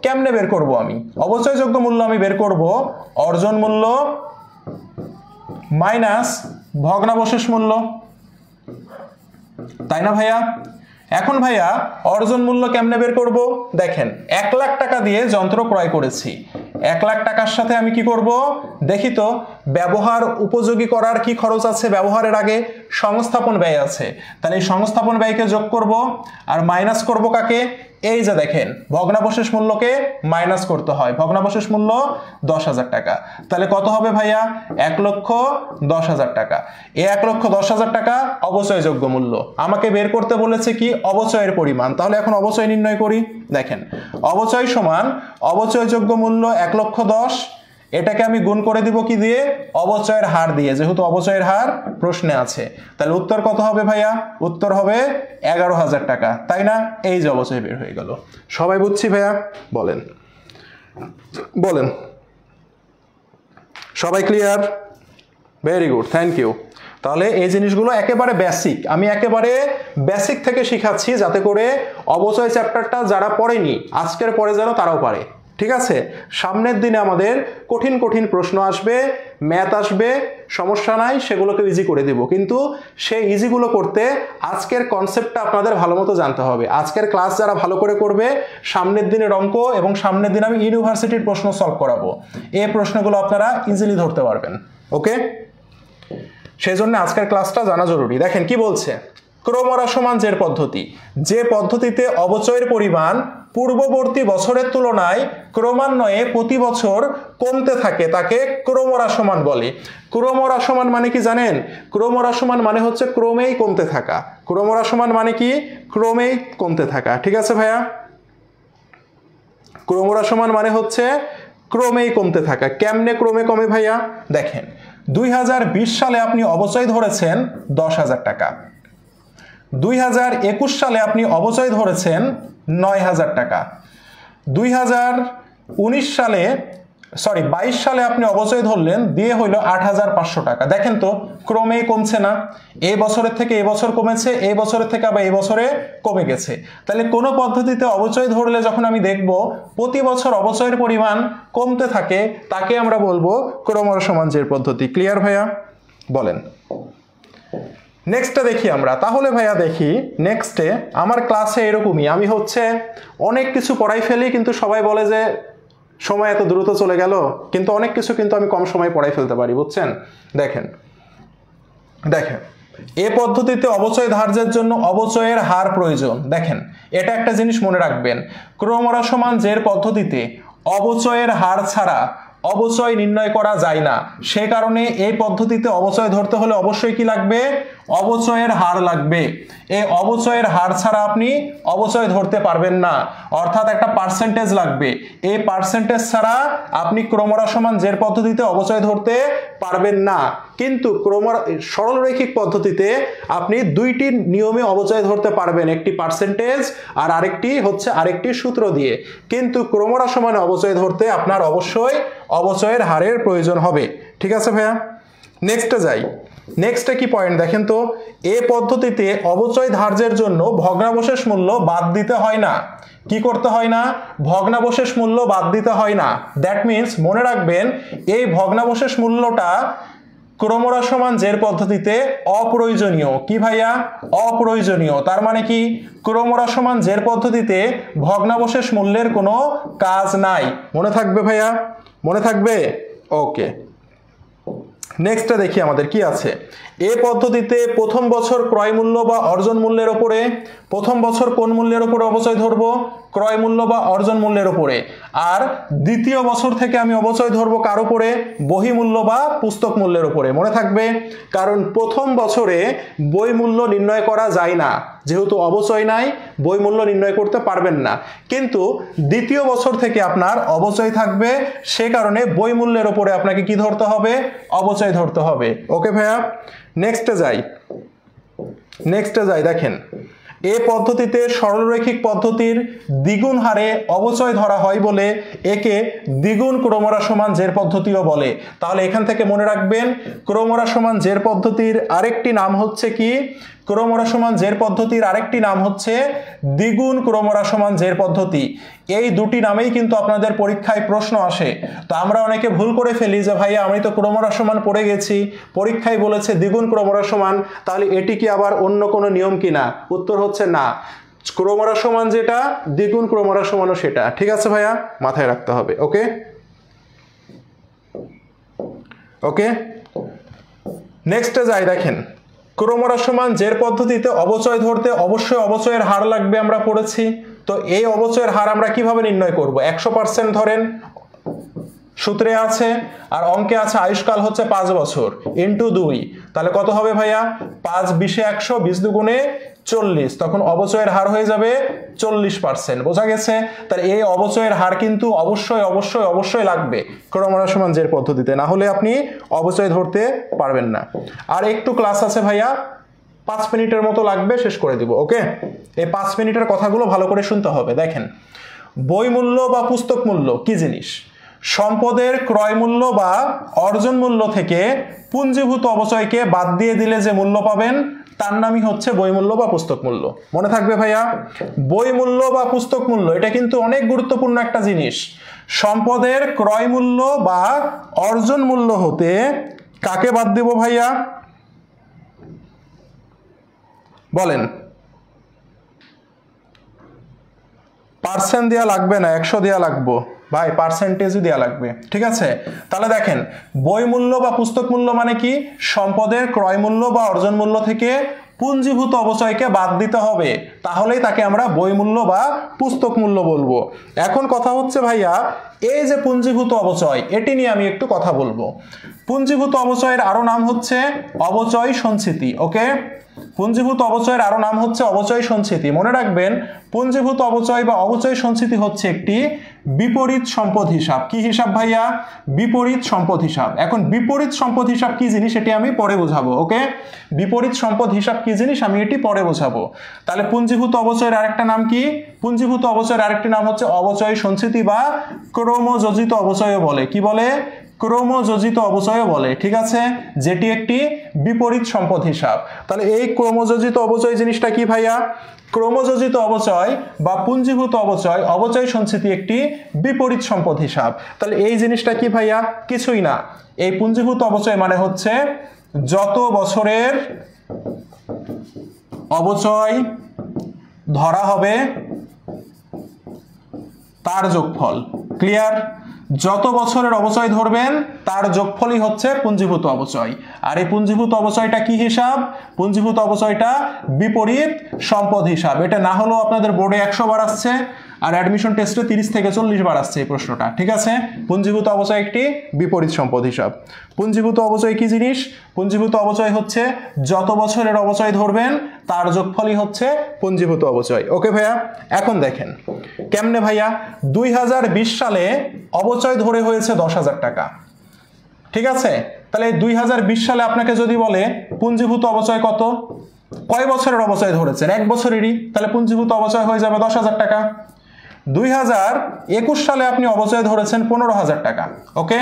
কেমনে বের করব? আমি অবচয়যোগ্য মূল্য আমি বের করব অর্জন মূল্য মাইনাস ভগ্নাবশেষ মূল্য, তাই না ভাইয়া? এখন ভাইয়া অর্জন মূল্য কেমনে বের করব? দেখেন 1 লাখ টাকা দিয়ে যন্ত্র ক্রয় করেছি, 1 লাখ টাকার সাথে আমি কি করব? দেখি তো ব্যবহার উপযোগী করার কি খরচ আছে, ব্যবহারের আগে সংস্থাপন ব্যয় আছে, তাহলে এই সংস্থাপন ব্যয়কে যোগ করব আর মাইনাস করব কাকে? এই যে দেখেন ভগ্নাবশেষ মূল্যকে মাইনাস করতে হয়, ভগ্নাবশেষ মূল্য 10,000 টাকা, তাহলে কত হবে ভাইয়া? 1,10,000 টাকা। এই 1,10,000 টাকা অবচয়যোগ্য মূল্য। আমাকে বের করতে বলেছে কি? অবচয়ের পরিমাণ। তাহলে এখন অবচয় নির্ণয় করি। দেখেন অবচয় সমান অবচয়যোগ্য মূল্য 1,10,000, এটাকে আমি গুণ করে দিব কি দিয়ে? অবচয়ের হার দিয়ে, যেহেতু অবচয়ের হার প্রশ্নে আছে। তাহলে উত্তর কত হবে ভাইয়া? উত্তর হবে 11,000 টাকা, তাই না? এই যে অবচয় বের হয়ে গেল। সবাই বুঝছি ভাইয়া? বলেন বলেন, সবাই clear? Very good, thank you. তাহলে এই জিনিসগুলো একেবারে বেসিক, আমি একেবারে বেসিক থেকে শিখাচ্ছি, যাতে করে অবচয় চ্যাপ্টারটা যারা পড়েনি আজকের পরে যেন তারাও পারে, ঠিক আছে? সামনের দিনে আমাদের কঠিন কঠিন প্রশ্ন আসবে, ম্যাথ আসবে, সমস্যা নাই, সেগুলোকে ইজি করে দেব, কিন্তু সেই ইজিগুলো করতে আজকের কনসেপ্টটা আপনাদের ভালো মতো জানতে হবে। আজকের ক্লাস যারা ভালো করে করবে, সামনের দিনের অঙ্ক এবং সামনের দিন আমি ইউনিভার্সিটির প্রশ্ন সলভ করাবো, এই প্রশ্নগুলো আপনারা ইজিলি ধরতে পারবেন। ওকে, সেই জন্য আজকের ক্লাসটা জানা জরুরি। দেখেন কি বলছে, ক্রমহ্রাসমান জের পদ্ধতি, যে পদ্ধতিতে অবচয়ের পরিমাণ পূর্ববর্তী বছরের তুলনায় ক্রমান্বয়ে প্রতি বছর কমতে থাকে তাকে ক্রমহ্রাসমান বলে। ক্রমহ্রাসমান মানে কি জানেন? ক্রমহ্রাসমান মানে হচ্ছে ক্রমেই কমতে থাকা। ক্রমহ্রাসমান মানে কি? ক্রমেই কমতে থাকা, ঠিক আছে ভাইয়া? ক্রমহ্রাসমান মানে হচ্ছে ক্রমেই কমতে থাকা। কেমনে ক্রমে কমে ভাইয়া? দেখেন 2020 সালে আপনি অবচয় ধরেছেন 10,000 টাকা, 2021 সালে আপনি অবচয় ধরেছেন 9,000 টাকা, 2019 সালে 22 সালে আপনি অবচয় ধরলেন, দিয়ে হইল 8,500 টাকা। দেখেন তো ক্রমেই কমছে না? এই বছরের থেকে এই বছর কমেছে, এই বছরের থেকে আবার এই বছরে কমে গেছে। তাহলে কোন পদ্ধতিতে অবচয় ধরলে যখন আমি দেখব প্রতি বছর অবচয়ের পরিমাণ কমতে থাকে, তাকে আমরা বলবো ক্রমহ্রাসমান জের পদ্ধতি। ক্লিয়ার ভাইয়া? বলেন। নেক্সটটা দেখি আমরা। তাহলে ভাইয়া দেখি নেক্সটে আমার ক্লাসে এরকমই, আমি হচ্ছে অনেক কিছু পড়াই ফেলি, কিন্তু সবাই বলে যে সময় এত দ্রুত চলে গেল, কিন্তু অনেক কিছু কিন্তু আমি কম সময়ে পড়াই ফেলতে পারি, বুঝছেন? দেখেন দেখেন এ পদ্ধতিতে অবচয় ধার্যের জন্য অবচয়ের হার প্রয়োজন। দেখেন এটা একটা জিনিস মনে রাখবেন, ক্রমহ্রাসমান জের পদ্ধতিতে অবচয়ের হার ছাড়া অবচয় নির্ণয় করা যায় না। সে কারণে এই পদ্ধতিতে অবচয় ধরতে হলে অবশ্যই কি লাগবে? অবচয়ের হার লাগবে। এই অবচয়ের হার ছাড়া আপনি অবচয় ধরতে পারবেন না, অর্থাৎ একটা পার্সেন্টেজ লাগবে। এই পার্সেন্টেজ ছাড়া আপনি ক্রমরা সমান জের পদ্ধতিতে অবচয় ধরতে পারবেন না। কিন্তু সরলরৈখিক পদ্ধতিতে আপনি দুইটি নিয়মে অবচয় ধরতে পারবেন, একটি পার্সেন্টেজ আর আরেকটি সূত্র দিয়ে। কিন্তু ক্রমরা সমানে অবচয় ধরতে আপনার অবশ্যই অবচয়ের হারের প্রয়োজন হবে। ঠিক আছে ভাইয়া, নেক্সটে যাই। নেক্সটে কি পয়েন্ট দেখেন তো, এই পদ্ধতিতে অবচয় ধার্যের জন্য ভগ্নাবশেষ মূল্য বাদ দিতে হয় না। কি করতে হয় না? ভগ্নাবশেষ মূল্য বাদ দিতে হয় না। দ্যাট মিন্স মনে রাখবেন, এই ভগ্নাবশেষ মূল্যটা ক্রমরা সমান জের পদ্ধতিতে অপ্রয়োজনীয়। কি ভাইয়া? অপ্রয়োজনীয়। তার মানে কি? ক্রমরা সমান জের পদ্ধতিতে ভগ্নাবশেষ মূল্যের কোনো কাজ নাই। মনে থাকবে ভাইয়া? মনে থাকবে? ওকে, নেক্সটটা দেখি আমাদের কি আছে। এই পদ্ধতিতে প্রথম বছর ক্রয় মূল্য বা অর্জন মূল্যের উপরে, প্রথম বছর কোন মূল্যের উপরে অবচয় ধরবো? ক্রয় মূল্য বা অর্জন মূল্যের উপরে। আর দ্বিতীয় বছর থেকে আমি অবচয় ধরবো কার উপরে? বই মূল্য বা পুস্তক মূল্যের উপরে। মনে থাকবে, কারণ প্রথম বছরে বই মূল্য নির্ণয় করা যায় না, যেহেতু অবচয় নাই, বই মূল্য নির্ণয় করতে পারবেন না। কিন্তু দ্বিতীয় বছর থেকে আপনার অবচয় থাকবে, সে কারণে বই মূল্যের উপরে আপনাকে কি ধরতে হবে? অবচয় ধরতে হবে। ওকে ভাইয়া, নেক্সটে যাই। দেখেন, এই পদ্ধতিতে সরলরৈখিক পদ্ধতির দ্বিগুণ হারে অবচয় ধরা হয় বলে একে দ্বিগুণ ক্রমরা সমান জের পদ্ধতিও বলে। তাহলে এখান থেকে মনে রাখবেন, ক্রমরা সমান জের পদ্ধতির আরেকটি নাম হচ্ছে কি? ক্রমরা সমান জের পদ্ধতির আরেকটি নাম হচ্ছে দ্বিগুণ ক্রমরা সমান জের পদ্ধতি। এই দুটি নামেই কিন্তু আপনাদের পরীক্ষায় প্রশ্ন আসে। তো আমরা অনেকে ভুল করে ফেলি যে ভাইয়া আমি তো ক্রমরা সমান পড়ে গেছি, পরীক্ষায় বলেছে দ্বিগুণ ক্রমরা সমান, তাহলে এটি কি আবার অন্য কোনো নিয়ম কিনা? উত্তর হচ্ছে না। ক্রমরা সমান যেটা, দ্বিগুণ ক্রমরা সমানও সেটা। ঠিক আছে ভাইয়া, মাথায় রাখতে হবে। ওকে ওকে, নেক্সটে যাই। দেখেন, ক্রমরা সমান জের পদ্ধতিতে অবচয় ধরতে অবশ্যই অবচয়ের হার লাগবে, আমরা পড়েছি। তো এই অবচয়ের হার আমরা কিভাবে নির্ণয় করব? 100% ধরেন, সূত্রে আছে, আর অঙ্কে আছে আয়ুষ্কাল হচ্ছে 5 বছর ইন্টু 2, তাহলে কত হবে ভাইয়া? 5 20 100, 20 দুগুণে 40, তখন অবচয়ের হার হয়ে যাবে 40%। বোঝা গেছে? তাহলে এই অবচয়ের হার কিন্তু অবশ্যই লাগবে ক্রমরা সমান জের পদ্ধতিতে, না হলে আপনি অবচয় ধরতে পারবেন না। আর একটু ক্লাস আছে ভাইয়া, 5 মিনিটের মতো লাগবে, শেষ করে দিব। ওকে, এই 5 মিনিটের কথাগুলো ভালো করে শুনতে হবে। দেখেন, বই মূল্য বা পুস্তক মূল্য কি জিনিস? সম্পদের ক্রয় মূল্য বা অর্জন মূল্য থেকে পুঞ্জীভূত অবচয়কে বাদ দিয়ে দিলে যে মূল্য পাবেন তার নামই হচ্ছে বই মূল্য বা পুস্তক মূল্য। মনে থাকবে ভাইয়া? বই মূল্য বা পুস্তক মূল্য এটা কিন্তু অনেক গুরুত্বপূর্ণ একটা জিনিস। সম্পদের ক্রয় মূল্য বা অর্জন মূল্য হতে কাকে বাদ দেব ভাইয়া? বলেন। পার্সেন্ট দেওয়া লাগবে না, 100 দেওয়া লাগবে ভাই, পার্সেন্টেজই দেওয়া লাগবে। ঠিক আছে, তাহলে দেখেন, বই মূল্য বা পুস্তক মূল্য মানে কি? সম্পদের ক্রয় মূল্য বা অর্জন মূল্য থেকে পুঞ্জীভূত অবচয়কে বাদ দিতে হবে, তাহলেই তাকে আমরা বই মূল্য বা পুস্তক মূল্য বলবো। এখন কথা হচ্ছে ভাইয়া, এই যে পুঞ্জীভূত অবচয়, এটি নিয়ে আমি একটু কথা বলবো। পুঞ্জীভূত অবচয়ের আরো নাম হচ্ছে অবচয় সঞ্চিতি। ওকে, পুঞ্জীভূত অবচয়ের আরো নাম হচ্ছে অবচয় সঞ্চিতি। মনে রাখবেন, পুঞ্জীভূত অবচয় বা অবচয় সঞ্চিতি হচ্ছে একটি বিপরীত সম্পদ হিসাব। কি হিসাব ভাইয়া? বিপরীত সম্পদ হিসাব। এখন বিপরীত সম্পদ হিসাব কি জিনিস এটি আমি পরে বোঝাবো। ওকে, বিপরীত সম্পদ হিসাব কি জিনিস আমি এটি পরে বোঝাবো। তাহলে পুঞ্জীভূত অবচয়ের আরেকটা নাম কি? পুঞ্জীভূত অবচয়ের আরেকটি নাম হচ্ছে অবচয় সঞ্চিতি বা ক্রমযোজিত অবচয়ও বলে। কি বলে? ক্রমযোজিত অবচয়ও বলে। ঠিক আছে, যেটি একটি বিপরীত সম্পদ হিসাব। তাহলে এই ক্রমযোজিত অবচয় জিনিসটা কি ভাইয়া? ক্রমযোজিত অবচয় বা পুঞ্জীভূত অবচয়, অবচয় সঞ্চিতি একটি বিপরীত সম্পদ হিসাব। তাহলে এই জিনিসটা কি ভাইয়া? কিছুই না। এই পুঞ্জীভূত অবচয় মানে হচ্ছে যত বছরের অবচয় ধরা হবে তার যোগফল। ক্লিয়ার? যত বছরের অবচয় ধরবেন তার যোগফলই হচ্ছে পুঞ্জীভূত অবচয়। আর এই পুঞ্জীভূত অবচয়টা কি হিসাব? পুঞ্জীভূত অবচয়টা বিপরীত সম্পদ হিসাব। এটা না হলেও আপনাদের বোর্ডে 100 বার আসছে। আর অ্যাডমিশন টেস্টে 30 থেকে 40 বার আসছে এই প্রশ্নটা, ঠিক আছে। পুঞ্জীভূত অবচয় একটি বিপরীত সম্পদ হিসাব। পুঞ্জীভূত অবচয় কি জিনিস? পুঞ্জীভূত অবচয় হচ্ছে যত বছরের অবচয় ধরবেন তার যোগফলই হচ্ছে পুঞ্জীভূত অবচয়। ওকে ভাইয়া, এখন দেখেন কেমনে ভাইয়া, 2020 সালে অবচয় ধরে হয়েছে 10,000 টাকা, ঠিক আছে। তাহলে 2020 সালে আপনাকে যদি বলে পুঞ্জীভূত অবচয় কত, কয় বছরের অবচয় ধরেছেন? 1 বছরেরই, তাহলে পুঞ্জীভূত অবচয় হয়ে যাবে 10,000 টাকা। 2021 সালে আপনি অবচয় ধরেছেন 15,000 টাকা, ওকে।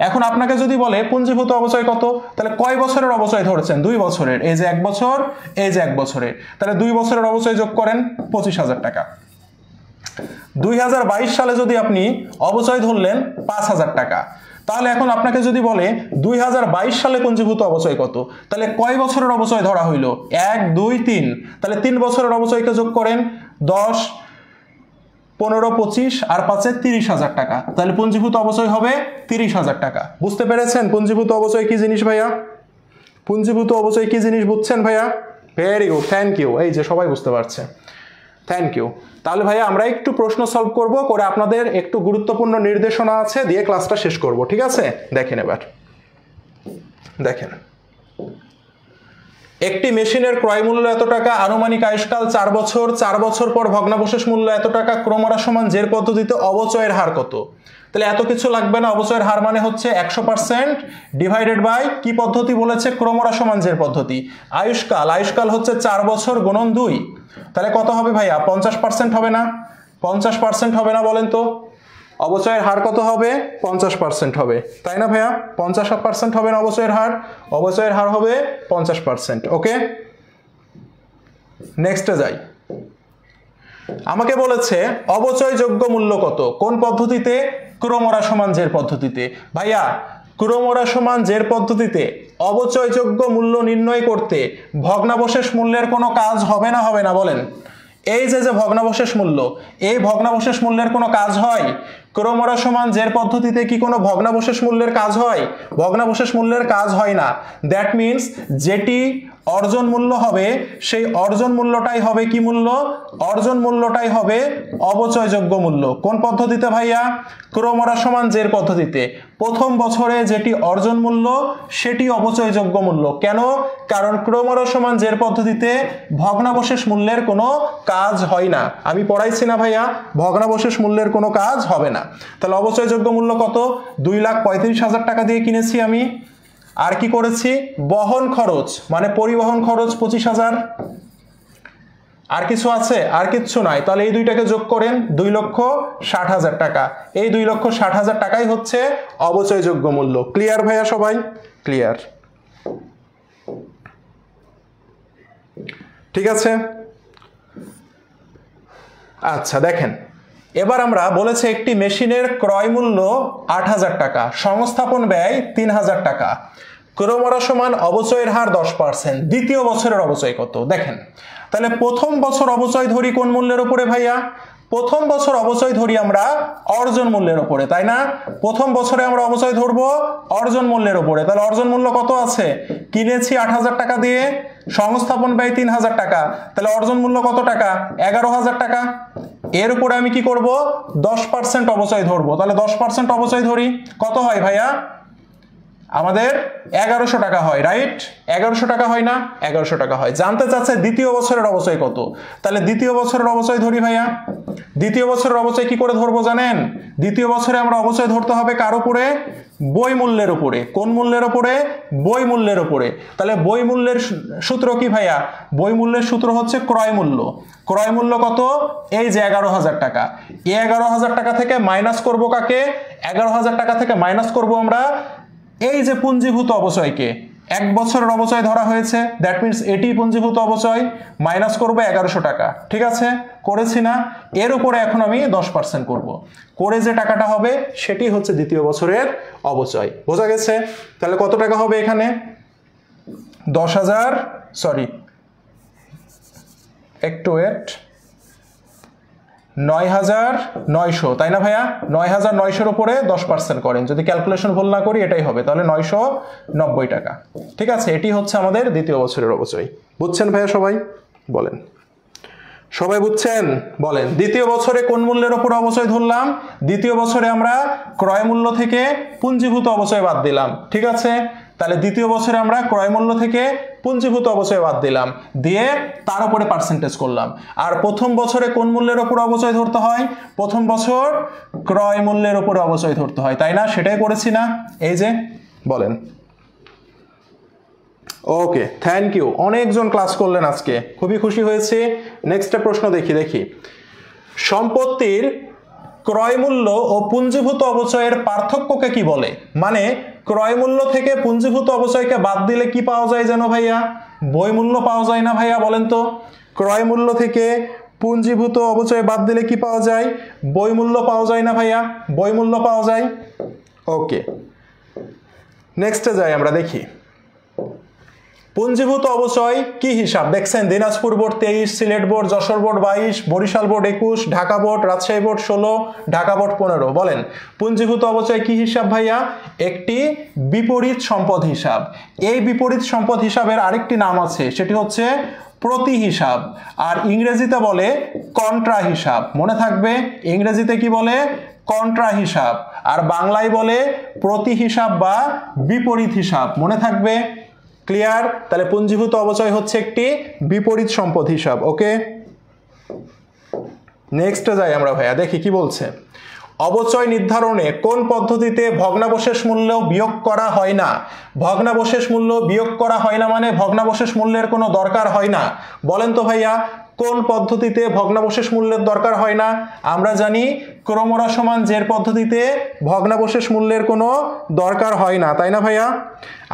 এখন আপনাকে যদি বলে পুঞ্জীভূত অবচয় কত, তাহলে কয় বছরের অবচয় ধরেছেন? 2 বছরের, এই যে 1 বছর, এই যে 1 বছরের, তাহলে 2 বছরের অবচয় যোগ করেন 25,000 টাকা। 2022 সালে যদি আপনি অবচয় ধরলেন 5,000 টাকা, তাহলে এখন আপনাকে যদি বলে 2022 সালে পুঞ্জীভূত অবচয় কত, তাহলে কয় বছরের অবচয় ধরা হইল? 1, 2, 3, তাহলে 3 বছরের অবচয়কে যোগ করেন 10, 15, 25 আর 5 এ 30,000 টাকা, তাহলে পুঞ্জীভূত অবচয় হবে 30,000 টাকা। বুঝতে পেরেছেন পুঞ্জীভূত অবচয় কি জিনিস ভাইয়া? পুঞ্জীভূত অবচয় কি জিনিস বুঝছেন ভাইয়া? ভেরি গুড, থ্যাংক ইউ, এই যে সবাই বুঝতে পারছে, থ্যাংক ইউ। তাহলে ভাইয়া আমরা একটু প্রশ্ন সলভ করব, করে আপনাদের একটু গুরুত্বপূর্ণ নির্দেশনা আছে দিয়ে ক্লাসটা শেষ করব, ঠিক আছে। দেখেন এবার দেখেন, একটি মেশিনের ক্রয় মূল্য এত টাকা, আনুমানিক আয়ুষ্কাল 4 বছর, 4 বছর পর ভগ্নাবশেষ মূল্য এত টাকা, ক্রমরা সমান জের পদ্ধতিতে অবচয়ের হার কত। তাহলে এত কিছু লাগবে না, অবচয়ের হার মানে হচ্ছে 100% ডিভাইডেড বাই কি পদ্ধতি বলেছে? ক্রমরা সমান জের পদ্ধতি। আয়ুষ্কাল, আয়ুষ্কাল হচ্ছে 4 বছর গুণন 2, তাহলে কত হবে ভাইয়া? 50% হবে না? 50% হবে না বলেন তো? অবচয়ের হার কত হবে? 50% হবে, তাই না ভাইয়া? 50% হবে না অবচয়ের হার? অবচয়ের হার হবে 50%, ওকে। নেক্সটে যাই। আমাকে বলেছে অবচয়যোগ্য মূল্য কত, কোন পদ্ধতিতে? ক্রমরা সমান জের পদ্ধতিতে। ভাইয়া ক্রমরা সমান জের পদ্ধতিতে অবচয়যোগ্য মূল্য নির্ণয় করতে ভগ্নাবশেষ মূল্যের কোনো কাজ হবে না? হবে না বলেন? এই যে ভগ্নাবশেষ মূল্য, এই ভগ্নাবশেষ মূল্যের কোনো কাজ হয়? ক্রমরা সমান জের পদ্ধতিতে কি কোনো ভগ্নাবশেষ মূল্যের কাজ হয়? ভগ্নাবশেষ মূল্যের কাজ হয় না। দ্যাট মিন্স যেটি অর্জন মূল্য হবে সেই অর্জন মূল্যটাই হবে কি মূল্য? অর্জন মূল্যটাই হবে অবচয়যোগ্য মূল্য। কোন পদ্ধতিতে ভাইয়া? ক্রমরা সমান জের পদ্ধতিতে। প্রথম বছরে যেটি অর্জন মূল্য সেটি অবচয়যোগ্য মূল্য। কেন? কারণ ক্রমরা সমান জের পদ্ধতিতে ভগ্নাবশেষ মূল্যের কোনো কাজ হয় না। আমি পড়াইছি না ভাইয়া? ভগ্নাবশেষ মূল্যের কোনো কাজ হবে না। তাহলে অবচয়যোগ্য মূল্য কত? 2,35,000 টাকা দিয়ে কিনেছি আমি। আর কি করেছি? বহন খরচ মানে পরিবহন খরচ 25,000। আর কিছু আছে? আর কিচ্ছু নাই। তাহলে এই দুইটাকে যোগ করেন 2,60,000 টাকা। এই 2,60,000 টাকাই হচ্ছে অবচয়যোগ্য মূল্য। ক্লিয়ার ভাইয়া সবাই? ক্লিয়ার, ঠিক আছে। আচ্ছা দেখেন, এবার আমরা বলেছে একটি মেশিনের ক্রয় মূল্য 8,000 টাকা, সংস্থাপন ব্যয় 3,000 টাকা, ক্রমরা সমান অবচয়ের হার 10%। দ্বিতীয় বছরের অবচয় কত? দেখেন, তাহলে প্রথম বছর অবচয় ধরি কোন মূল্যের উপরে ভাইয়া? প্রথম বছর অবচয় ধরি আমরা অর্জন মূল্যের উপরে, তাই না? প্রথম বছরে আমরা অবচয় ধরবো অর্জন মূল্যের উপরে। তাহলে অর্জন মূল্য কত আছে? কিনেছি 8,000 টাকা দিয়ে, সংস্থাপন ব্যয় 3,000 টাকা, তাহলে অর্জন মূল্য কত টাকা? 11,000 টাকা। এর উপরে আমি কি করব? 10% অবচয় ধরবো। তাহলে 10% অবচয় ধরি, কত হয় ভাইয়া? আমাদের 1100 টাকা হয়, রাইট? 1100 টাকা হয় না? 1100 টাকা হয়। জানতে চাচ্ছে দ্বিতীয় বছরের অবচয় কত, তাহলে দ্বিতীয় বছরের অবচয় ধরি ভাইয়া। দ্বিতীয় বছরের অবচয় কি করে ধরবো জানেন? দ্বিতীয় বছরে আমরা অবচয় ধরতে হবে কার উপরে? বই মূল্যের উপরে। কোন মূল্যের উপরে? বই মূল্যের উপরে। তাহলে বই মূল্যের সূত্র কি ভাইয়া? বই মূল্যের সূত্র হচ্ছে ক্রয় মূল্য। ক্রয় মূল্য কত? এই যে 11,000 টাকা। এই 11,000 টাকা থেকে মাইনাস করবো কাকে? 11,000 টাকা থেকে মাইনাস করবো আমরা এই যে পুঞ্জীভূত অবচয়কে। 1 বছরের অবচয় ধরা হয়েছে, দ্যাট মিন্স এটি পুঞ্জীভূত অবচয়, মাইনাস করবো 1100 টাকা। ঠিক আছে, করেছি না? এর উপরে এখন আমি 10% করব, করে যে টাকাটা হবে সেটি হচ্ছে দ্বিতীয় বছরের অবচয়। বোঝা গেছে? তাহলে কত টাকা হবে এখানে? 10,000, সরি একটু ওয়েট, 9,900, তাই না ভাইয়া? 9,900-র উপরে 10% করেন, যদি ক্যালকুলেশন ভুল না করি এটাই হবে, তাহলে 990 টাকা। ঠিক আছে, এটি হচ্ছে আমাদের দ্বিতীয় বছরের অবচয়। বুঝছেন ভাইয়া সবাই? বলেন। সবাই বুঝছেন? বলেন। দ্বিতীয় বছরে কোন মূল্যের উপর অবচয় ধরলাম? দ্বিতীয় বছরে আমরা ক্রয় মূল্য থেকে পুঞ্জীভূত অবচয় বাদ দিলাম, ঠিক আছে? তাহলে দ্বিতীয় বছরে আমরা ক্রয় মূল্য থেকে পুঞ্জীভূত অবচয় বাদ দিলাম, দিয়ে তার উপরে পার্সেন্টেজ করলাম। আর প্রথম বছরে কোন মূল্যের উপর অবচয় ধরতে হয়? প্রথম বছর ক্রয় মূল্যের উপর অবচয় ধরতে হয়, তাই না? সেটাই করেছি না? এই যে বলেন। ওকে, থ্যাংক ইউ, অনেকজন ক্লাস করলেন আজকে, খুবই খুশি হয়েছে। নেক্সট প্রশ্ন দেখি। সম্পত্তির ক্রয় মূল্য ও পুঞ্জীভূত অবচয়ের পার্থক্যকে কি বলে? মানে ক্রয় মূল্য থেকে পুঞ্জীভূত অবচয়কে বাদ দিলে কি পাওয়া যায় যেন ভাইয়া? বই মূল্য পাওয়া যায় না ভাইয়া? বলেন তো, ক্রয় মূল্য থেকে পুঞ্জীভূত অবচয় বাদ দিলে কি পাওয়া যায়? বই মূল্য পাওয়া যায় না ভাইয়া? বই মূল্য পাওয়া যায়। ওকে, নেক্সটে যাই আমরা, দেখি পুঞ্জীভূত অবচয় কি হিসাব? দেখছেন, Dinajpur board 23, Sylhet board, Jessore board 22, Barisal board 21, Dhaka board, Rajshahi board 16, Dhaka board 15। বলেন, পুঞ্জীভূত অবচয় কি হিসাব ভাইয়া? একটি বিপরীত সম্পদ হিসাব। এই বিপরীত সম্পদ হিসাবের আরেকটি নাম আছে, সেটি হচ্ছে প্রতি হিসাব, আর ইংরেজিতে বলে কন্ট্রা হিসাব। মনে থাকবে, ইংরেজিতে কি বলে? কন্ট্রা হিসাব, আর বাংলায় বলে প্রতি হিসাব বা বিপরীত হিসাব। মনে থাকবে? ক্লিয়ার? তাহলে পুঞ্জীভূত অবচয় হচ্ছে একটি বিপরীত সম্পদ হিসাব। ওকে, নেক্সটে যাই আমরা ভাইয়া, দেখি কি বলছে। অবচয় নির্ধারণে কোন পদ্ধতিতে ভগ্নাবশেষ মূল্য বিয়োগ করা হয় না? ভগ্নাবশেষ মূল্য বিয়োগ করা হয় না মানে ভগ্নাবশেষ মূল্যের কোনো দরকার হয় না। বলেন তো ভাইয়া, কোন পদ্ধতিতে ভগ্নাবশেষ মূল্যের দরকার হয় না? আমরা জানি ক্রমরা সমান জের পদ্ধতিতে ভগ্নাবশেষ মূল্যের কোনো দরকার হয় না, তাই না ভাইয়া?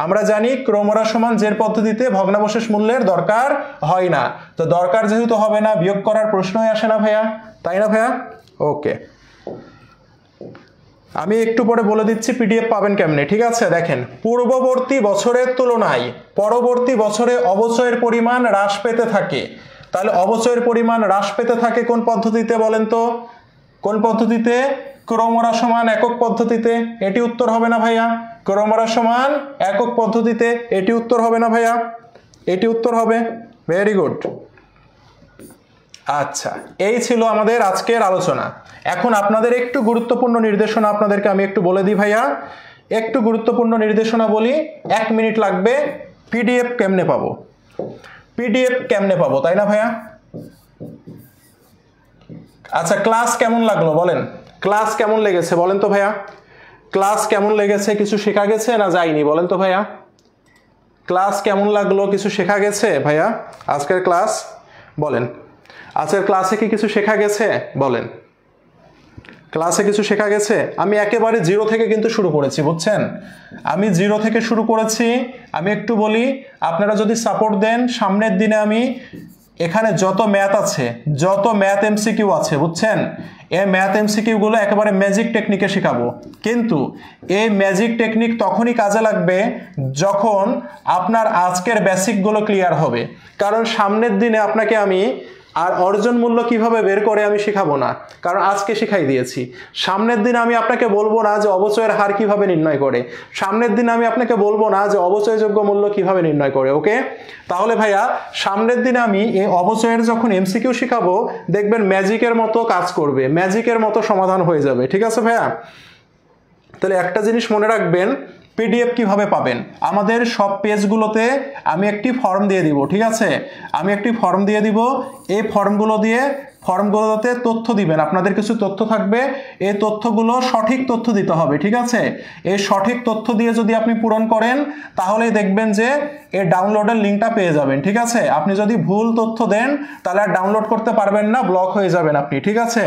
আমরা জানি ক্রমরা সমান জের পদ্ধতিতে ভগ্নাবশেষ মূল্যের দরকার হয় না। তো দরকার যেহেতু হবে না, বিয়োগ করার প্রশ্নই আসে না ভাইয়া, তাই না ভাইয়া? ওকে, আমি একটু পরে বলে দিচ্ছি পিডিএফ পাবেন কেমনে, ঠিক আছে? দেখেন, পূর্ববর্তী বছরের তুলনায় পরবর্তী বছরে অবচয়ের পরিমাণ হ্রাস পেতে থাকে। তাহলে অবচয়ের পরিমাণ হ্রাস পেতে থাকে কোন পদ্ধতিতে? বলেন তো, কোন পদ্ধতিতে? ক্রমরা সমান একক পদ্ধতিতে। এটি উত্তর হবে না ভাইয়া? ক্রমরা সমান একক পদ্ধতিতে, এটি উত্তর হবে না ভাইয়া? এটি উত্তর হবে। Very good. আচ্ছা, এই ছিল আমাদের আজকের আলোচনা। এখন আপনাদের একটু গুরুত্বপূর্ণ নির্দেশনা আপনাদেরকে আমি একটু বলে দিই ভাইয়া, একটু গুরুত্বপূর্ণ নির্দেশনা বলি, 1 মিনিট লাগবে। পিডিএফ কেমনে পাবো? পিডিএফ কেমনে পাবো, তাই না ভাইয়া? আচ্ছা, ক্লাস কেমন লাগলো বলেন? ক্লাস কেমন লেগেছে বলেন তো ভাইয়া? ক্লাস কেমন লেগেছে? কিছু শেখা গেছে না যায়নি বলেন তো ভাইয়া? ক্লাস কেমন লাগলো? কিছু শেখা গেছে ভাইয়া আজকের ক্লাস? বলেন, আজকের ক্লাসে কি কিছু শেখা গেছে? বলেন, ক্লাসে কিছু শেখা গেছে? আমি একেবারে জিরো থেকে কিন্তু শুরু করেছি, বুঝছেন? আমি জিরো থেকে শুরু করেছি। আমি একটু বলি, আপনারা যদি সাপোর্ট দেন, সামনের দিনে আমি এখানে যত ম্যাথ আছে, যত ম্যাথ এমসিকিউ আছে, বুঝছেন, এই ম্যাথ এমসিকিউগুলো একেবারে ম্যাজিক টেকনিকে শেখাবো। কিন্তু এই ম্যাজিক টেকনিক তখনই কাজে লাগবে যখন আপনার আজকের বেসিকগুলো ক্লিয়ার হবে। কারণ সামনের দিনে আপনাকে আমি আর অর্জন মূল্য কিভাবে বের করে আমি শেখাবো না, কারণ আজকে শিখাই দিয়েছি। সামনের দিন আমি আপনাকে বলবো না যে অবচয়ের হার কিভাবে নির্ণয় করে, সামনের দিন আমি আপনাকে বলবো না যে অবচয়যোগ্য মূল্য কিভাবে নির্ণয় করে। ওকে, তাহলে ভাইয়া সামনের দিনে আমি এই অবচয়ের যখন এমসিকিউ শেখাবো, দেখবেন ম্যাজিকের মতো কাজ করবে, ম্যাজিকের মতো সমাধান হয়ে যাবে, ঠিক আছে ভাইয়া? তাহলে একটা জিনিস মনে রাখবেন, পিডিএফ কিভাবে পাবেন? আমাদের সব পেজগুলোতে আমি একটি ফর্ম দিয়ে দিব, ঠিক আছে? আমি একটি ফর্ম দিয়ে দিব। এই ফর্মগুলোতে তথ্য দিবেন, আপনাদের কিছু তথ্য থাকবে, এই তথ্যগুলো সঠিক তথ্য দিতে হবে, ঠিক আছে? এই সঠিক তথ্য দিয়ে যদি আপনি পূরণ করেন, তাহলেই দেখবেন যে এই ডাউনলোডের লিঙ্কটা পেয়ে যাবেন, ঠিক আছে? আপনি যদি ভুল তথ্য দেন, তাহলে আর ডাউনলোড করতে পারবেন না, ব্লক হয়ে যাবেন আপনি, ঠিক আছে?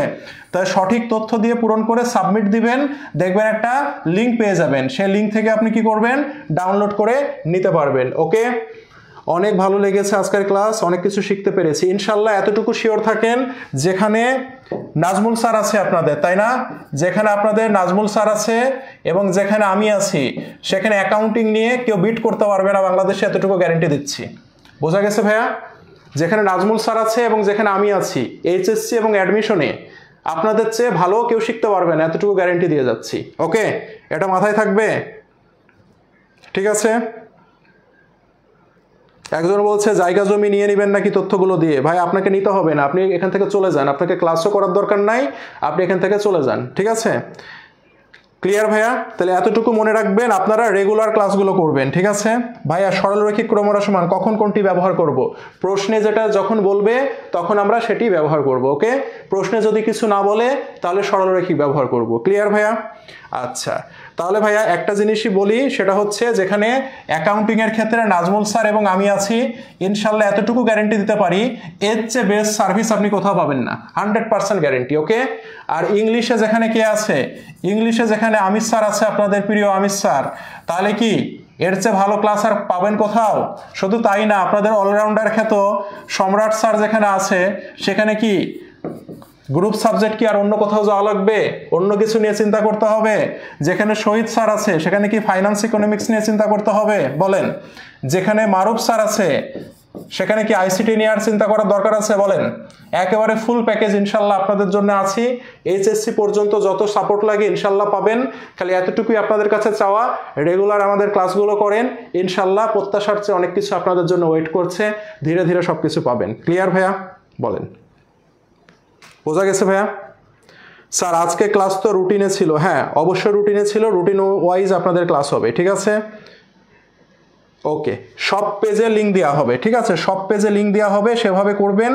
তাই সঠিক তথ্য দিয়ে পূরণ করে সাবমিট দিবেন, দেখবেন একটা লিঙ্ক পেয়ে যাবেন। সেই লিঙ্ক থেকে আপনি কি করবেন? ডাউনলোড করে নিতে পারবেন। ওকে, অনেক ভালো লেগেছে আজকের ক্লাস, অনেক কিছু শিখতে পেরেছি ইনশাল্লাহ। এতটুকু শিওর থাকেন, যেখানে নাজমুল স্যার আছে আপনাদের, তাই না? যেখানে আপনাদের নাজমুল স্যার আছে এবং যেখানে আমি আছি, সেখানে অ্যাকাউন্টিং নিয়ে কেউ বিট করতে পারবে না বাংলাদেশে, এতটুকু গ্যারেন্টি দিচ্ছি। বোঝা গেছে ভাইয়া? যেখানে নাজমুল স্যার আছে এবং যেখানে আমি আছি, এইচএসসি এবং অ্যাডমিশনে আপনাদের চেয়ে ভালো কেউ শিখতে পারবে না, এতটুকু গ্যারেন্টি দিয়ে যাচ্ছি। ওকে, এটা মাথায় থাকবে, ঠিক আছে? একজন বলছে জায়গা জমি নিয়ে নেবেন নাকি তথ্যগুলো দিয়ে। ভাই আপনাকে নিতে হবে না, আপনি এখান থেকে চলে যান, আপনাকে ক্লাসও করার দরকার নাই, আপনি এখান থেকে চলে যান, ঠিক আছে? ক্লিয়ার ভাইয়া? তাহলে এতটুকু মনে রাখবেন, আপনারা রেগুলার ক্লাসগুলো করবেন, ঠিক আছে ভাইয়া? সরলরৈখিক ক্রমহ্রাসমান কখন কোনটি ব্যবহার করব? প্রশ্নে যেটা যখন বলবে তখন আমরা সেটি ব্যবহার করব, ওকে? প্রশ্নে যদি কিছু না বলে তাহলে সরলরৈখিক ব্যবহার করব। ক্লিয়ার ভাইয়া? আচ্ছা, তাহলে ভাইয়া একটা জিনিসই বলি, সেটা হচ্ছে যেখানে অ্যাকাউন্টিং এর ক্ষেত্রে নাজমুল স্যার এবং আমি আছি, ইনশাল্লাহ এতটুকু গ্যারেন্টি দিতে পারি, এর চেয়ে বেস্ট সার্ভিস আপনি কোথাও পাবেন না, 100% গ্যারেন্টি, ওকে? আর ইংলিশে যেখানে কে আছে, ইংলিশে যেখানে আমির স্যার আছে, আপনাদের প্রিয় আমির স্যার, তাহলে কি এর চেয়ে ভালো ক্লাস আর পাবেন কোথাও? শুধু তাই না, আপনাদের অলরাউন্ডার খ্যাত সম্রাট স্যার যেখানে আছে, সেখানে কি গ্রুপ সাবজেক্ট কি আর অন্য কোথাও যাওয়া লাগবে? অন্য কিছু নিয়ে চিন্তা করতে হবে? যেখানে শহীদ স্যার আছে সেখানে কি ফাইন্যান্স ইকোনমিক্স নিয়ে চিন্তা করতে হবে বলেন? যেখানে মারুফ স্যার আছে সেখানে কি আইসিটি নিয়ে আর চিন্তা করার দরকার আছে বলেন? একেবারে ফুল প্যাকেজ ইনশাল্লাহ আপনাদের জন্য আছি, এইচএসসি পর্যন্ত যত সাপোর্ট লাগে ইনশাল্লাহ পাবেন। খালি এতটুকুই আপনাদের কাছে চাওয়া, রেগুলার আমাদের ক্লাসগুলো করেন, ইনশাল্লাহ প্রত্যাশার চেয়ে অনেক কিছু আপনাদের জন্য ওয়েট করছে, ধীরে ধীরে সবকিছু পাবেন। ক্লিয়ার ভাইয়া? বলেন, বোঝা গেছে ভাইয়া? স্যার আজকে ক্লাস তো রুটিনে ছিল, হ্যাঁ অবশ্যই রুটিনে ছিল, রুটিন ওয়াইজ আপনাদের ক্লাস হবে, ঠিক আছে? ওকে, সব পেজে লিঙ্ক দেওয়া হবে, ঠিক আছে? সব পেজে লিঙ্ক দেওয়া হবে, সেভাবে করবেন।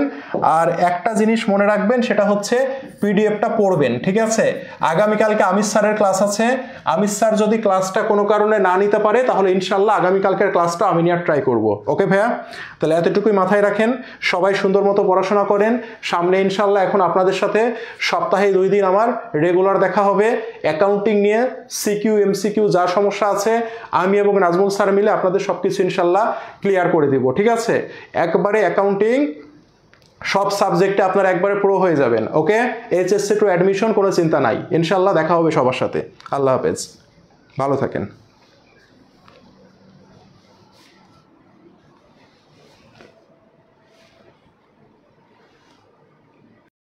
আর একটা জিনিস মনে রাখবেন, সেটা হচ্ছে পিডিএফটা পড়বেন, ঠিক আছে? আগামীকালকে আমির স্যারের ক্লাস আছে, আমির স্যার যদি ক্লাসটা কোনো কারণে না নিতে পারে তাহলে ইনশাল্লাহ আগামীকালকের ক্লাসটা আমি নেওয়ার ট্রাই করব, ওকে ভাইয়া? তাহলে এতটুকুই মাথায় রাখেন, সবাই সুন্দর মতো পড়াশোনা করেন। সামনে ইনশাল্লাহ এখন আপনাদের সাথে সপ্তাহে 2 দিন আমার রেগুলার দেখা হবে, অ্যাকাউন্টিং নিয়ে সিকিউ এমসিকিউ যা সমস্যা আছে আমি এবং নাজমুল স্যার মিলে আপনাদের সবকিছু ইনশাল্লাহ ক্লিয়ার করে দিব, ঠিক আছে? একবারে অ্যাকাউন্টিং সব সাবজেক্টে আপনারা একবারে প্রো হয়ে যাবেন, ওকে? এইচএসসি টু অ্যাডমিশন কোনো চিন্তা নাই, ইনশাল্লাহ দেখা হবে সবার সাথে। আল্লাহ হাফেজ, ভালো থাকেন।